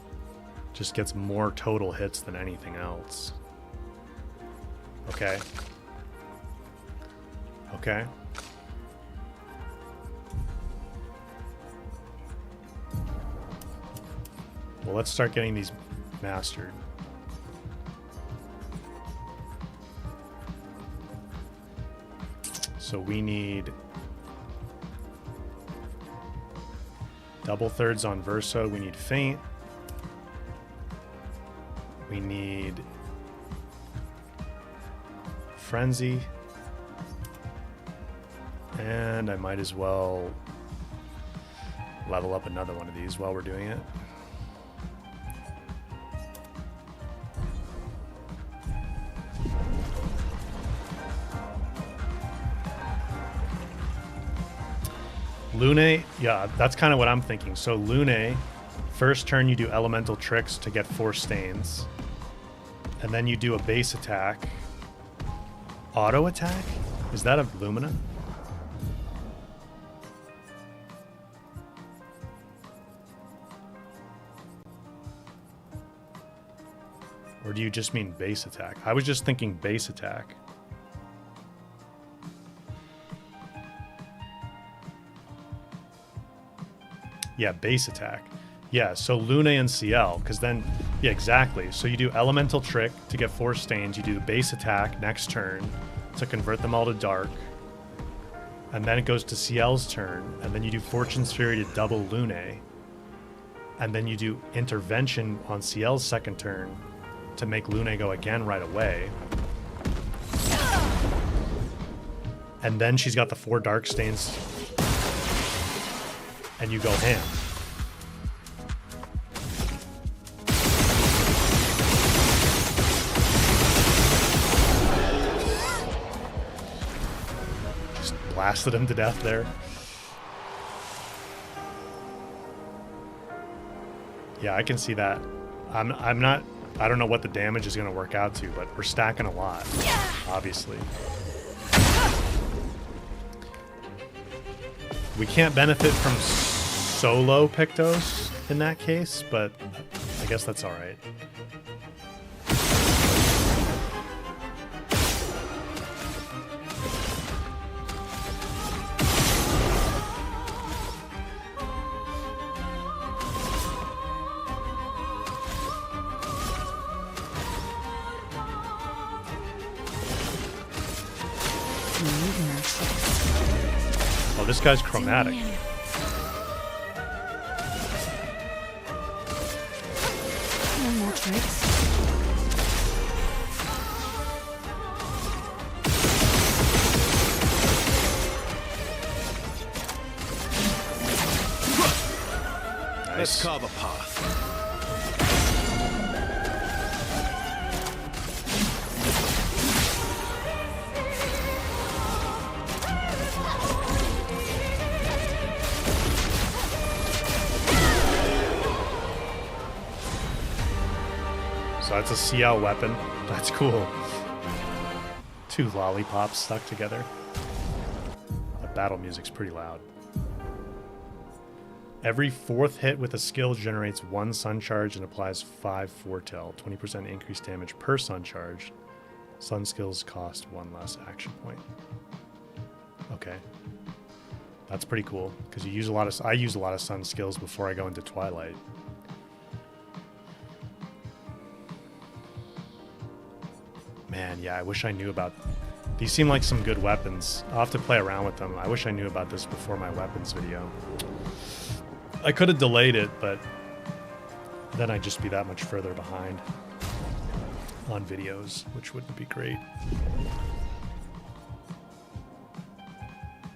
just gets more total hits than anything else. Okay. Okay. Well, let's start getting these mastered. So we need double thirds on Verso. We need Feint. We need Frenzy. And I might as well level up another one of these while we're doing it. Lune, yeah, that's kind of what I'm thinking. So Lune, first turn you do elemental tricks to get 4 stains. And then you do a base attack. Auto attack? Is that a Lumina? Or do you just mean base attack? I was just thinking base attack. Yeah, base attack. Yeah, so Lune and CL, because then, yeah, exactly. So you do Elemental Trick to get 4 stains. You do the base attack next turn to convert them all to dark. And then it goes to CL's turn. And then you do Fortune's Fury to double Lune. And then you do Intervention on CL's second turn to make Lune go again right away. And then she's got the 4 dark stains. And you go ham. Just blasted him to death there. Yeah, I can see that. I'm not, I don't know what the damage is going to work out to, but we're stacking a lot, obviously. We can't benefit from solo Pictos in that case, but I guess that's all right. Oh, this guy's chromatic. No more tricks. Let's carve a path. So that's a CL weapon. That's cool. 2 lollipops stuck together. The battle music's pretty loud. Every 4th hit with a skill generates 1 sun charge and applies 5 foretell. 20% increased damage per sun charge. Sun skills cost 1 less action point. Okay. That's pretty cool, because you use a lot of, I use a lot of sun skills before I go into Twilight. Man, yeah, I wish I knew about... These seem like some good weapons. I'll have to play around with them. I wish I knew about this before my weapons video. I could have delayed it, but then I'd just be that much further behind on videos, which wouldn't be great.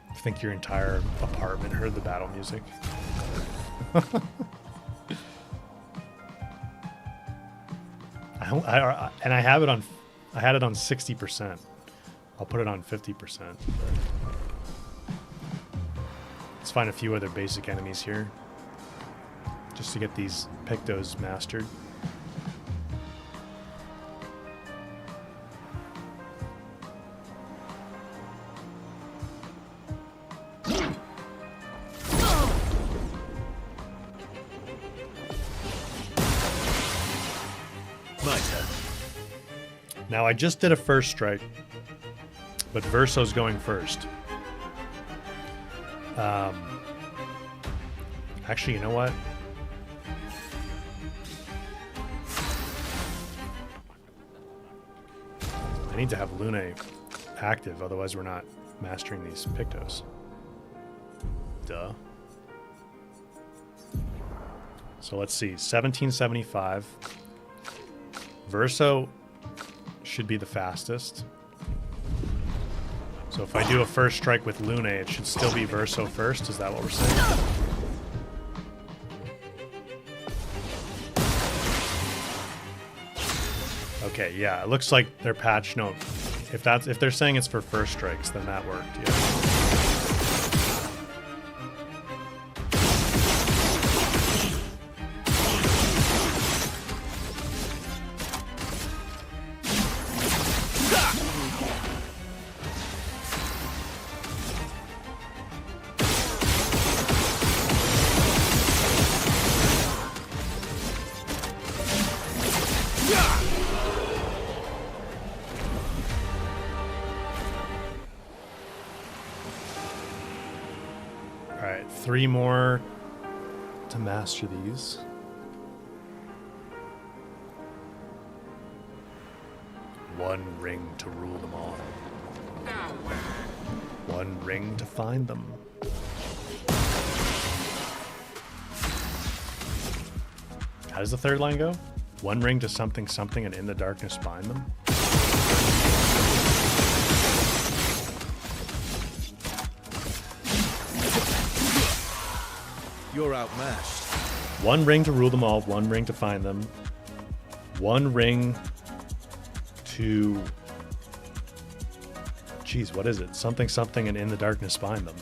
I think your entire apartment heard the battle music. And I have it on, I had it on 60%. I'll put it on 50%. Let's find a few other basic enemies here, just to get these Pictos mastered. Now I just did a first strike, but Verso's going first. Actually, you know what? I need to have Lune active, otherwise we're not mastering these Pictos. Duh. So let's see, 1775. Verso should be the fastest. So if I do a first strike with Lune, it should still be Verso first. Is that what we're saying? Okay, yeah, it looks like their patch note. If they're saying it's for first strikes, then that worked. Yeah. Alright, 3 more to master these. One ring to rule them all. One ring to find them. How does the third line go? One ring to something something and in the darkness bind them? You're outmatched. One ring to rule them all, one ring to find them. One ring to... Jeez, what is it? Something something and in the darkness bind them.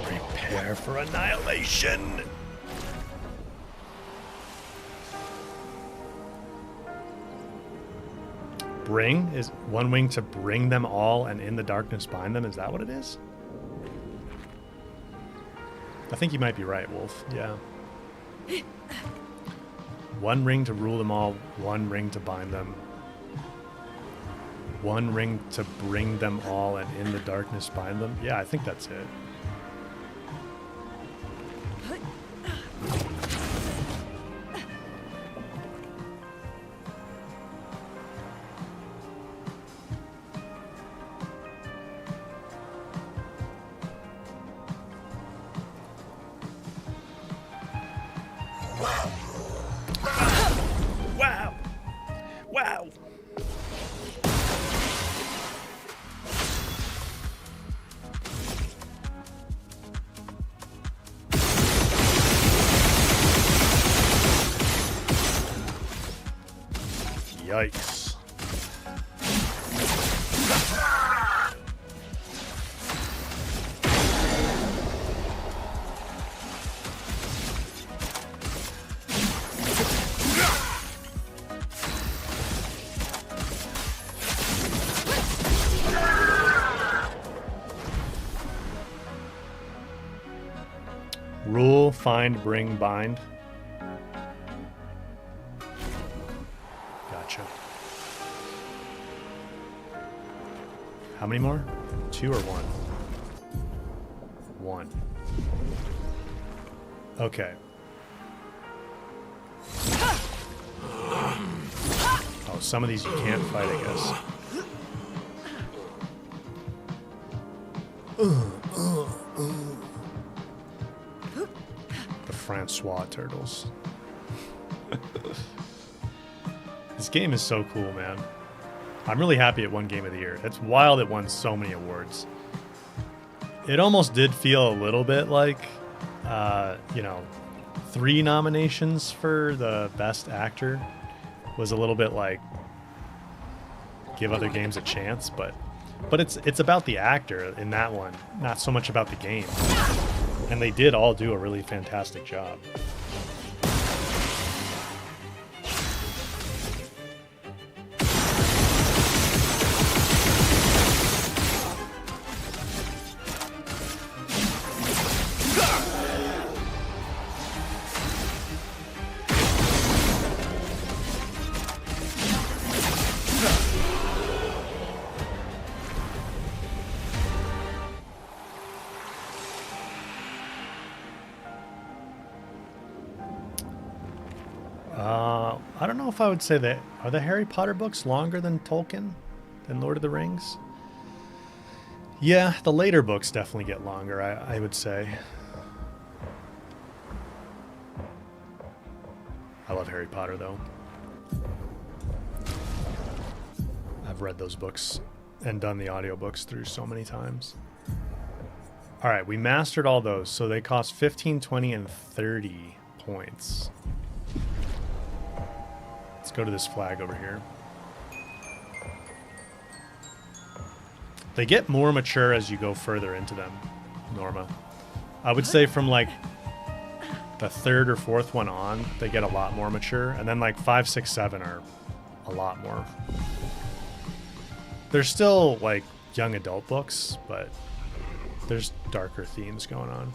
Prepare for annihilation. Bring is one wing to bring them all and in the darkness bind them. Is that what it is? I think you might be right, Wolf. Yeah. One ring to rule them all, one ring to bind them. One ring to bring them all and in the darkness bind them. Yeah, I think that's it. Wow. Wow. Yikes. Rule, find, bring, bind. Gotcha. How many more? 2 or 1? 1. Okay. Oh, some of these you can't fight, I guess. The Francois turtles. This game is so cool, man. I'm really happy it won Game of the Year. It's wild it won so many awards. It almost did feel a little bit like, you know, 3 nominations for the Best Actor was a little bit like give other games a chance, but it's about the actor in that one, not so much about the game. And they did all do a really fantastic job. I don't know if I would say that. Are the Harry Potter books longer than Tolkien? Than Lord of the Rings? Yeah, the later books definitely get longer, I would say. I love Harry Potter, though. I've read those books and done the audiobooks through so many times. All right, we mastered all those, so they cost 15, 20, and 30 points. Let's go to this flag over here. They get more mature as you go further into them, Norma. I would say from like the 3rd or 4th one on, they get a lot more mature. And then like 5, 6, 7 are a lot more. They're still like young adult books, but there's darker themes going on.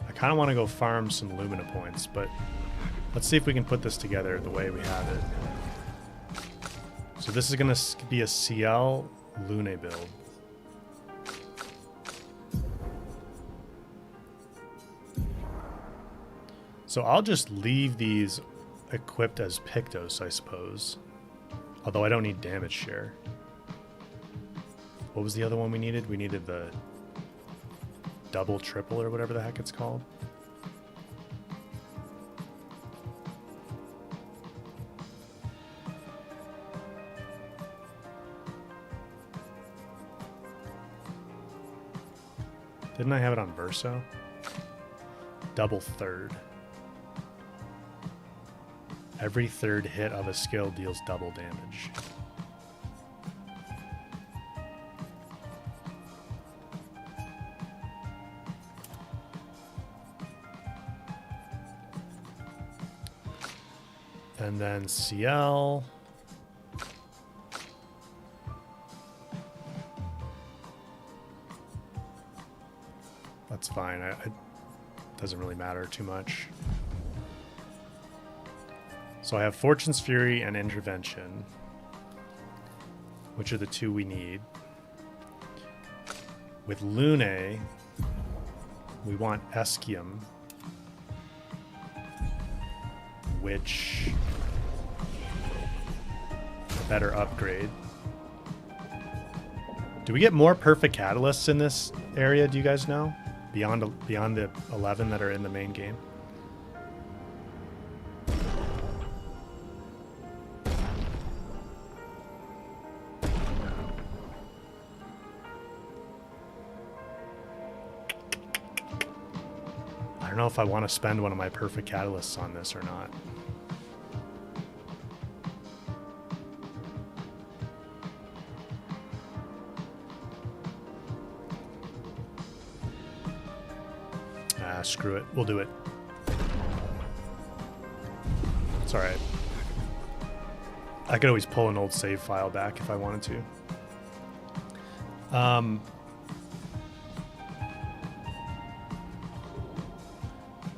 I kind of want to go farm some Lumina points, but let's see if we can put this together the way we have it. So this is going to be a CL Lune build. So I'll just leave these equipped as Pictos, I suppose. Although I don't need damage share. What was the other one we needed? We needed the double, triple, or whatever the heck it's called. Didn't I have it on Verso? Double third. Every third hit of a skill deals double damage. And then CL. That's fine. It doesn't really matter too much. So I have Fortune's Fury and Intervention, which are the 2 we need. With Lune, we want Eschium, which a better upgrade. Do we get more perfect catalysts in this area, do you guys know? Beyond the 11 that are in the main game? I don't know if I want to spend one of my perfect catalysts on this or not. Screw it. We'll do it. It's alright. I could always pull an old save file back if I wanted to.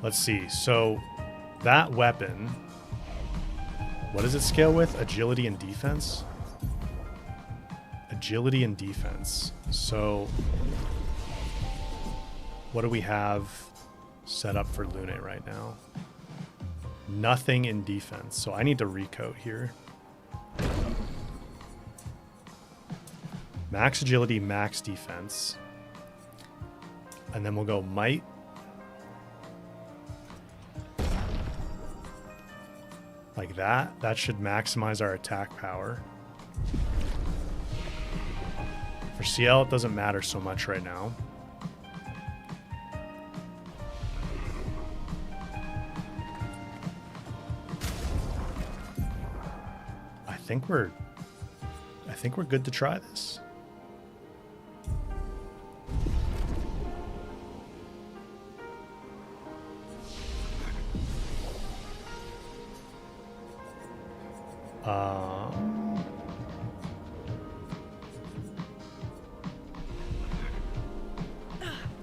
Let's see. So that weapon, what does it scale with? Agility and defense? Agility and defense. So what do we have set up for Lune right now? Nothing in defense. So I need to recoat here. Max agility, max defense. And then we'll go might. Like that. That should maximize our attack power. For CL, it doesn't matter so much right now. I think we're good to try this.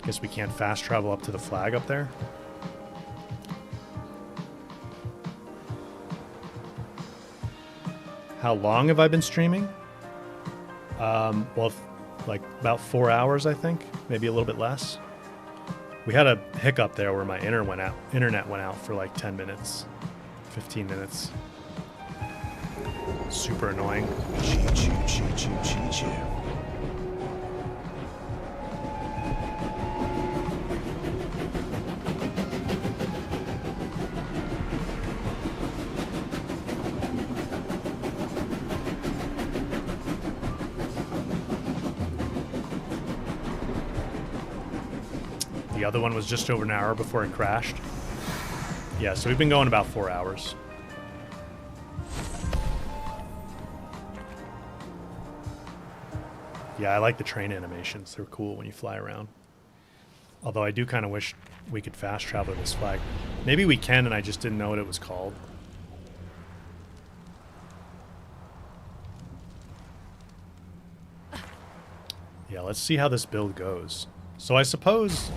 Guess we can't fast travel up to the flag up there. How long have I been streaming? Well, like about 4 hours, I think. Maybe a little bit less. We had a hiccup there where my internet went out for like 10 minutes, 15 minutes. Super annoying. The other one was just over an hour before it crashed. Yeah, so we've been going about 4 hours. Yeah, I like the train animations. They're cool when you fly around. Although I do kind of wish we could fast travel this flag. Maybe we can and I just didn't know what it was called. Yeah, let's see how this build goes. So I suppose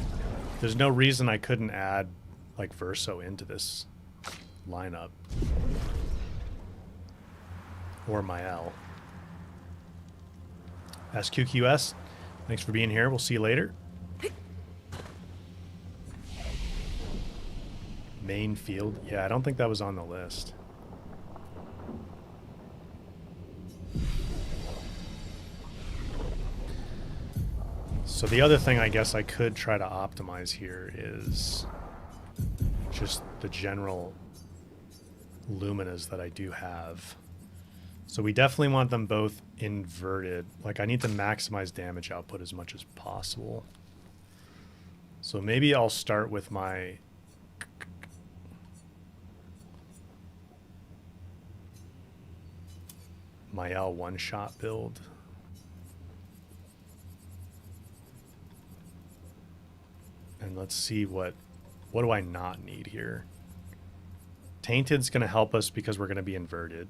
there's no reason I couldn't add like Verso into this lineup. Or Mael. SQQS, thanks for being here. We'll see you later. Main field. Yeah, I don't think that was on the list. So the other thing I guess I could try to optimize here is just the general luminas that I do have. So we definitely want them both inverted. Like I need to maximize damage output as much as possible. So maybe I'll start with my L one-shot build. And let's see what do I not need here. Tainted's going to help us because we're going to be inverted.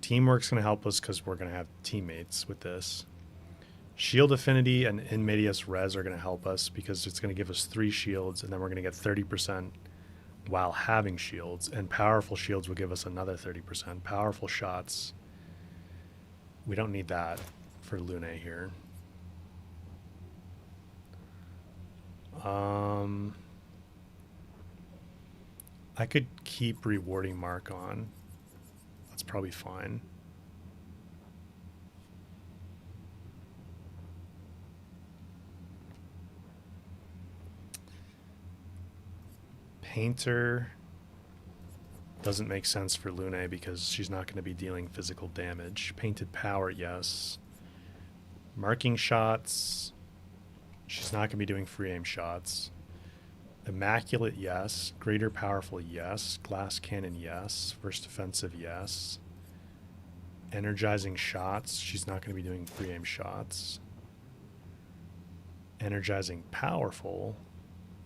Teamwork's going to help us because we're going to have teammates with this. Shield Affinity and Inmedius Res are going to help us because it's going to give us 3 shields and then we're going to get 30% while having shields. And Powerful Shields will give us another 30%. Powerful Shots, we don't need that for Lune here. I could keep rewarding Mark on. That's probably fine. Painter doesn't make sense for Lune because she's not going to be dealing physical damage. Painted Power, yes. Marking Shots, she's not going to be doing free aim shots. Immaculate, yes. Greater Powerful, yes. Glass Cannon, yes. First Offensive, yes. Energizing Shots, she's not going to be doing free aim shots. Energizing Powerful,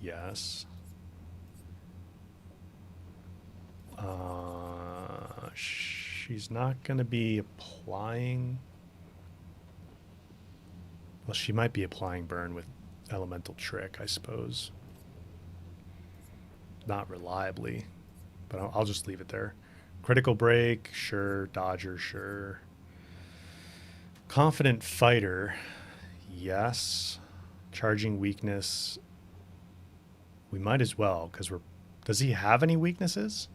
yes. She's not going to be applying... Well, she might be applying burn with elemental trick, I suppose. Not reliably, but I'll just leave it there. Critical break, sure. Dodger, sure. Confident fighter, yes. Charging weakness, we might as well, because we're... Does he have any weaknesses?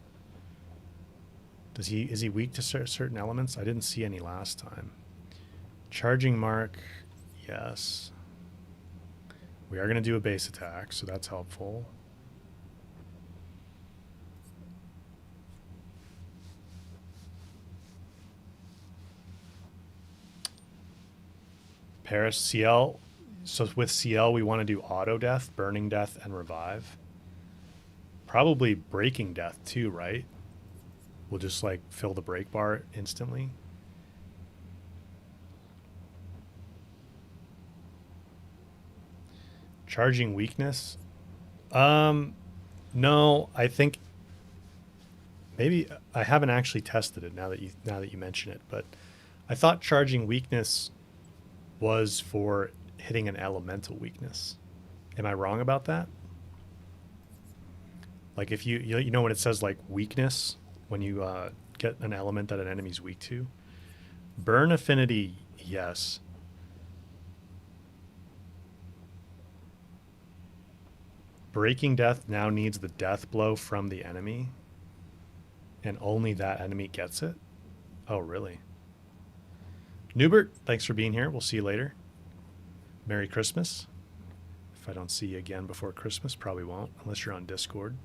Is he weak to certain elements? I didn't see any last time. Charging mark, yes. We are going to do a base attack, so that's helpful. Paris, CL. So with CL, we want to do auto death, burning death, and revive. Probably breaking death too, right? We'll just like fill the break bar instantly. Charging weakness. No, I think maybe I haven't actually tested it now that you mention it, but I thought charging weakness was for hitting an elemental weakness. Am I wrong about that? Like if you know when it says like weakness, when you get an element that an enemy's weak to? Burn affinity, yes. Breaking death now needs the death blow from the enemy, and only that enemy gets it? Oh, really? Newbert, thanks for being here. We'll see you later. Merry Christmas. If I don't see you again before Christmas, probably won't, unless you're on Discord.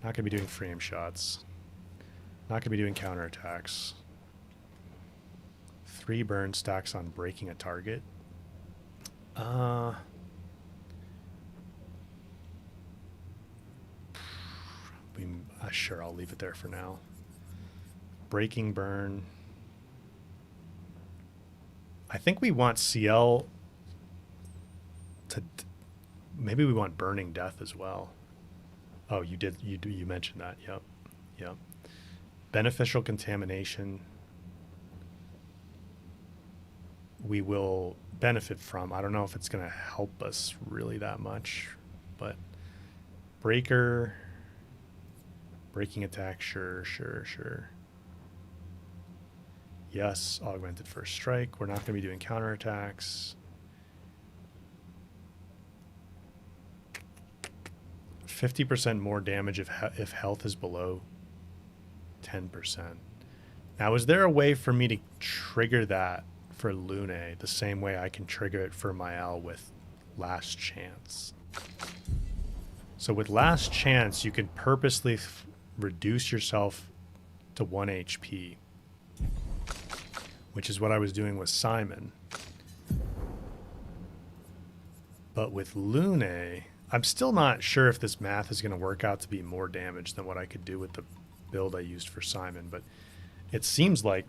Not going to be doing frame shots. Not going to be doing counterattacks. 3 burn stacks on breaking a target. Sure, I'll leave it there for now. Breaking burn. I think we want CL to... Maybe we want burning death as well. Oh, you mentioned that. Yep. Beneficial contamination. We will benefit from. I don't know if it's going to help us really that much, but breaker, breaking attack, sure. Yes, augmented first strike. We're not going to be doing counterattacks. 50% more damage if health is below 10%. Now, is there a way for me to trigger that for Lune the same way I can trigger it for Mael with Last Chance? So with Last Chance, you can purposely reduce yourself to 1 HP, which is what I was doing with Simon. But with Lune, I'm still not sure if this math is going to work out to be more damage than what I could do with the build I used for Simon, but it seems like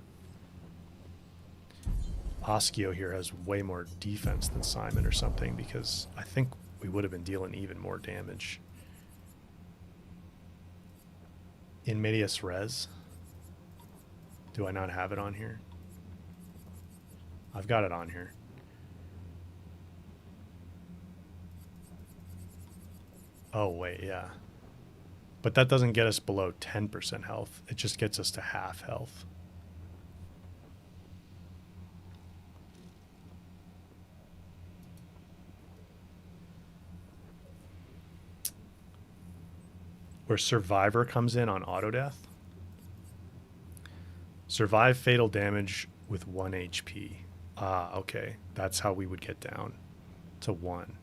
Oskio here has way more defense than Simon or something, because I think we would have been dealing even more damage. In Medias Res. Do I not have it on here? I've got it on here. Oh, wait, yeah. But that doesn't get us below 10% health. It just gets us to half health. Where Survivor comes in on auto death. Survive fatal damage with 1 HP. Ah, okay. That's how we would get down to 1.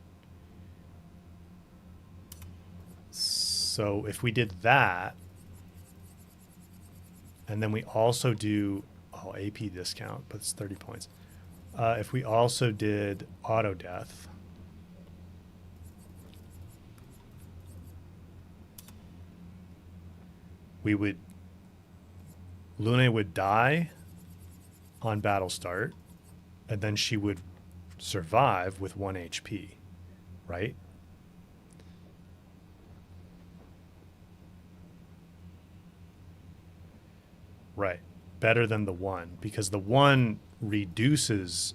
So if we did that, and then we also do, AP discount, but it's 30 points. If we also did auto death, Lune would die on battle start, and then she would survive with 1 HP, right? Right. Better than the 1, because the 1 reduces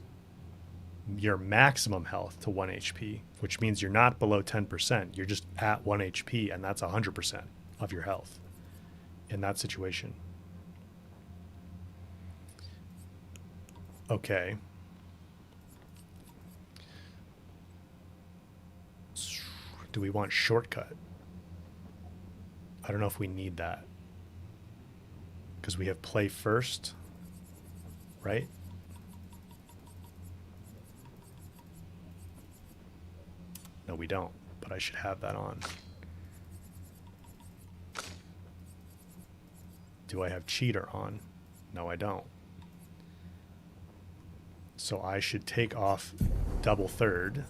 your maximum health to 1 HP, which means you're not below 10%. You're just at 1 HP, and that's 100% of your health in that situation. Okay. Do we want shortcut? I don't know if we need that. Because we have play first, right? No, we don't, but I should have that on. Do I have cheater on? No, I don't. So I should take off double third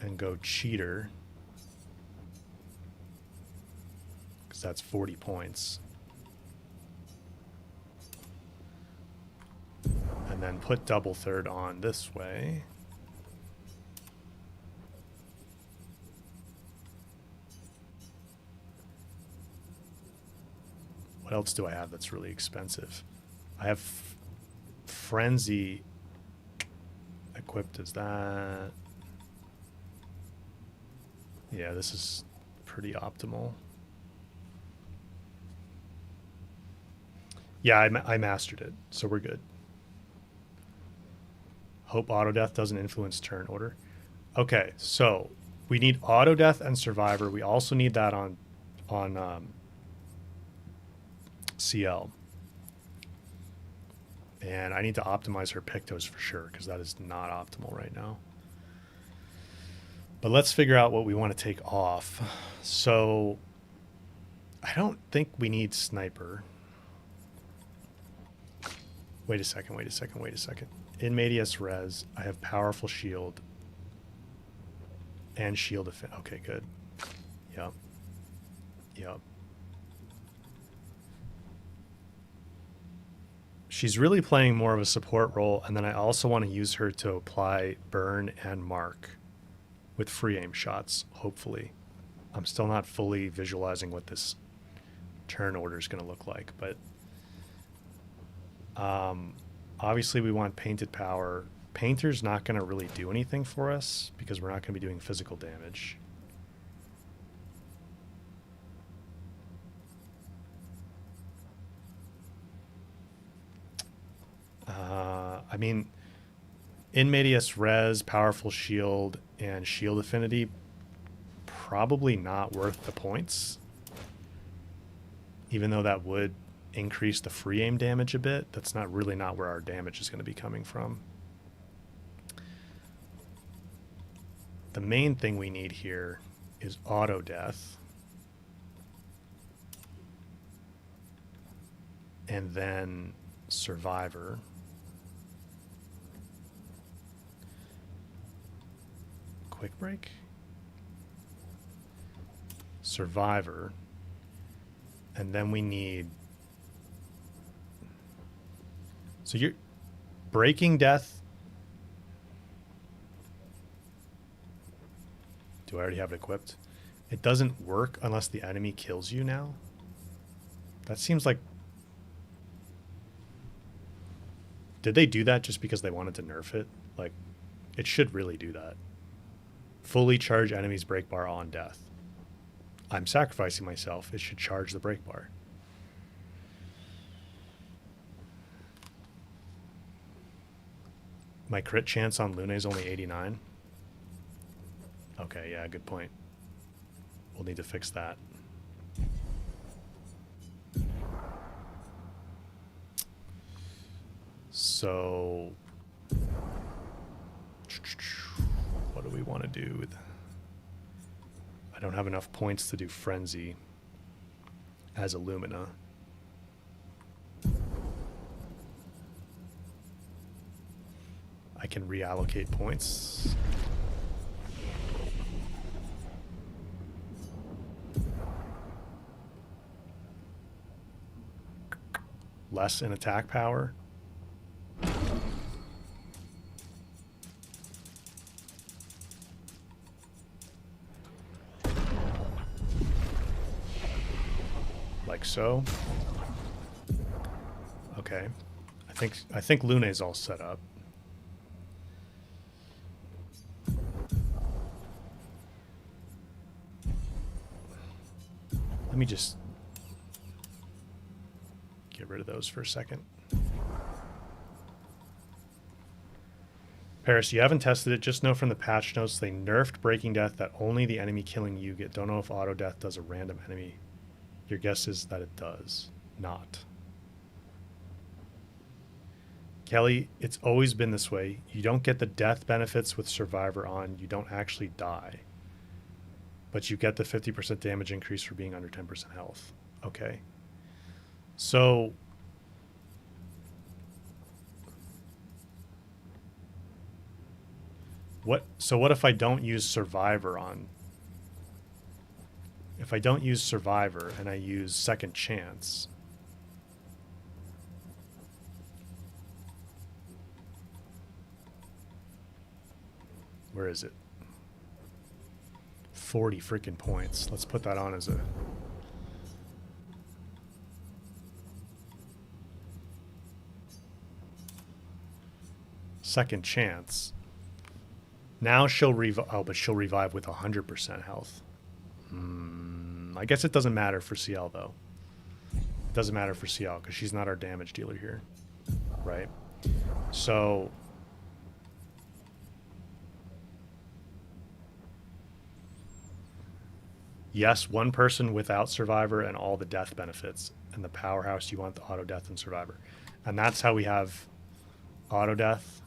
and go cheater, because that's 40 points. And then put double third on this way. What else do I have that's really expensive? I have Frenzy equipped as that. Yeah, this is pretty optimal. Yeah, I mastered it, so we're good. Hope auto death doesn't influence turn order. Okay, so we need auto death and survivor. We also need that on CL. And I need to optimize her Pictos for sure, because that is not optimal right now. But let's figure out what we want to take off. So I don't think we need sniper. Wait a second. In medias res, I have powerful shield and shield defense. Okay, good. Yep. She's really playing more of a support role, and then I also want to use her to apply burn and mark with free aim shots, hopefully. I'm still not fully visualizing what this turn order is going to look like, but obviously we want painted power. Painter's not going to really do anything for us because we're not going to be doing physical damage. I mean, in medias res, powerful shield, and shield affinity, probably not worth the points. Even though that would increase the free aim damage a bit, that's not where our damage is going to be coming from. The main thing we need here is auto death. And then survivor. Quick break. Survivor. And then we need... So you're... Breaking death. Do I already have it equipped? It doesn't work unless the enemy kills you now. That seems like... Did they do that just because they wanted to nerf it? Like, it should really do that. Fully charge enemy's break bar on death. I'm sacrificing myself. It should charge the break bar. My crit chance on Lune is only 89. Okay, yeah, good point. We'll need to fix that. So, what do we want to do? I don't have enough points to do Frenzy as Illumina. I can reallocate points. Less in attack power. Like so. Okay. I think Lune's all set up. Let me just get rid of those for a second. Paris, you haven't tested it. Just know from the patch notes they nerfed Breaking Death that only the enemy killing you get. Don't know if auto death does a random enemy. Your guess is that it does not. Kelly, it's always been this way. You don't get the death benefits with Survivor on. You don't actually die. But you get the 50% damage increase for being under 10% health. Okay. So what if I don't use Survivor on? If I don't use Survivor and I use Second Chance, where is it? 40 freaking points. Let's put that on as a... Second Chance. Now she'll revive. Oh, but she'll revive with 100% health. I guess it doesn't matter for CL, though. It doesn't matter for CL because she's not our damage dealer here. Right? So... yes, one person without Survivor and all the death benefits. And the powerhouse, you want the auto death and Survivor. And that's how we have auto death,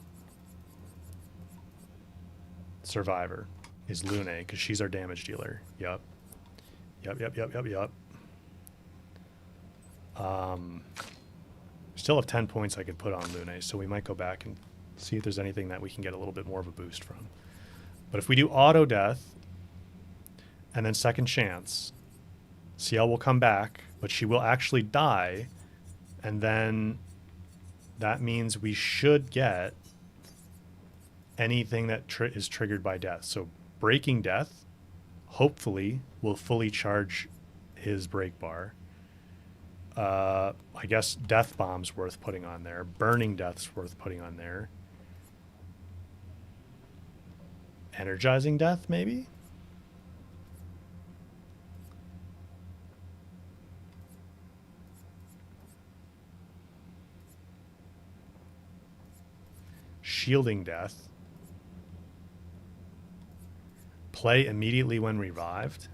Survivor is Lune, because she's our damage dealer. Yep. Still have 10 points I could put on Lune, so we might go back and see if there's anything that we can get a little bit more of a boost from. But if we do auto death and then Second Chance, CL will come back, but she will actually die, and then that means we should get anything that is triggered by death. So Breaking Death, hopefully, will fully charge his break bar. I guess Death Bomb's worth putting on there. Burning Death's worth putting on there. Energizing Death, maybe? Shielding Death. Play immediately when revived.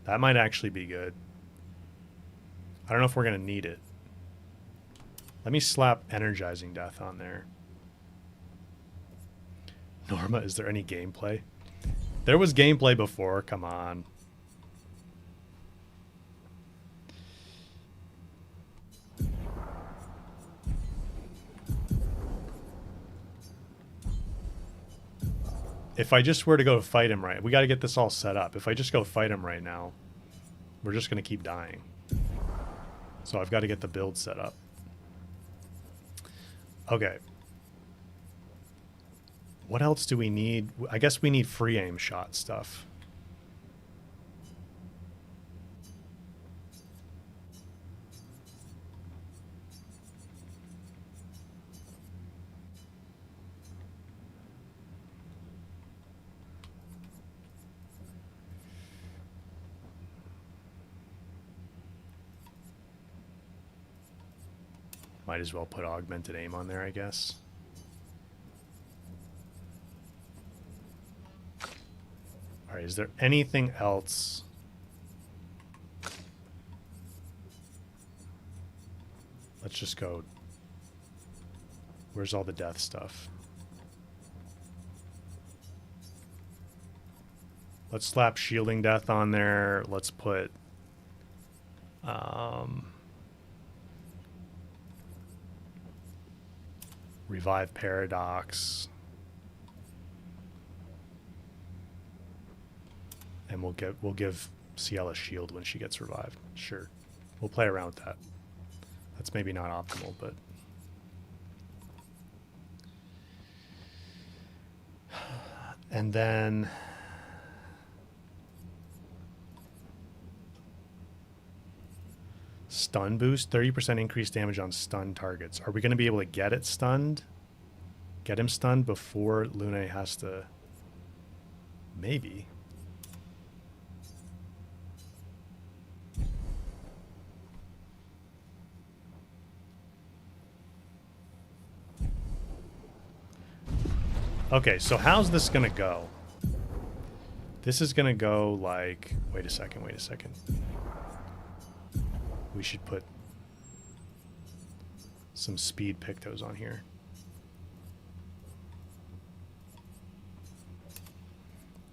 That might actually be good. I don't know if we're going to need it. Let me slap Energizing Death on there. Norma, is there any gameplay? There was gameplay before. Come on. If I just were to go fight him right, we got to get this all set up. If I just go fight him right now, we're just going to keep dying. So I've got to get the build set up. Okay. What else do we need? I guess we need free aim shot stuff. Might as well put augmented aim on there, I guess. All right, is there anything else? Let's just go. Where's all the death stuff? Let's slap Shielding Death on there. Let's put... Revive Paradox. And we'll give CL a shield when she gets revived. Sure. We'll play around with that. That's maybe not optimal, but... And then... stun boost, 30% increased damage on stun targets. Are we going to be able to get it stunned? Get him stunned before Lune has to... Maybe. Okay, so how's this going to go? This is going to go like... Wait a second. We should put some speed pictos on here.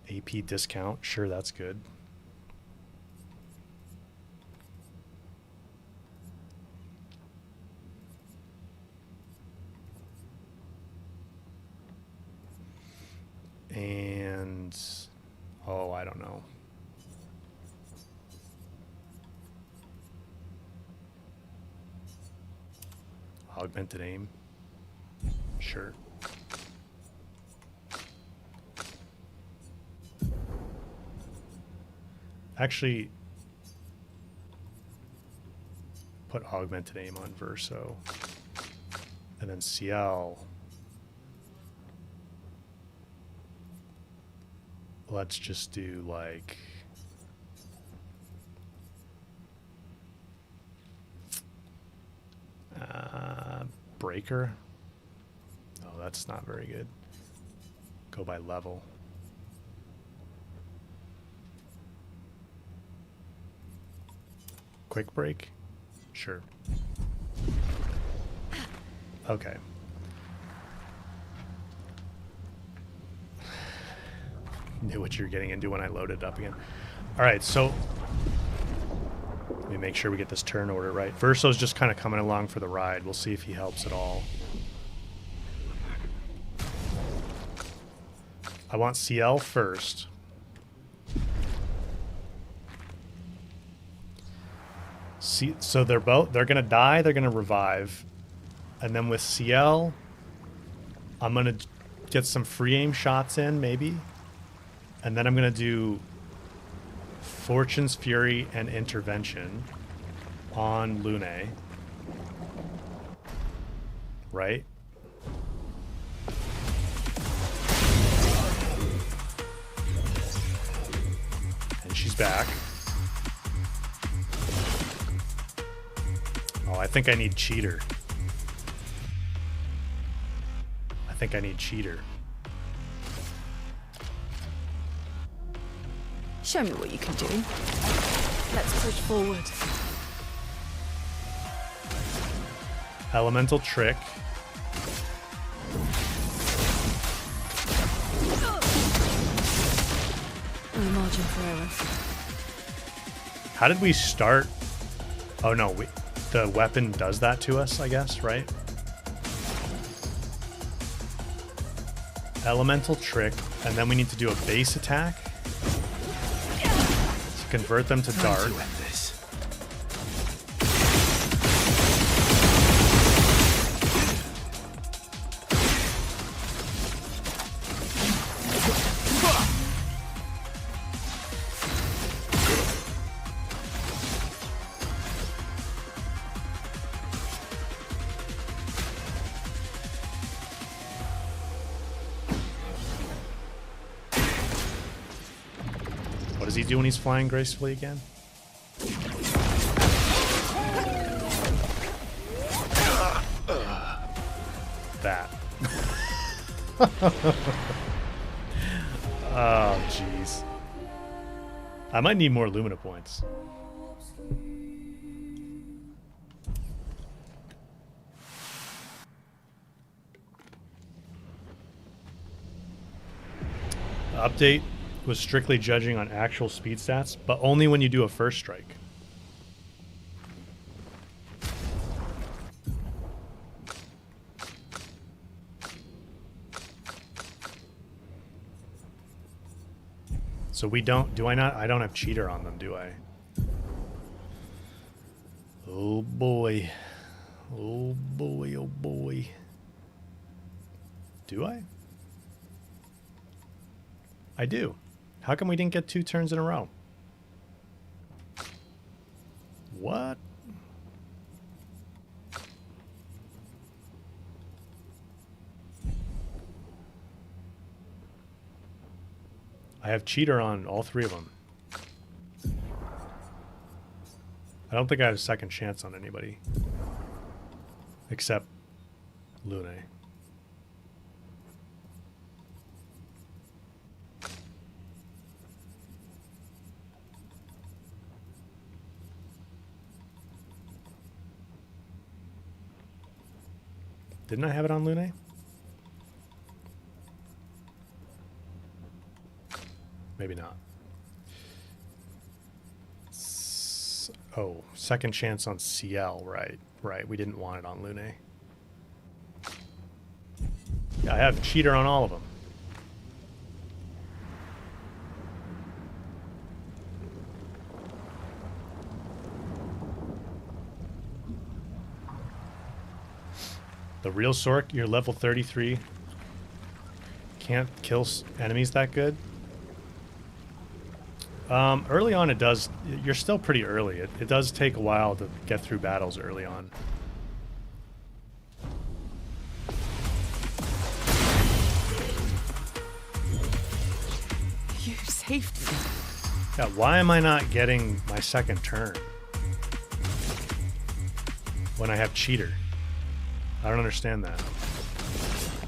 AP discount. Sure, that's good. And... oh, I don't know. Augmented aim. Sure. Actually, put augmented aim on Verso. And then CL. Let's just do like... breaker. Oh, that's not very good. Go by level. Quick break? Sure. Okay. Knew what you're getting into when I loaded it up again. All right, so let me make sure we get this turn order right. Verso's just kind of coming along for the ride. We'll see if he helps at all. I want CL first. See, so they're gonna die, they're gonna revive. And then with CL, I'm gonna get some free aim shots in, maybe. And then I'm gonna do Fortune's Fury and Intervention on Lune. Right? And she's back. Oh, I think I need Cheater. Show me what you can do. Let's push forward. Elemental Trick. No margin for error. How did we start? Oh no, the weapon does that to us, I guess, right? Elemental Trick, and then we need to do a base attack to convert them to dart. What does he do when he's flying gracefully again? That. Oh, jeez. I might need more Lumina points. The update was strictly judging on actual speed stats, but only when you do a first strike. So we don't, do I not? I don't have Cheater on them, do I? Oh boy. Oh boy, oh boy. Do I? I do. How come we didn't get 2 turns in a row? What? I have cheater on all 3 of them. I don't think I have a second chance on anybody. Except Lune. Didn't I have it on Lune? Maybe not. Oh, second chance on CL, right. Right, we didn't want it on Lune. Yeah, I have cheater on all of them. The real Sork, you're level 33. Can't kill enemies that good. Early on it does, you're still pretty early. It does take a while to get through battles early on. You saved me. Yeah, why am I not getting my second turn when I have cheater? I don't understand that.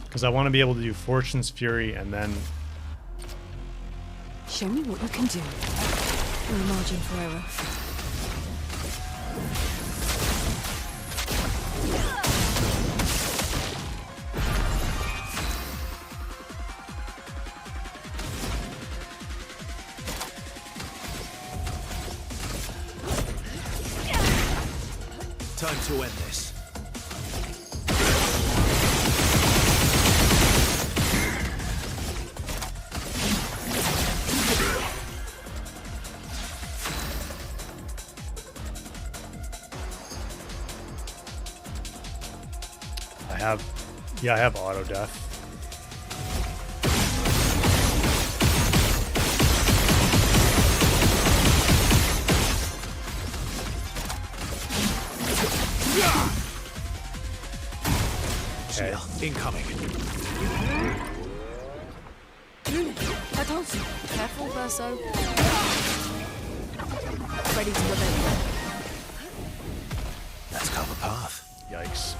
Because I want to be able to do Fortune's Fury and then... Show me what you can do. No margin for error. Time to end this. I have auto death. Okay. Incoming. I told you. Careful, Verso. Ready to revenge. Let's carve a path. Yikes.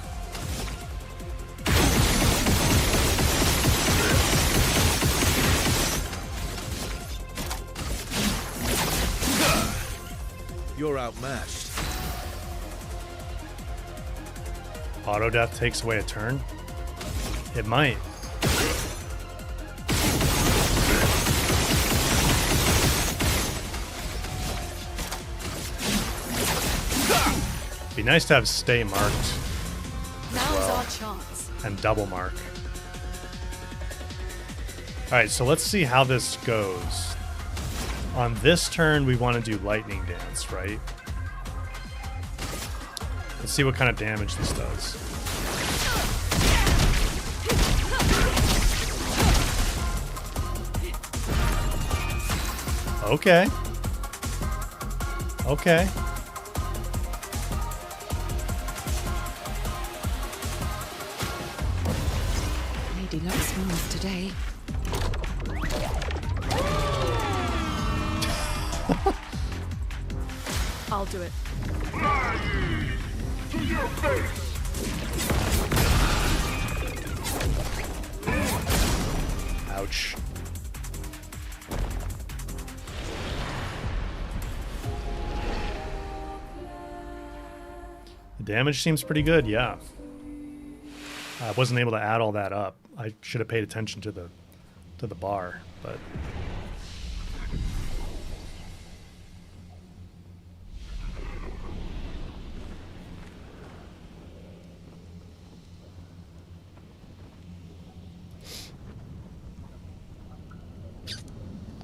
You're outmatched. Auto death takes away a turn? It might. Be nice to have stay marked Now's our chance. and double mark. Alright, so let's see how this goes. On this turn, we want to do Lightning Dance, right? Let's see what kind of damage this does. Okay. Okay. Lady looks smooth today. I'll do it. To your face! Ouch. The damage seems pretty good, yeah. I wasn't able to add all that up. I should have paid attention to the bar, but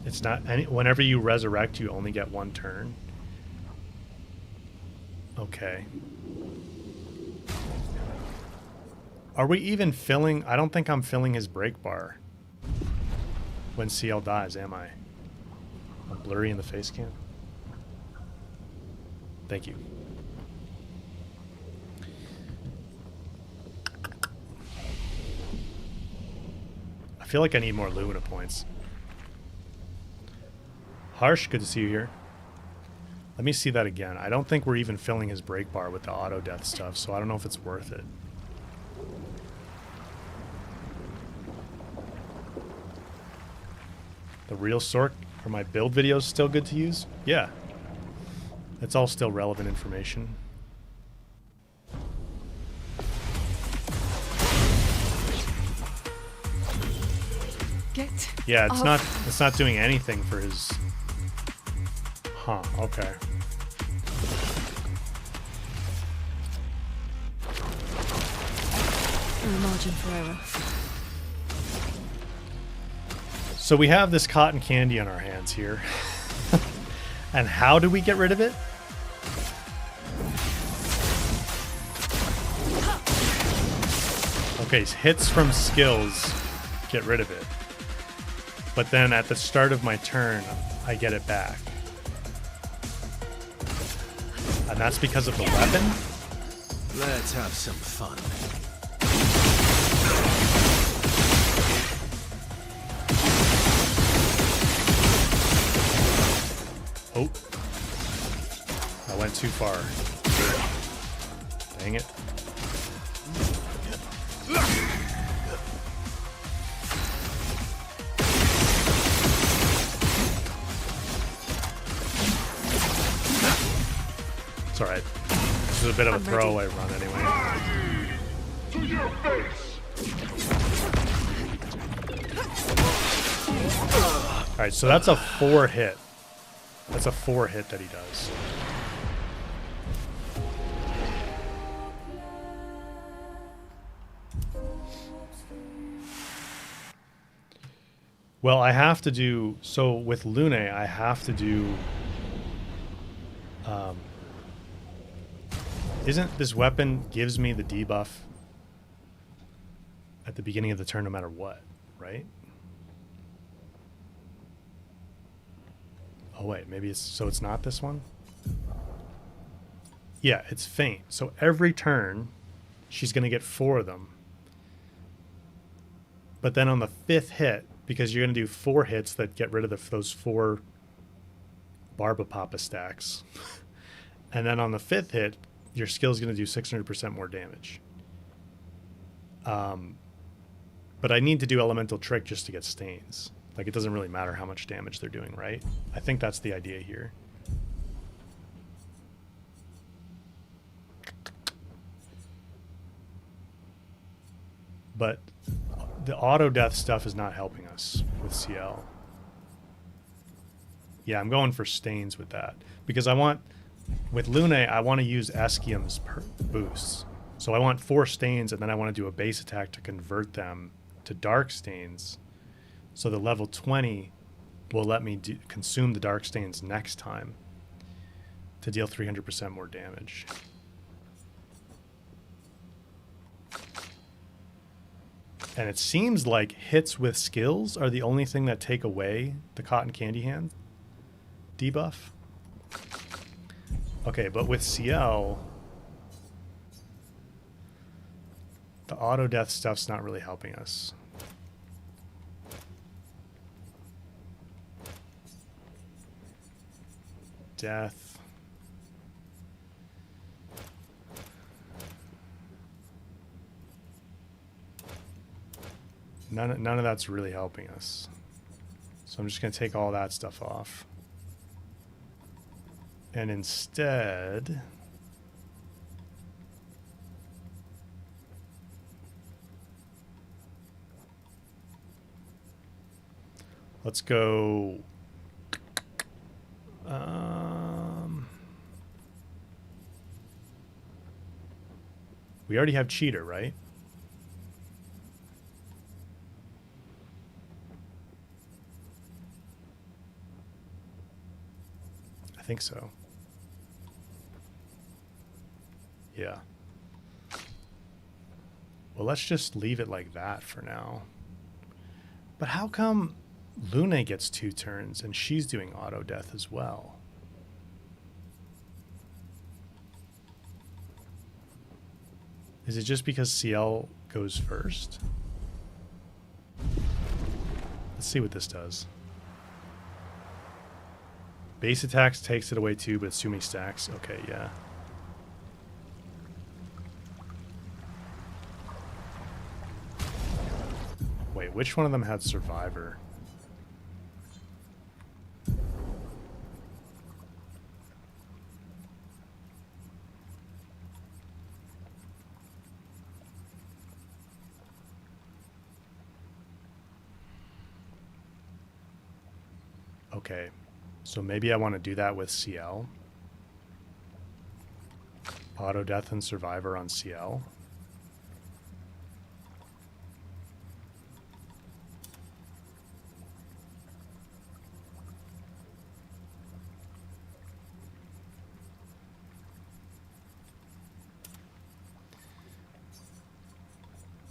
it's not any. Whenever you resurrect, you only get one turn. Okay. Are we even filling? I don't think I'm filling his break bar when CL dies, am I? I'm blurry in the face cam. Thank you. I feel like I need more Lumina points. Harsh, good to see you here. Let me see that again. I don't think we're even filling his break bar with the auto death stuff, so I don't know if it's worth it. The real sort for my build videos still good to use? Yeah. It's all still relevant information. Yeah, it's not doing anything for his. Huh, okay. No margin for error. So we have this cotton candy on our hands here. And how do we get rid of it? Okay, hits from skills get rid of it. But then at the start of my turn, I get it back. And that's because of the weapon? Let's have some fun. Oh. I went too far. Dang it. It's alright. This is a bit of a throwaway run anyway. To your face! Alright, so that's a 4 hit. That's a 4 hit that he does. Well, I have to do... So with Lune, I have to do... Isn't this weapon gives me the debuff at the beginning of the turn no matter what, right? Oh wait, maybe it's... So it's not this one? Yeah, it's faint. So every turn, she's going to get 4 of them. But then on the 5th hit, because you're going to do 4 hits that get rid of those 4 Barbapapa stacks. And then on the 5th hit, your skill's going to do 600% more damage. But I need to do Elemental Trick just to get stains. Like, it doesn't really matter how much damage they're doing, right? I think that's the idea here. But the auto-death stuff is not helping us with CL. Yeah, I'm going for stains with that. Because I want... With Lune, I want to use Eskium's boosts. So I want 4 stains, and then I want to do a base attack to convert them to dark stains. So the level 20 will let me consume the dark stains next time to deal 300% more damage. And it seems like hits with skills are the only thing that take away the cotton candy hand debuff. Okay, but with CL, the auto death stuff's not really helping us. Death. None of that's really helping us. So I'm just going to take all that stuff off. And instead, let's go. We already have Cheater, right? I think so. Yeah. Well, let's just leave it like that for now. But how come Lune gets 2 turns and she's doing auto death as well? Is it just because CL goes first? Let's see what this does. Base attacks takes it away too, but it's too many stacks. Okay, yeah. Wait, which one of them had Survivor? Okay, so maybe I want to do that with CL. Auto death and Survivor on CL.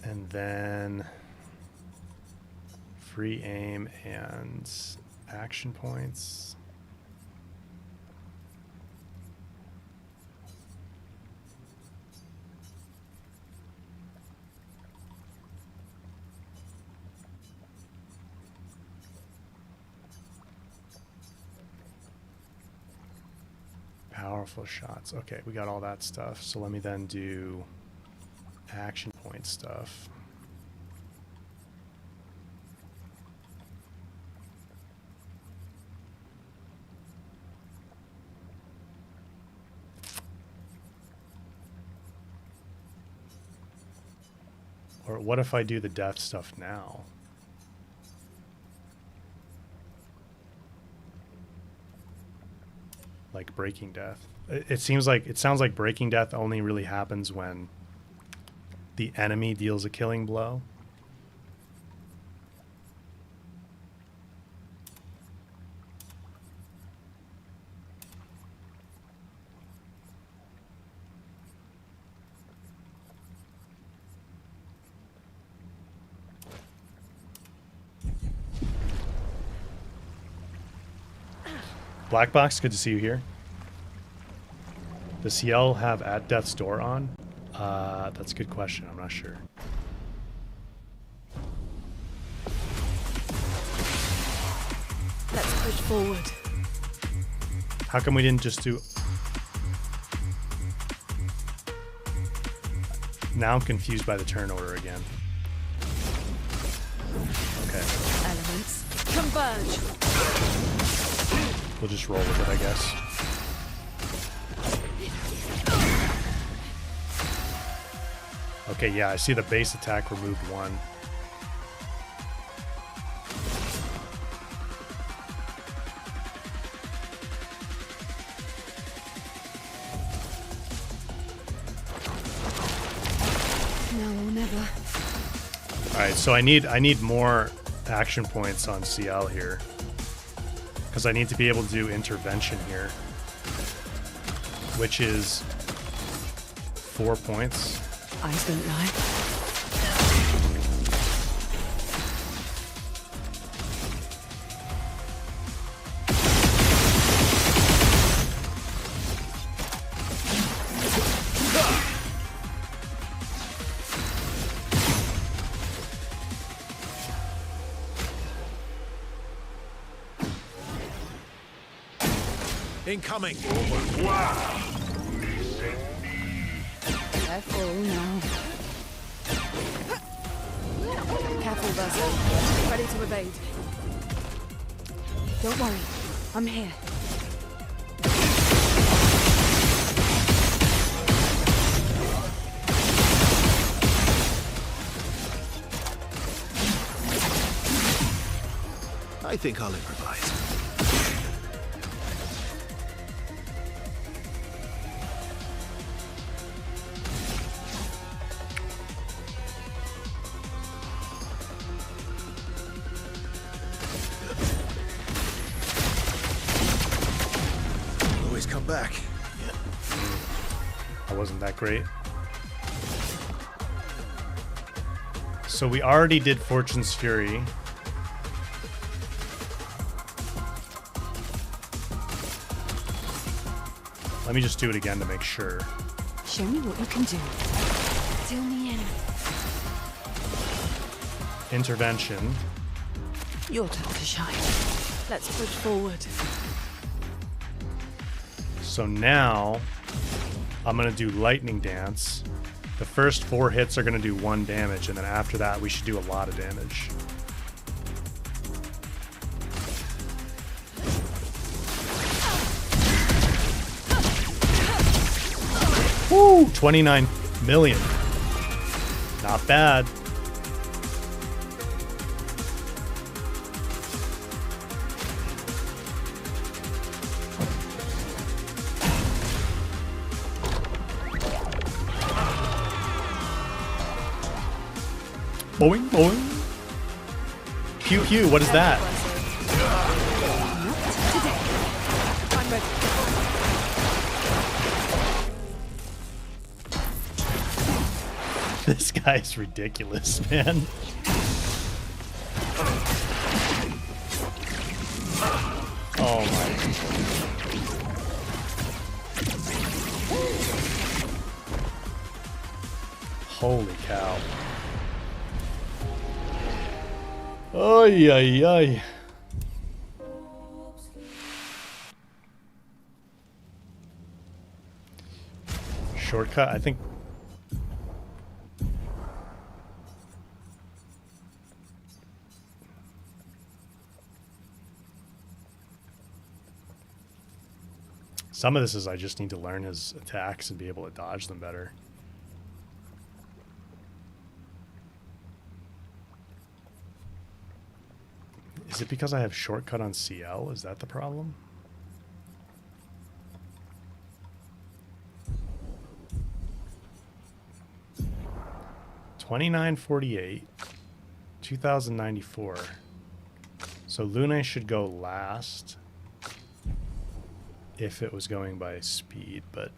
And then free aim and action points. Powerful shots. Okay, we got all that stuff. So let me then do action point stuff. Or what if I do the death stuff now? Like breaking death. It sounds like breaking death only really happens when the enemy deals a killing blow. Black Box, good to see you here. Does CL have at death's door on? That's a good question. I'm not sure. Let's push forward. How come we didn't just do... Now I'm confused by the turn order again. Okay. Elements converge. We'll just roll with it, I guess. Okay, yeah, I see the base attack removed one. Now or never. Alright, so I need more action points on CL here. Because I need to be able to do intervention here. Which is 4 points. Eyes don't lie. Incoming! Careful now. Careful, Verso. Ready to evade. Don't worry. I'm here. I think I'll improvise. Always come back. That wasn't that great. So we already did Fortune's Fury. Let me just do it again to make sure. Show me what you can do. Till the end. Intervention. Your turn to shine. Let's push forward. So now I'm going to do Lightning Dance. The first 4 hits are going to do 1 damage, and then after that we should do a lot of damage. Woo! 29 million. Not bad. Boing, boing. Pew, pew, what is that? This guy's ridiculous, man. Oh my. Holy cow. Ay, ay, ay. Shortcut, I think. Some of this is I just need to learn his attacks and be able to dodge them better. Is it because I have shortcut on CL? Is that the problem? $29.48, 2094. So Lune should go last if it was going by speed, but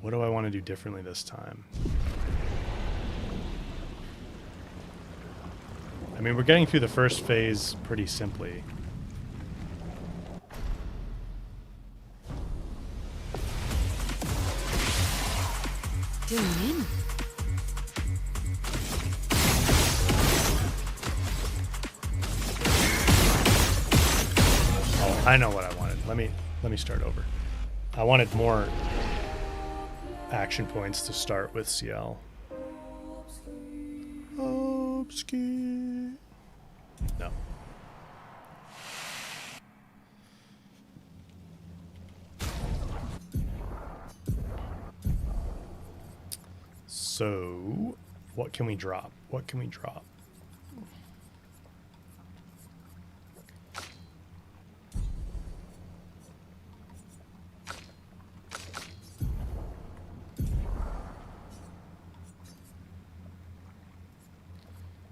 what do I want to do differently this time? I mean, we're getting through the first phase pretty simply. Doing in. Oh, I know what I wanted. Let me start over. I wanted more action points to start with CL. Obscur. No. So, what can we drop? What can we drop?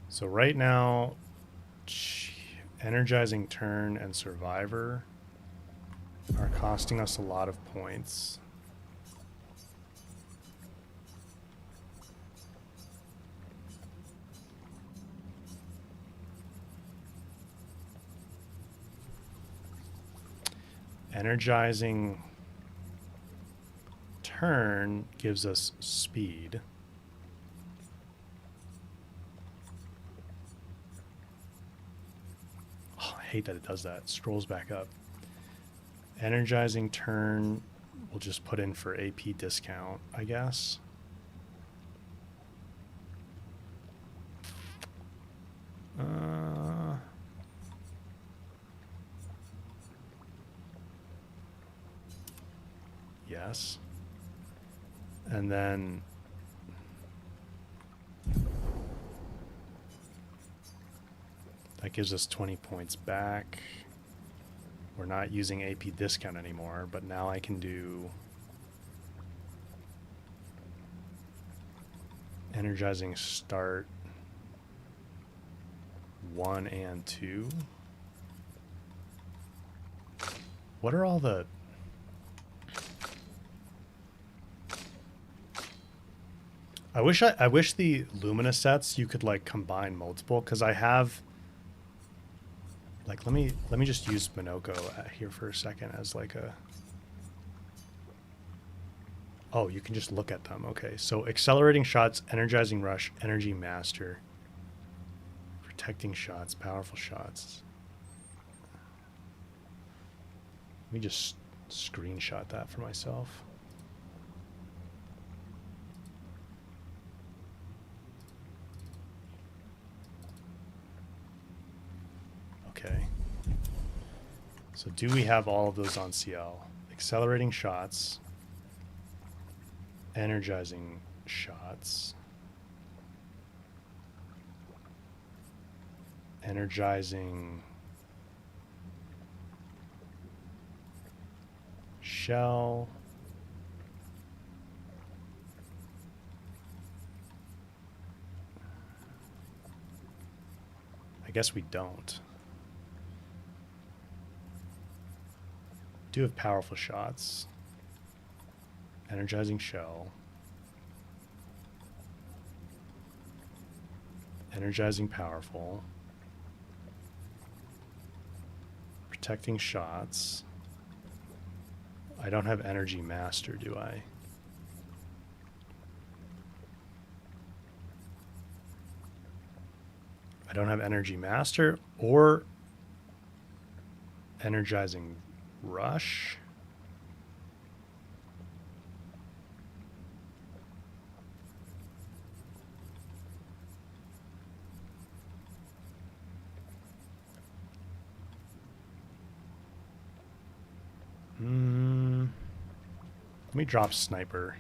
So right now, Energizing Turn and Survivor are costing us a lot of points. Energizing Turn gives us speed. Oh, I hate that it does that. It scrolls back up. Energizing Turn we'll just put in for AP discount, I guess. Yes. And then that gives us 20 points back. We're not using AP discount anymore, but now I can do Energizing Start 1 and 2. What are all the... I wish the Lumina sets you could like combine multiple, because I have like let me just use Minoko here for a second as like a Oh, you can just look at them. Okay, so accelerating shots, energizing rush, energy master, protecting shots, powerful shots. Let me just screenshot that for myself. Okay. So do we have all of those on CL? Accelerating shots, energizing shots, energizing shell, I guess we don't. Do have powerful shots, energizing shell, energizing powerful, protecting shots. I don't have energy master, do I? I don't have energy master or energizing rush. Let me drop sniper.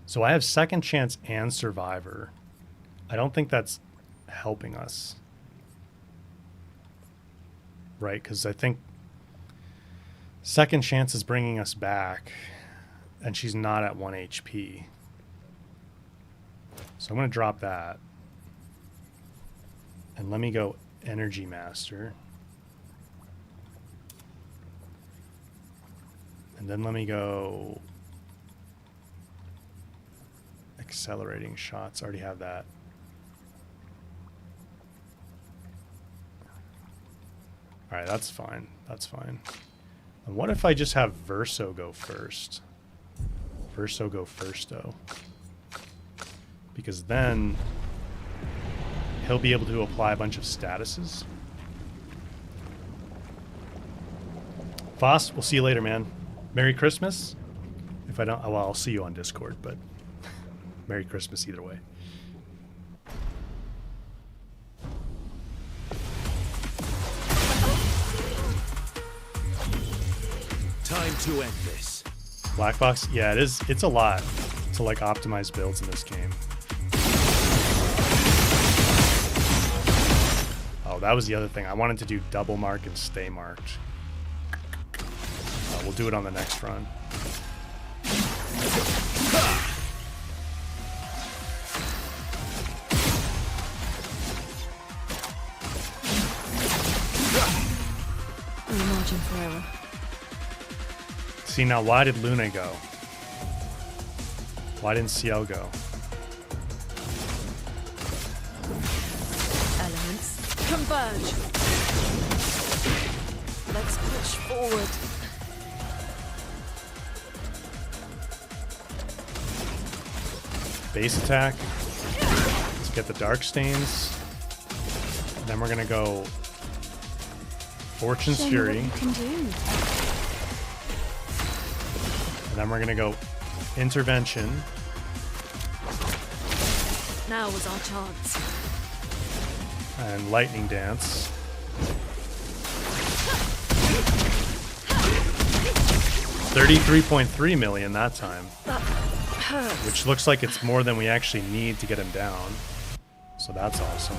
So I have second chance and survivor. I don't think that's helping us. Right, because I think second chance is bringing us back, and she's not at 1 HP. So I'm going to drop that. And let me go energy master. And then let me go accelerating shots. Already have that. All right, that's fine. That's fine. And what if I just have Verso go first? Verso go first, though. Because then he'll be able to apply a bunch of statuses. Foss, we'll see you later, man. Merry Christmas. If I don't, well, I'll see you on Discord, but Merry Christmas either way. Time to end this. Black box, yeah, it is. It's a lot to like optimize builds in this game. Oh, that was the other thing. I wanted to do double mark and stay marked. We'll do it on the next run. No margin for error. See, now why did Luna go? Why didn't CL go? Elements converge. Let's push forward. Base attack. Let's get the dark stains. Then we're gonna go Fortune's Show me Fury. what you can do. And then we're gonna go Intervention. Now was our chance. And Lightning Dance. $33.3 million that time. That hurts. Which looks like it's more than we actually need to get him down. So that's awesome.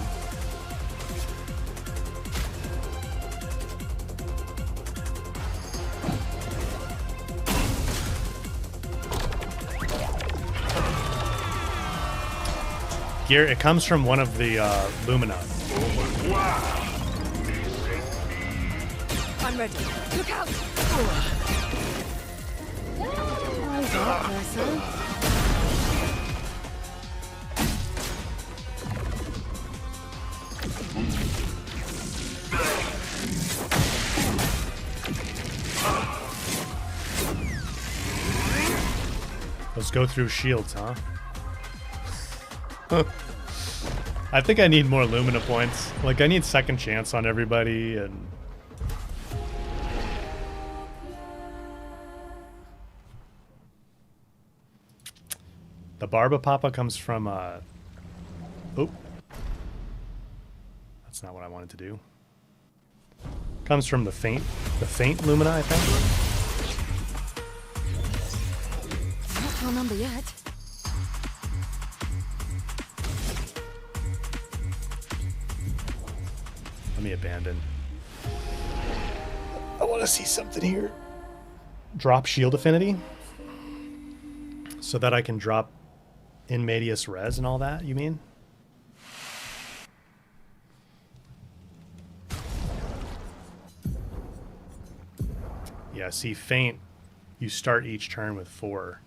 Gear, it comes from one of the Lumina. I'm ready. Look out! Rise up, Verso. Let's go through shields, huh? I think I need more Lumina points. Like, I need second chance on everybody, and... The Barba Papa comes from, Oop. That's not what I wanted to do. Comes from the faint Lumina, I think. Not our number yet. Let me abandon. I want to see something here. Drop shield affinity. So that I can drop in medias res and all that, you mean? Yeah, see, faint, you start each turn with four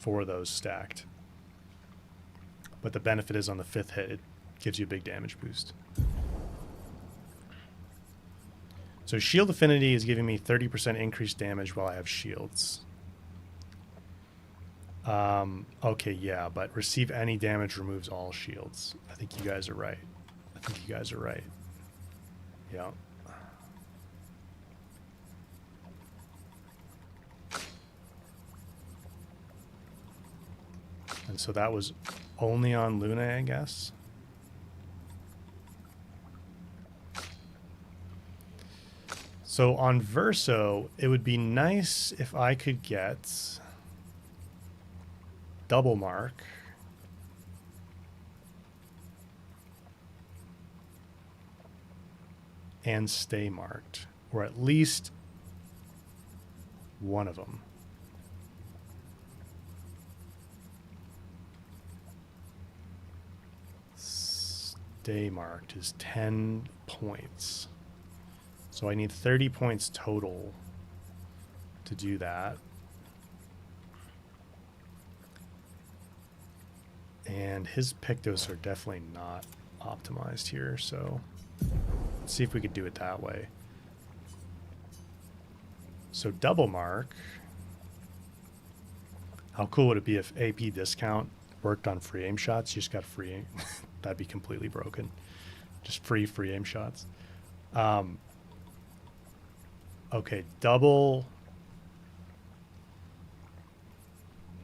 of those stacked. But the benefit is on the 5th hit, it gives you a big damage boost. So shield affinity is giving me 30% increased damage while I have shields. Okay, yeah, but receive any damage removes all shields. I think you guys are right. Yeah. And so that was only on Luna, I guess. So on Verso, it would be nice if I could get double mark. And stay marked, or at least one of them. Stay marked is 10 points. So I need 30 points total to do that. And his Pictos are definitely not optimized here, so let's see if we could do it that way. So double mark. How cool would it be if AP discount worked on free aim shots? You just got free aim. That'd be completely broken. Just free aim shots. Okay, double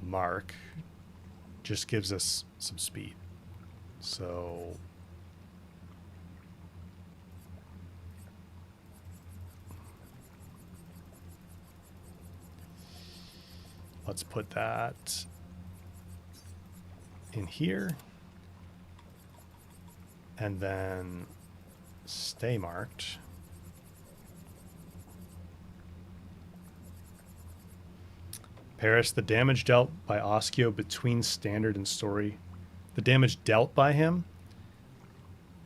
mark just gives us some speed. So let's put that in here. And then stay marked. Paris, the damage dealt by Oskio between standard and story. The damage dealt by him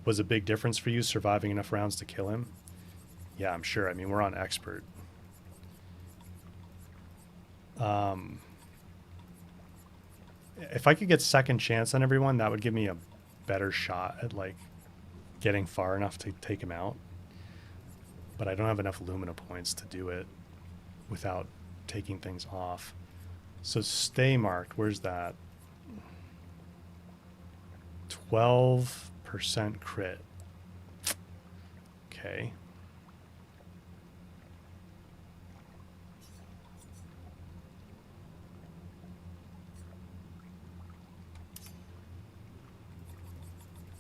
was a big difference for you, surviving enough rounds to kill him. Yeah, I'm sure. I mean, we're on expert. If I could get second chance on everyone, that would give me a better shot at like getting far enough to take him out. But I don't have enough Lumina points to do it without taking things off. So stay marked, where's that? 12% crit. Okay.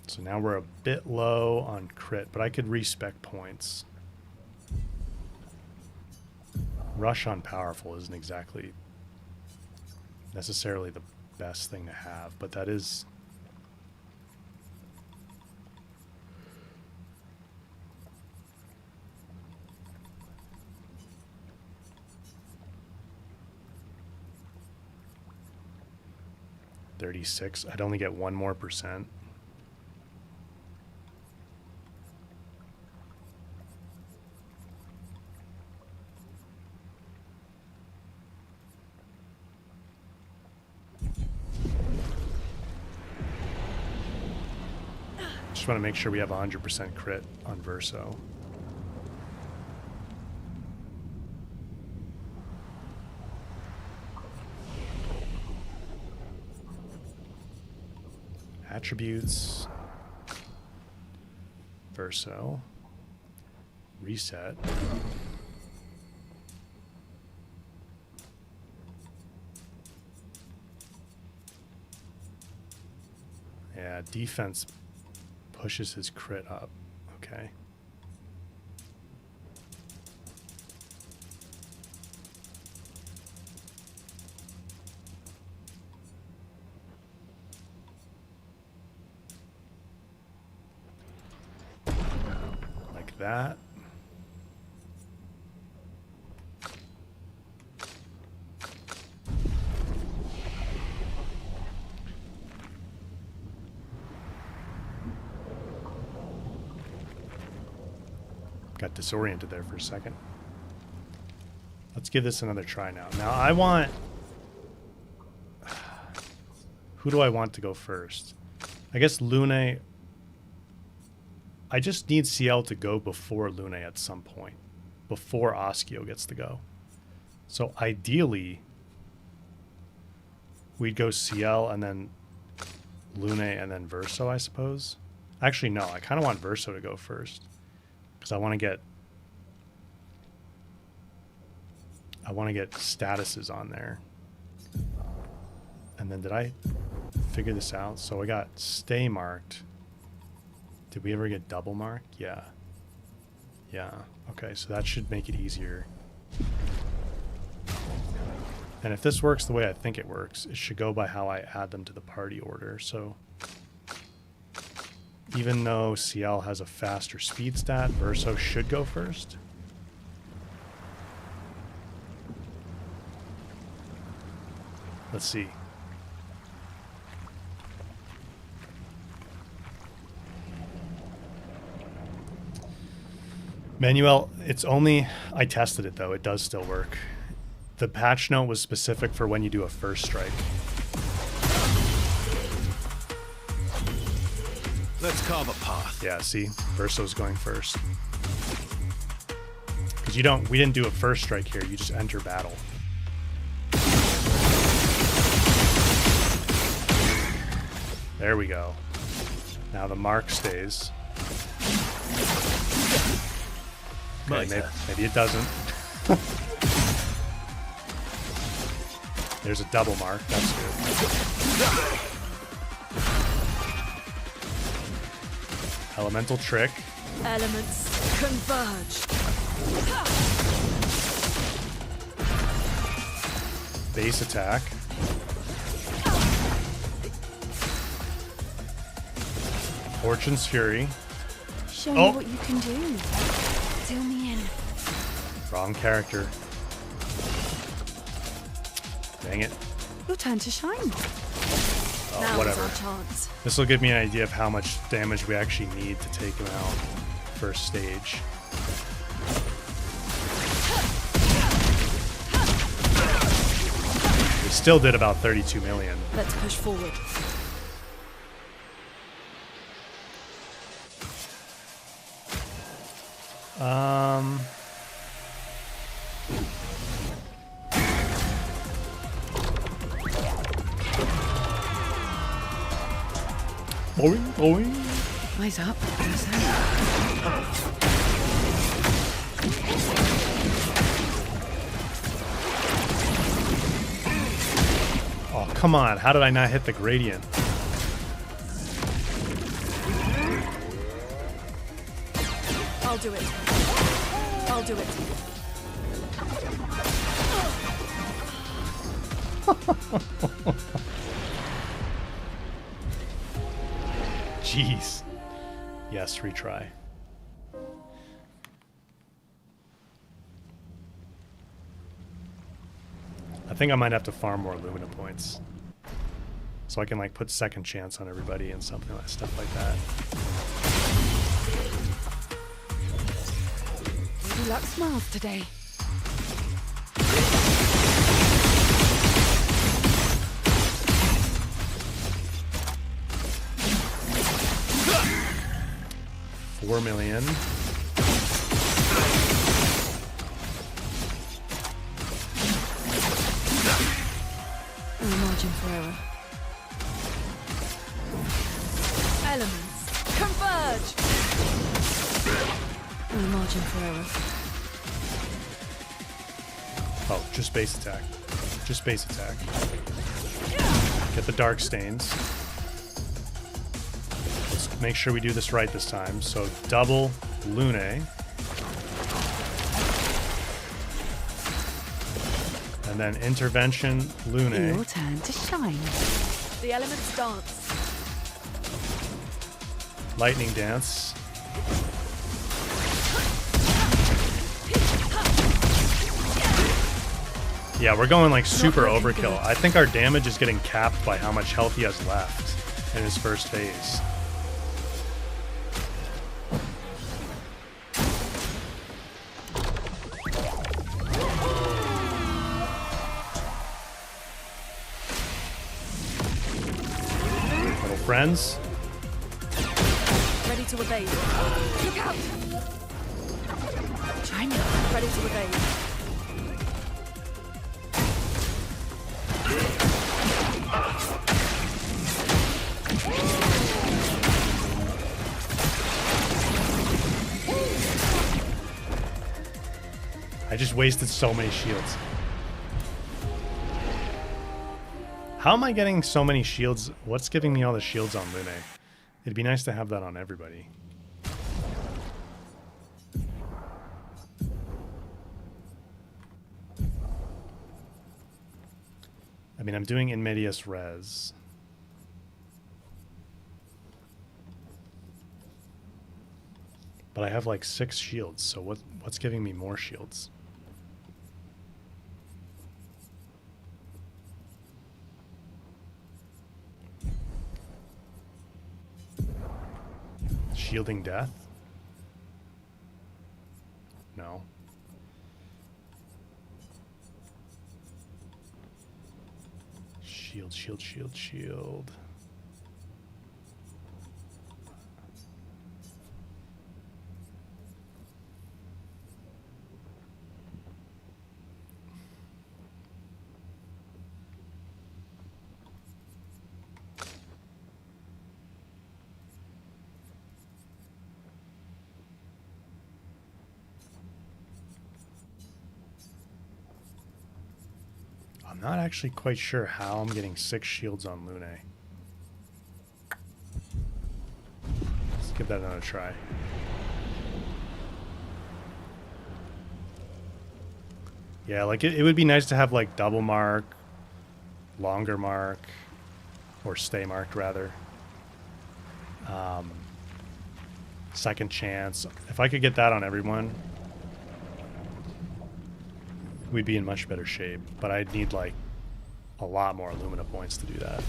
So now we're a bit low on crit, but I could respec points. Rush on powerful isn't exactly necessarily the best thing to have, but that is... $36. I'd only get 1 more %. Just want to make sure we have 100% crit on Verso. Attributes. Verso. Reset. Yeah, defense pushes his crit up. Okay. Like that. Got disoriented there for a second. Let's give this another try now. Now I want... Who do I want to go first? I guess Lune... I just need CL to go before Lune at some point. Before Oskio gets to go. So ideally... We'd go CL and then Lune and then Verso, I suppose. Actually, no. I kind of want Verso to go first. Because I want to get statuses on there. And then did I figure this out? So I got stay marked. Did we ever get double marked? Yeah. Yeah. Okay, so that should make it easier. And if this works the way I think it works, it should go by how I add them to the party order. So even though CL has a faster speed stat, Verso should go first. Let's see. Manuel, it's only... I tested it, though. It does still work. The patch note was specific for when you do a first strike. Let's carve a path. Yeah, see? Verso's going first. Because we didn't do a first strike here. You just enter battle. There we go. Now the mark stays. Okay, maybe it doesn't. There's a double mark. That's good. Elemental trick. Elements converge. Base attack. Fortune's Fury. Show me what you can do. Fill me in. Wrong character. Dang it. Your turn to shine. Oh, Now whatever. is our chance. This will give me an idea of how much damage we actually need to take him out first stage. We still did about 32 million. Let's push forward. Boing, boing. Eyes up. Oh, come on. How did I not hit the gradient? I'll do it. I'll do it. Jeez. Yes, retry. I think I might have to farm more Lumina points. So I can like put second chance on everybody and something like stuff like that. Lady Luck smiles today. $4 million. No margin for error. Elements, converge! No margin for error. Oh, just base attack. Just base attack. Get the dark stains. Let's make sure we do this right this time. So double Lune. And then intervention Lune. Your turn to shine. The elements dance. Lightning dance. Yeah, we're going like super overkill. I think our damage is getting capped by how much health he has left in his first phase. Little friends. Ready to evade. Look out! China, ready to evade. I just wasted so many shields. How am I getting so many shields? What's giving me all the shields on Lune? It'd be nice to have that on everybody. I mean, I'm doing in medias res. But I have like 6 shields, so what's giving me more shields? Shielding death? No. Shield, shield, shield, shield. I'm not actually quite sure how I'm getting 6 shields on Lune. Let's give that another try. Yeah, like it would be nice to have like double mark, longer mark, or stay marked rather. Second chance. If I could get that on everyone, we'd be in much better shape, but I'd need like a lot more Illumina points to do that.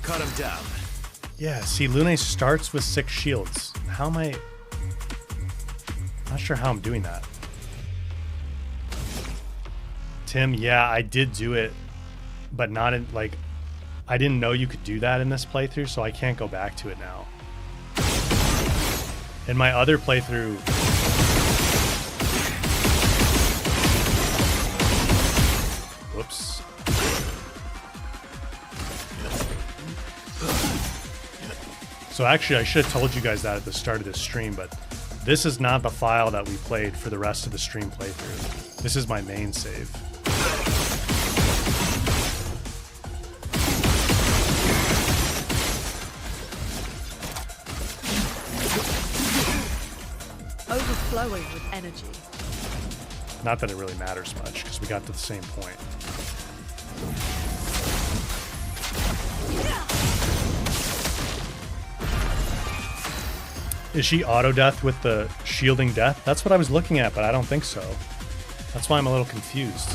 Cut him down. Yeah, see, Lune starts with 6 shields. How am I... Not sure how I'm doing that. Tim, yeah, I did do it, but not in, like... I didn't know you could do that in this playthrough, so I can't go back to it now. In my other playthrough... Whoops. So actually, I should have told you guys that at the start of this stream, but this is not the file that we played for the rest of the stream playthrough. This is my main save. Overflowing with energy. Not that it really matters much, because we got to the same point. Is she auto-death with the shielding death? That's what I was looking at, but I don't think so. That's why I'm a little confused.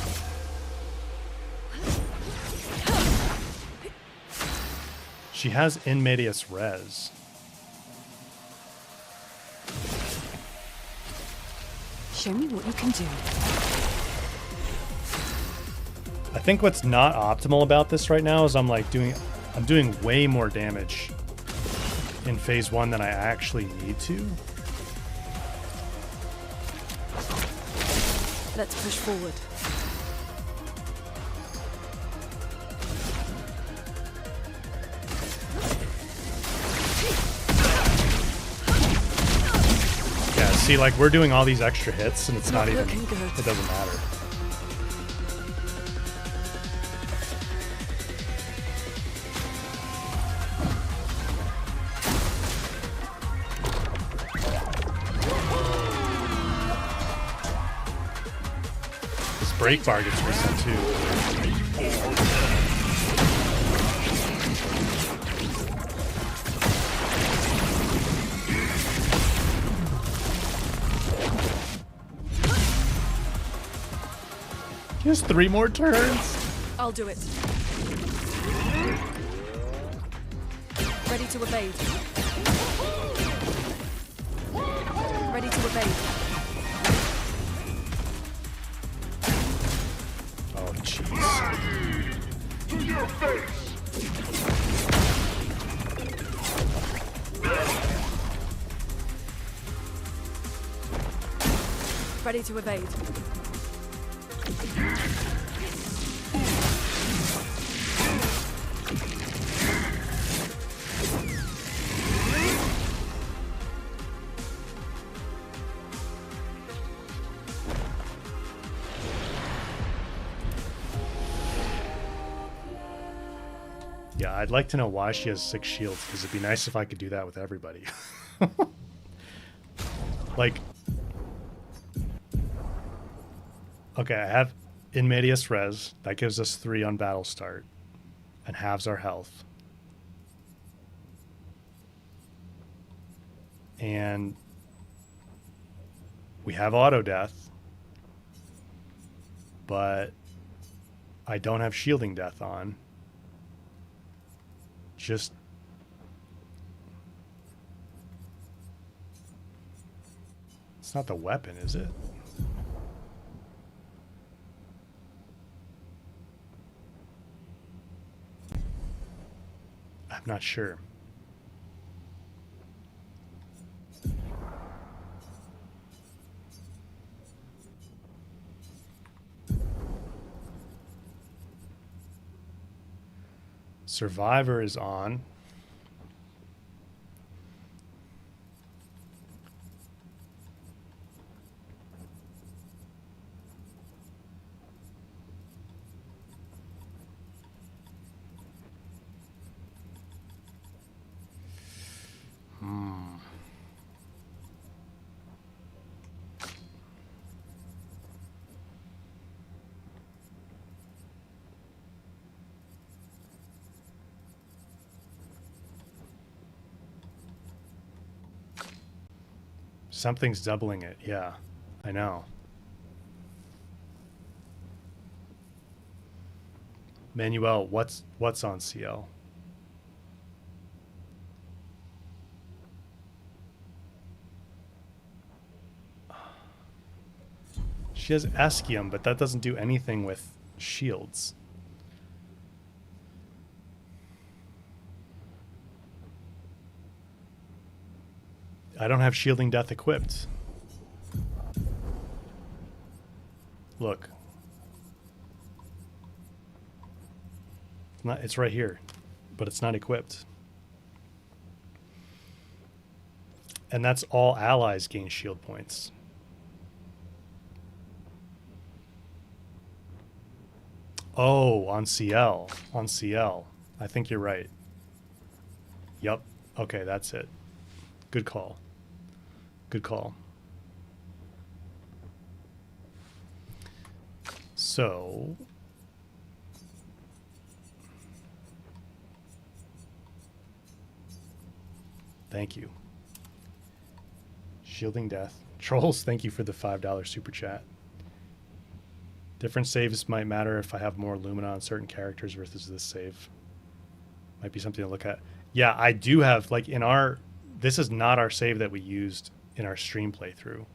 She has in medias res. Show me what you can do. I think what's not optimal about this right now is I'm doing way more damage in phase 1 than I actually need to. Let's push forward. See, like, we're doing all these extra hits, and it's not even... looking good. It doesn't matter. This break bar gets reset, too. Just 3 more turns. I'll do it. Ready to evade. Ready to evade. Oh, jeez. To your face! Ready to evade. Yeah, I'd like to know why she has 6 shields, because it'd be nice if I could do that with everybody. Like, okay, I have in medias res. That gives us 3 on battle start and halves our health. And we have auto death, but I don't have shielding death on. Just it's not the weapon, is it? I'm not sure. Survivor is on. Something's doubling it. Yeah, I know. Manuel, what's on CL? She has Eskium, but that doesn't do anything with shields. I don't have shielding death equipped. Look. It's right here, but it's not equipped. And that's all allies gain shield points. Oh, on CL. On CL. I think you're right. Yup. Okay, that's it. Good call. Good call. So... Thank you. Shielding death. Trolls, thank you for the $5 super chat. Different saves might matter if I have more Lumina on certain characters versus this save. Might be something to look at. Yeah, I do have, like, in our... This is not our save that we used in our stream playthrough.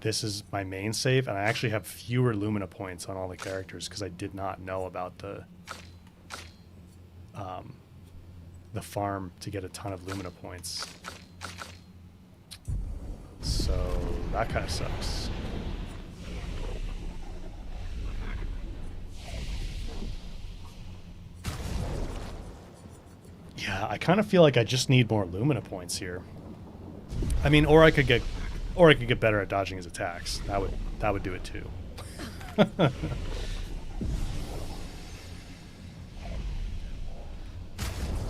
This is my main save, and I actually have fewer Lumina points on all the characters because I did not know about the farm to get a ton of Lumina points. So that kind of sucks. Yeah, I kind of feel like I just need more Lumina points here. I mean, or I could get better at dodging his attacks. That would do it too.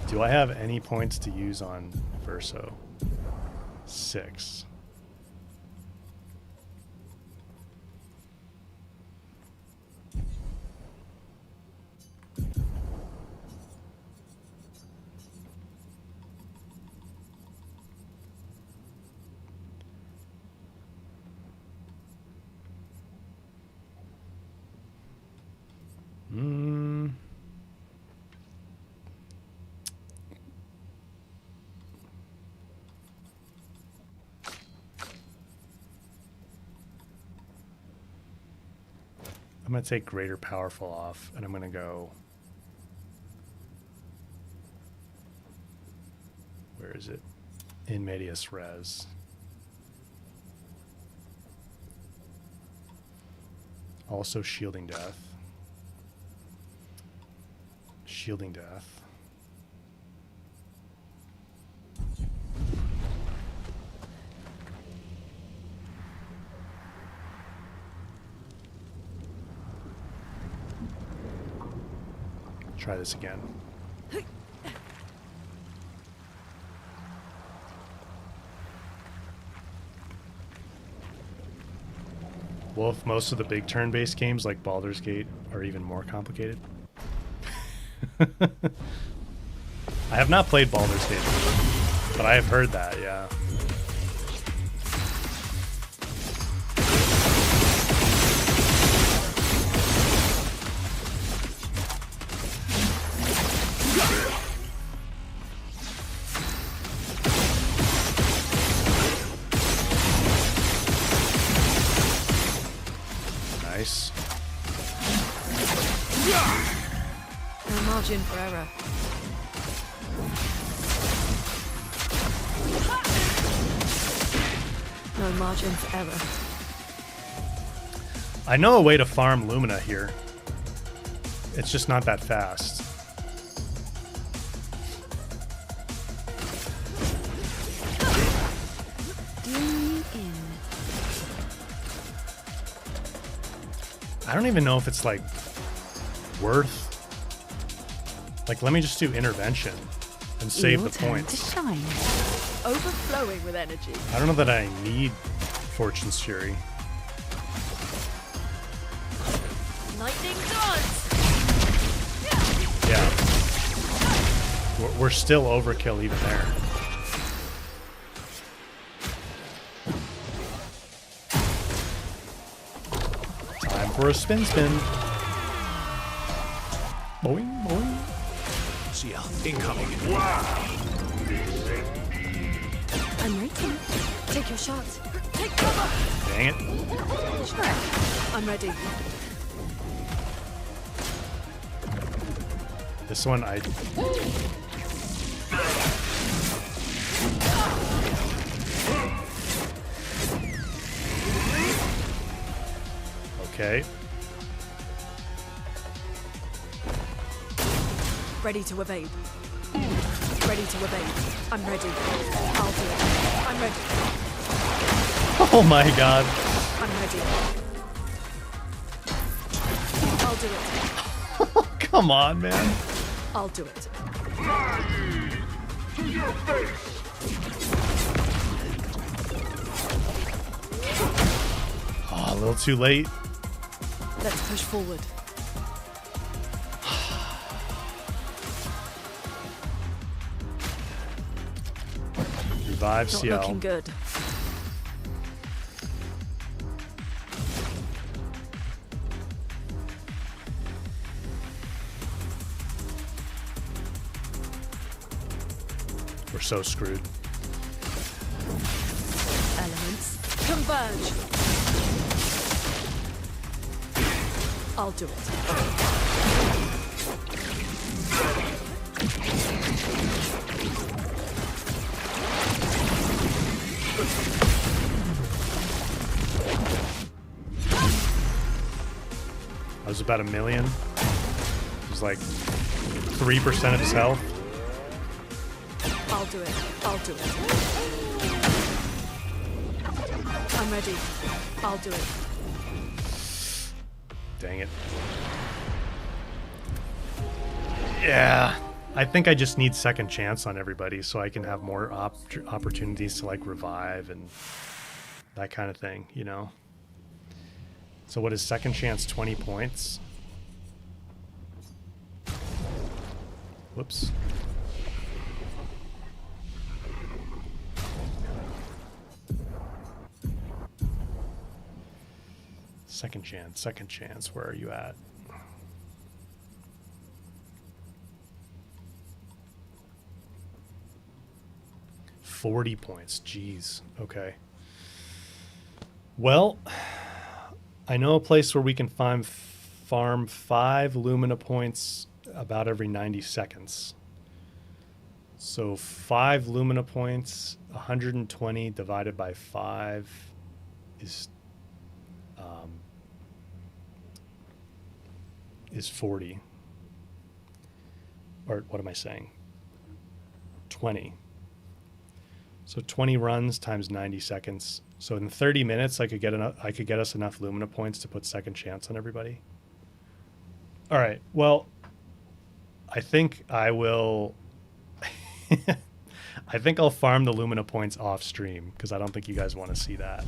Do I have any points to use on Verso? 6. I'm going to take Greater Powerful off, and I'm going to go... Where is it? In medias res. Also Shielding Death. Shielding Death. Try this again. Well, if most of the big turn-based games like Baldur's Gate are even more complicated. I have not played Baldur's Gate, but I have heard that, yeah. Nice. No margin for error. No margin for error. I know a way to farm Lumina here. It's just not that fast. I don't even know if it's like worth. Like, let me just do intervention and save the points. Overflowing with energy. I don't know that I need Fortune's Fury. Lightning dance. Yeah. We're still overkill even there. Time for a spin. Boing, boing. CL incoming. I'm ready. Take your shot. Take cover. Dang it. Sure. I'm ready. This one I... Okay. Ready to evade. Ready to evade. I'm ready. I'll do it. I'm ready. Oh my god. I'm ready. I'll do it. Come on, man. I'll do it. To your face! Oh, a little too late. Let's push forward. Revive Not CL. looking good. We're so screwed. Elements converge. I'll do it. I was about 1 million. It was like 3% of his health. I'll do it. I'll do it. I'm ready. I'll do it. Dang it. Yeah. I think I just need second chance on everybody so I can have more opportunities to like revive and that kind of thing, you know? So what is second chance? 20 points. Whoops. Second chance. Where are you at? $40 points. Jeez. Okay. Well, I know a place where we can farm 5 Lumina points about every 90 seconds. So 5 Lumina points, 120 divided by 5 is 40. Or what am I saying? 20. So 20 runs times 90 seconds. So in 30 minutes, I could get us enough Lumina points to put second chance on everybody. All right. Well, I think I will. I think I'll farm the Lumina points off stream because I don't think you guys want to see that.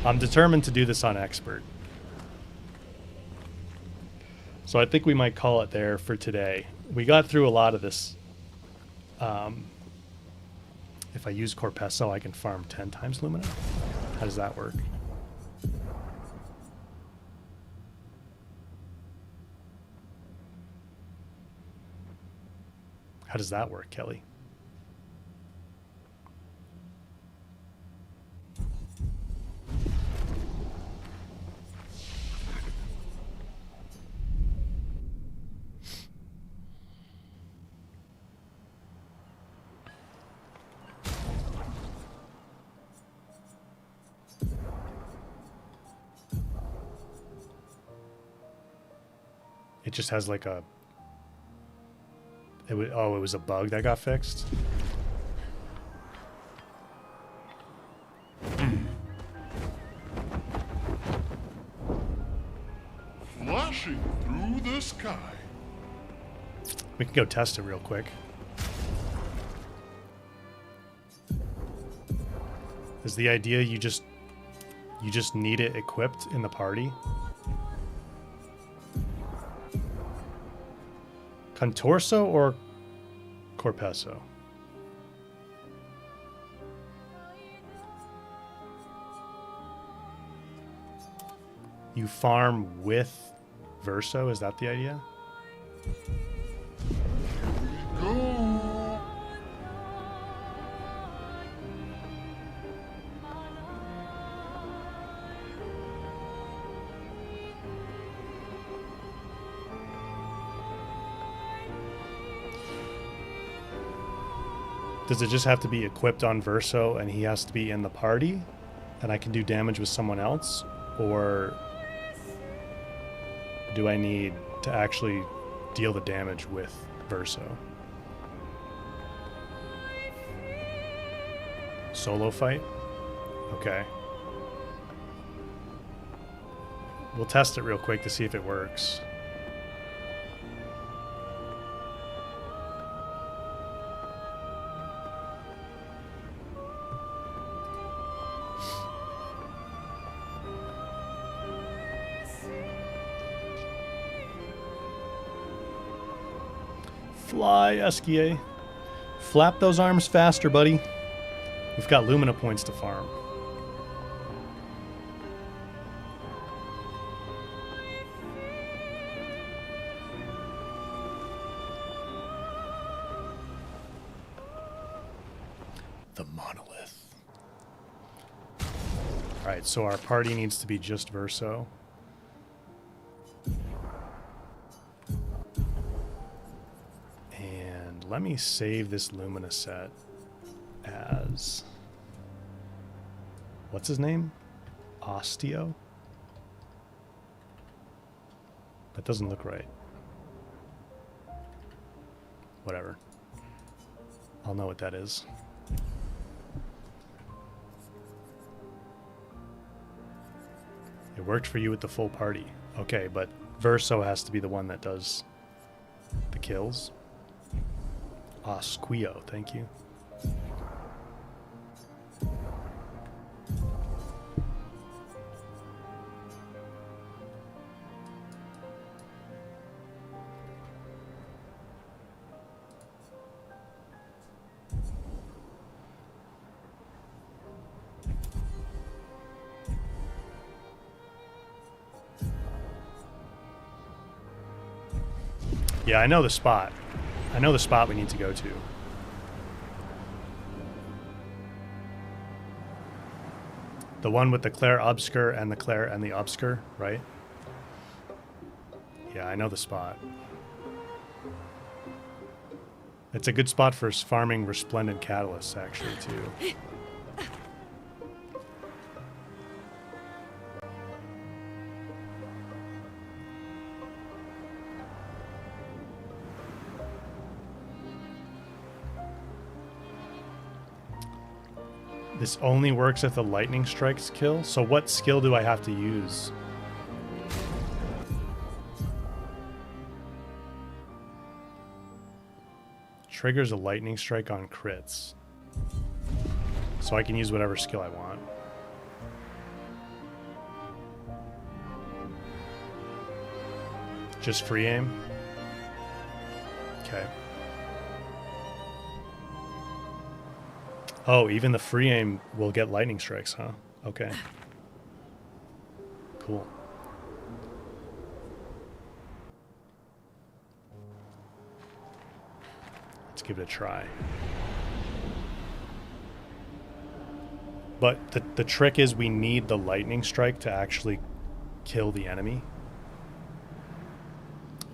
I'm determined to do this on expert. So I think we might call it there for today. We got through a lot of this. If I use Corpesso, I can farm 10 times Lumina. How does that work? How does that work, Kelly? It just has like a... it was a bug that got fixed? Flashing through the sky. We can go test it real quick. Is the idea you just need it equipped in the party? Contorso or Corpesso? You farm with Verso, is that the idea? Go. Does it just have to be equipped on Verso and he has to be in the party and I can do damage with someone else? Or do I need to actually deal the damage with Verso? Solo fight? Okay. We'll test it real quick to see if it works. Fly, Esquier. Flap those arms faster, buddy. We've got Lumina points to farm. The monolith. Alright, so our party needs to be just Verso. Let me save this Lumina set as... what's his name? Osteo? That doesn't look right. Whatever. I'll know what that is. It worked for you with the full party. Okay, but Verso has to be the one that does the kills. Ah, Squio, thank you. Yeah, I know the spot. I know the spot we need to go to. The one with the Clair Obscur and the Clair and the Obscur, right? Yeah, I know the spot. It's a good spot for farming Resplendent Catalysts, actually, too. This only works if the lightning strikes kill. So what skill do I have to use? Triggers a lightning strike on crits. So I can use whatever skill I want. Just free aim? Okay. Oh, even the free aim will get lightning strikes, huh? Okay. Cool. Let's give it a try. But the trick is we need the lightning strike to actually kill the enemy.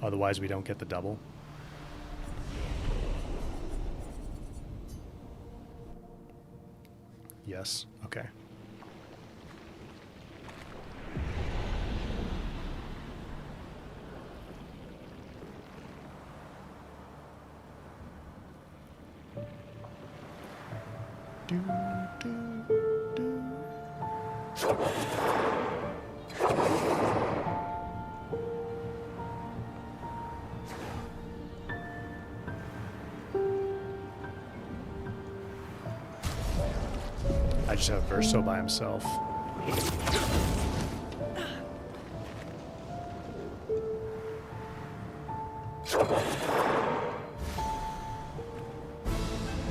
Otherwise we don't get the double. Yes. Okay. Do, do, do. I just have Verso by himself.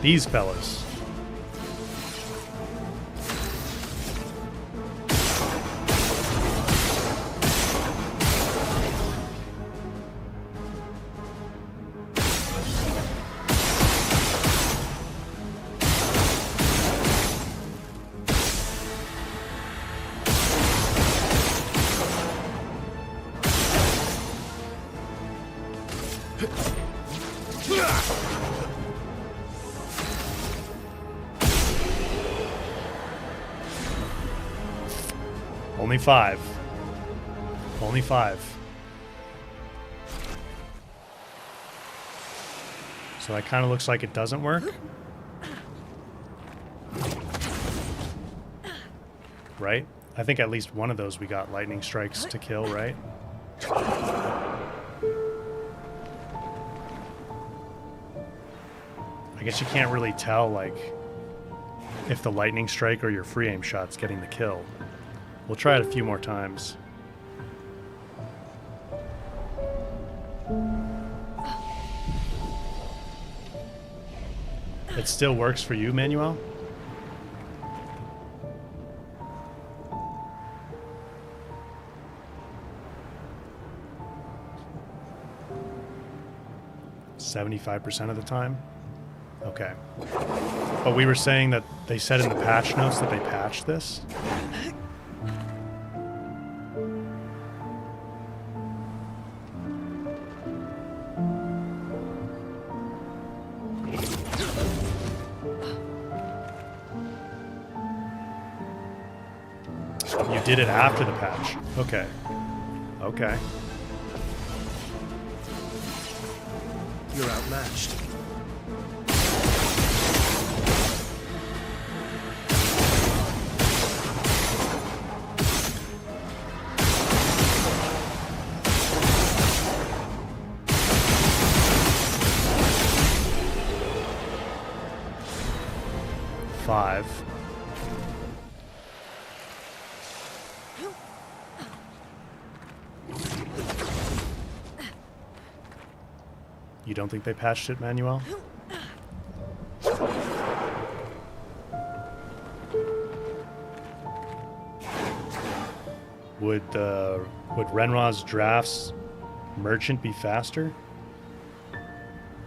These fellas. Only 5. Only 5. So that kind of looks like it doesn't work. Right? I think at least one of those we got lightning strikes to kill, right? I guess you can't really tell, like, if the lightning strike or your free aim shot's getting the kill. We'll try it a few more times. It still works for you, Manuel? "75% of the time?" Okay. But we were saying that they said in the patch notes that they patched this? You did it after the patch. Okay. Okay. You're outmatched. 5. You don't think they patched it, Manuel? Would Renra's drafts merchant be faster?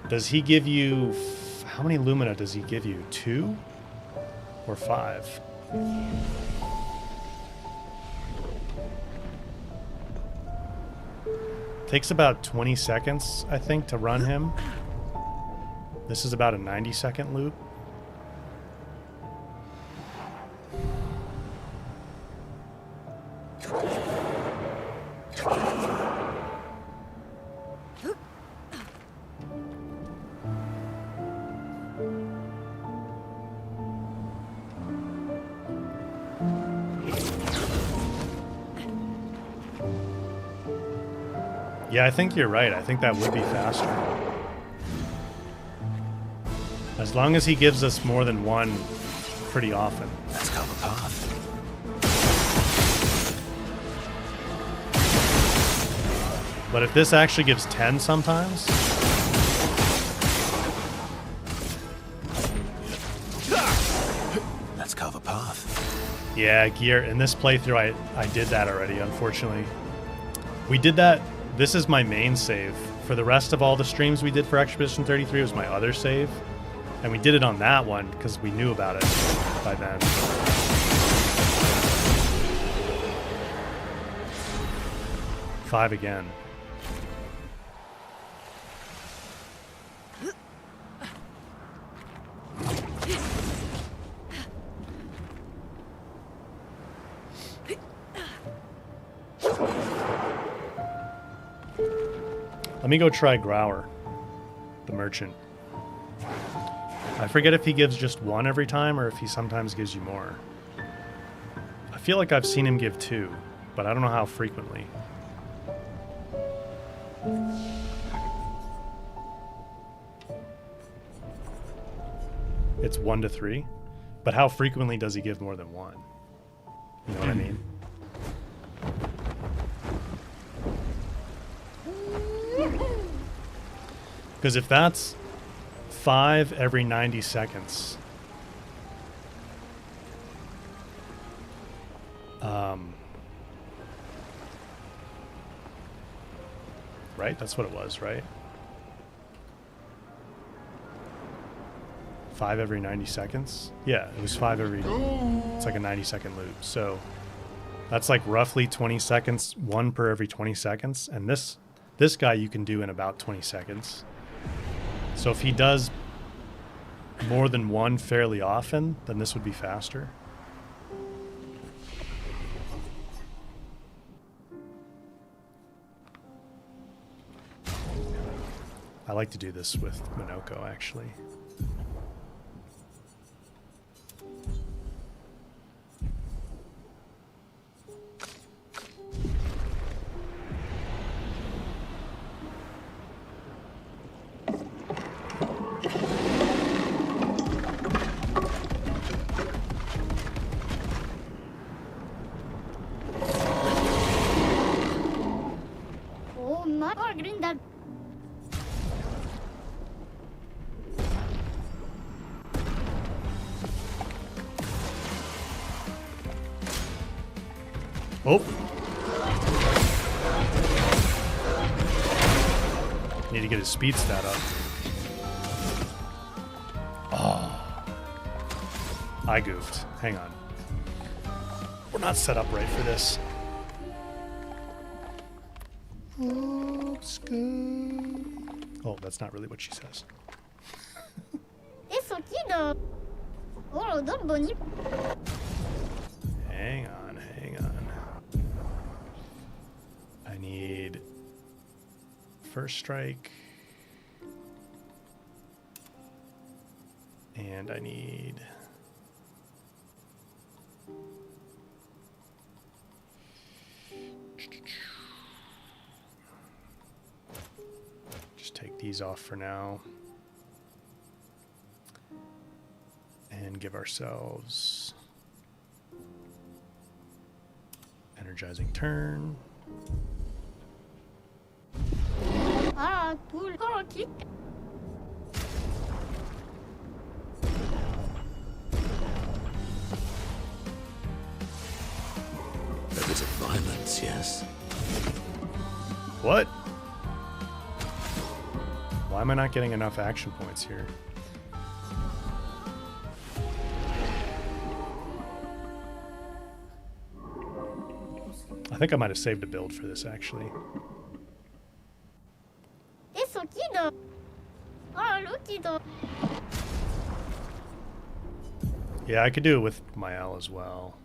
Does he give you... how many Lumina does he give you? 2 or 5? Takes about 20 seconds, I think, to run him. This is about a 90-second loop. Yeah, I think you're right. I think that would be faster. As long as he gives us more than one pretty often. Let's go the path. But if this actually gives 10 sometimes... Let's go the path. Yeah, gear. In this playthrough, I did that already, unfortunately. We did that... This is my main save. For the rest of all the streams we did for Expedition 33, it was my other save. And we did it on that one because we knew about it by then. Five again. Let me go try Grower, the merchant. I forget if he gives just 1 every time or if he sometimes gives you more. I feel like I've seen him give 2, but I don't know how frequently. It's 1 to 3, but how frequently does he give more than 1? You know what I mean? Because if that's 5 every 90 seconds, right? That's what it was, right? 5 every 90 seconds? Yeah, it was 5 every... It's like a 90-second loop. So that's like roughly 20 seconds, 1 per every 20 seconds. And this guy you can do in about 20 seconds. So if he does more than 1 fairly often, then this would be faster. I like to do this with Minoko, actually. Oh. Need to get his speed stat up. Oh. I goofed. Hang on. We're not set up right for this. Obscur. Oh, that's not really what she says. Hang on, hang on. I need first strike. And I need just take these off for now. And give ourselves energizing turn. A bit of violence, yes? What? Why am I not getting enough action points here? I think I might have saved a build for this, actually. Yeah, I could do it with my L as well.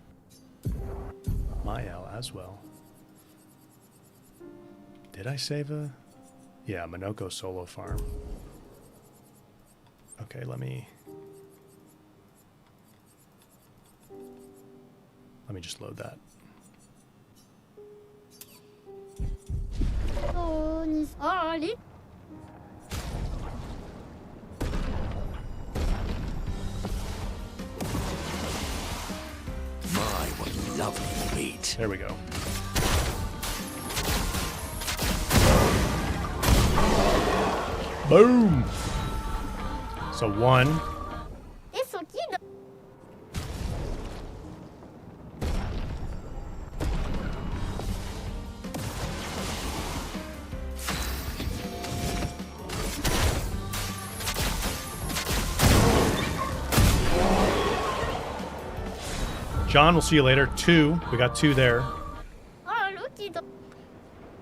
My L as well. Did I save a... Yeah, Minoko solo farm. Okay, let me just load that. My, what lovely meat. There we go. Boom! So 1. John, we'll see you later. 2. We got 2 there.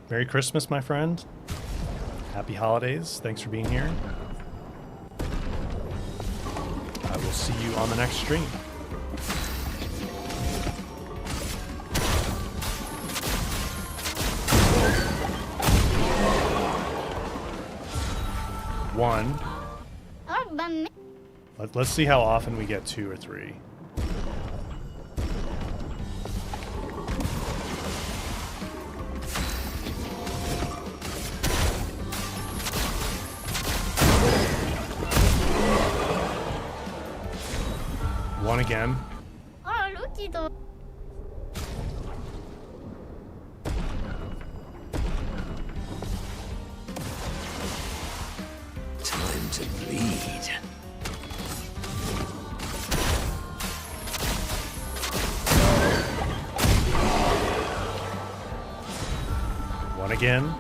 Merry Christmas, my friend. Happy holidays. Thanks for being here. I will see you on the next stream. One. Let's see how often we get 2 or 3. One again. Time to bleed. One again.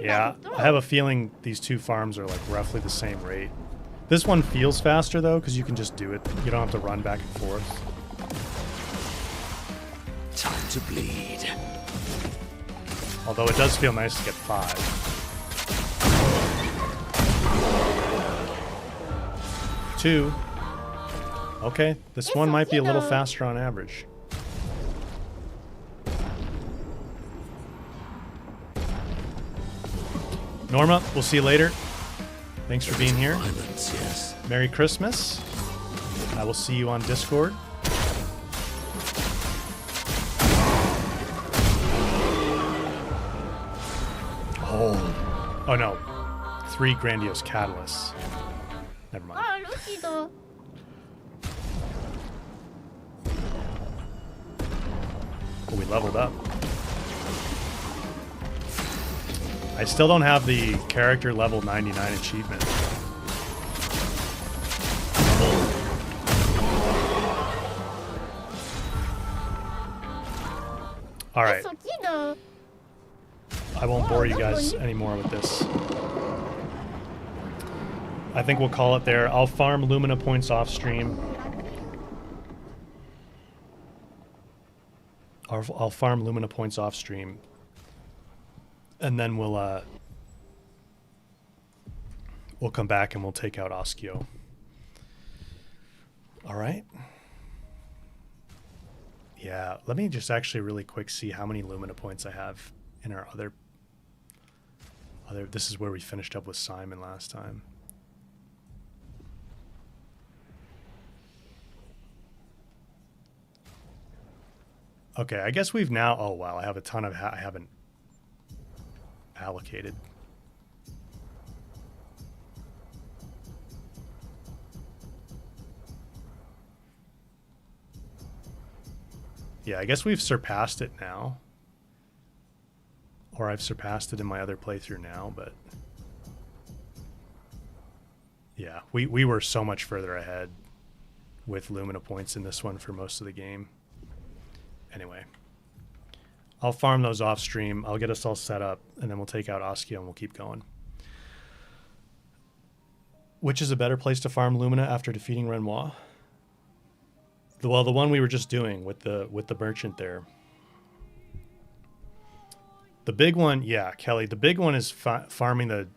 Yeah, I have a feeling these 2 farms are like roughly the same rate. This one feels faster though, because you can just do it. You don't have to run back and forth. Time to bleed. Although it does feel nice to get 5. 2. Okay, this one might be a little faster on average. Norma, we'll see you later. Thanks for being here. Violence, yes. Merry Christmas. I will see you on Discord. Oh no. 3 grandiose catalysts. Never mind. Oh, we leveled up. I still don't have the character level 99 achievement. All right. I won't bore you guys anymore with this. I think we'll call it there. I'll farm Lumina points off stream. I'll farm Lumina points off stream. And then we'll come back and we'll take out Oskio. All right. Yeah, let me just actually really quick see how many Lumina points I have in our other. This is where we finished up with Simon last time. Okay, I guess we've now. Oh wow, I have a ton of. I haven't allocated. Yeah, I guess we've surpassed it now. Or I've surpassed it in my other playthrough now, but... Yeah, we were so much further ahead with Lumina points in this one for most of the game. Anyway. I'll farm those off stream. I'll get us all set up, and then we'll take out Oskio and we'll keep going. Which is a better place to farm Lumina after defeating Renoir? Well, the one we were just doing with the merchant there. The big one, yeah, Kelly. The big one is farming the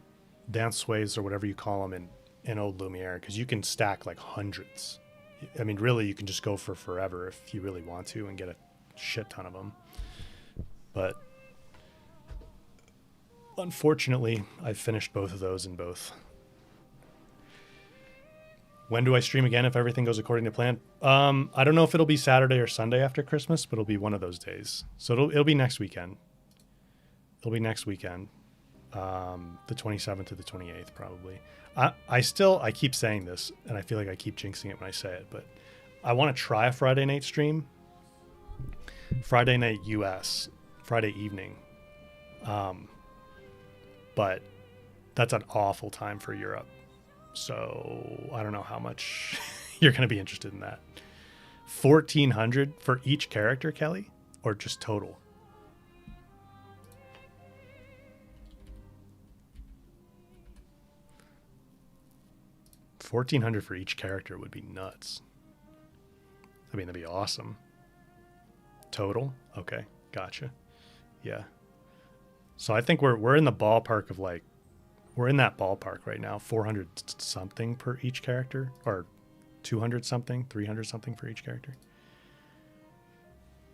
danceways or whatever you call them in Old Lumiere, because you can stack like hundreds. I mean, really, you can just go for forever if you really want to and get a shit ton of them. But unfortunately, I've finished both of those in both. When do I stream again if everything goes according to plan? I don't know if it'll be Saturday or Sunday after Christmas, but it'll be one of those days. So it'll be next weekend. It'll be next weekend, the 27th to the 28th probably. I keep saying this, and I feel like I keep jinxing it when I say it, but I want to try a Friday night stream. Friday night US, Friday evening. But that's an awful time for Europe. So I don't know how much you're going to be interested in that. 1,400 for each character, Kelly, or just total? $1,400 for each character would be nuts. I mean, that'd be awesome. Total? Okay, gotcha. Yeah. So I think we're in the ballpark of like, we're in that ballpark right now. 400 something per each character, or 200 something, 300 something for each character.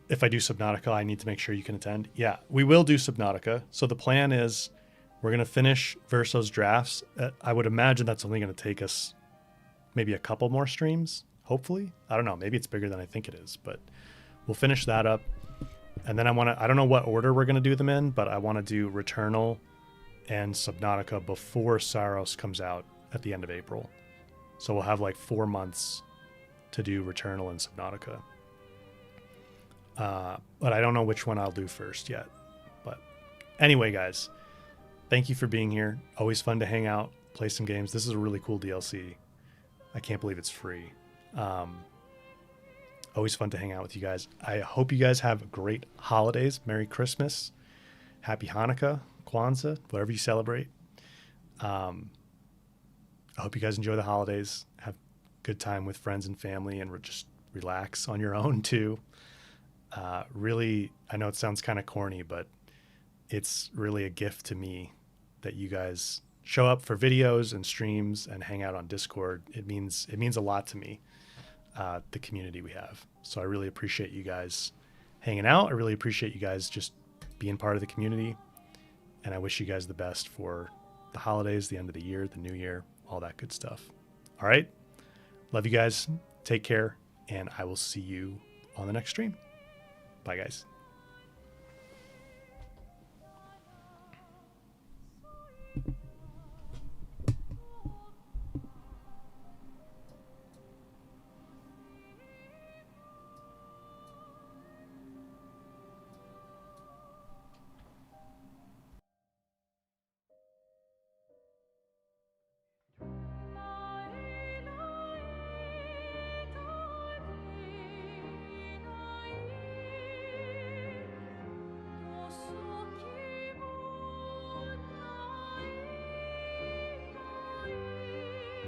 If I do Subnautica, I need to make sure you can attend. Yeah, we will do Subnautica. So the plan is we're going to finish Verso's drafts. I would imagine that's only going to take us maybe a couple more streams, hopefully. I don't know. Maybe it's bigger than I think it is, but we'll finish that up. And then I don't know what order we're going to do them in, but I want to do Returnal and Subnautica before Saros comes out at the end of April. So we'll have like 4 months to do Returnal and Subnautica. But I don't know which one I'll do first yet. But anyway, guys, thank you for being here. Always fun to hang out, play some games. This is a really cool DLC. I can't believe it's free. Always fun to hang out with you guys. I hope you guys have great holidays. Merry Christmas. Happy Hanukkah, Kwanzaa, whatever you celebrate. I hope you guys enjoy the holidays. Have a good time with friends and family, and just relax on your own too. Really, I know it sounds kind of corny, but it's really a gift to me that you guys show up for videos and streams and hang out on Discord. It means a lot to me, the community we have. So I really appreciate you guys hanging out. I really appreciate you guys just being part of the community. And I wish you guys the best for the holidays, the end of the year, the new year, all that good stuff. All right. Love you guys. Take care. And I will see you on the next stream. Bye, guys.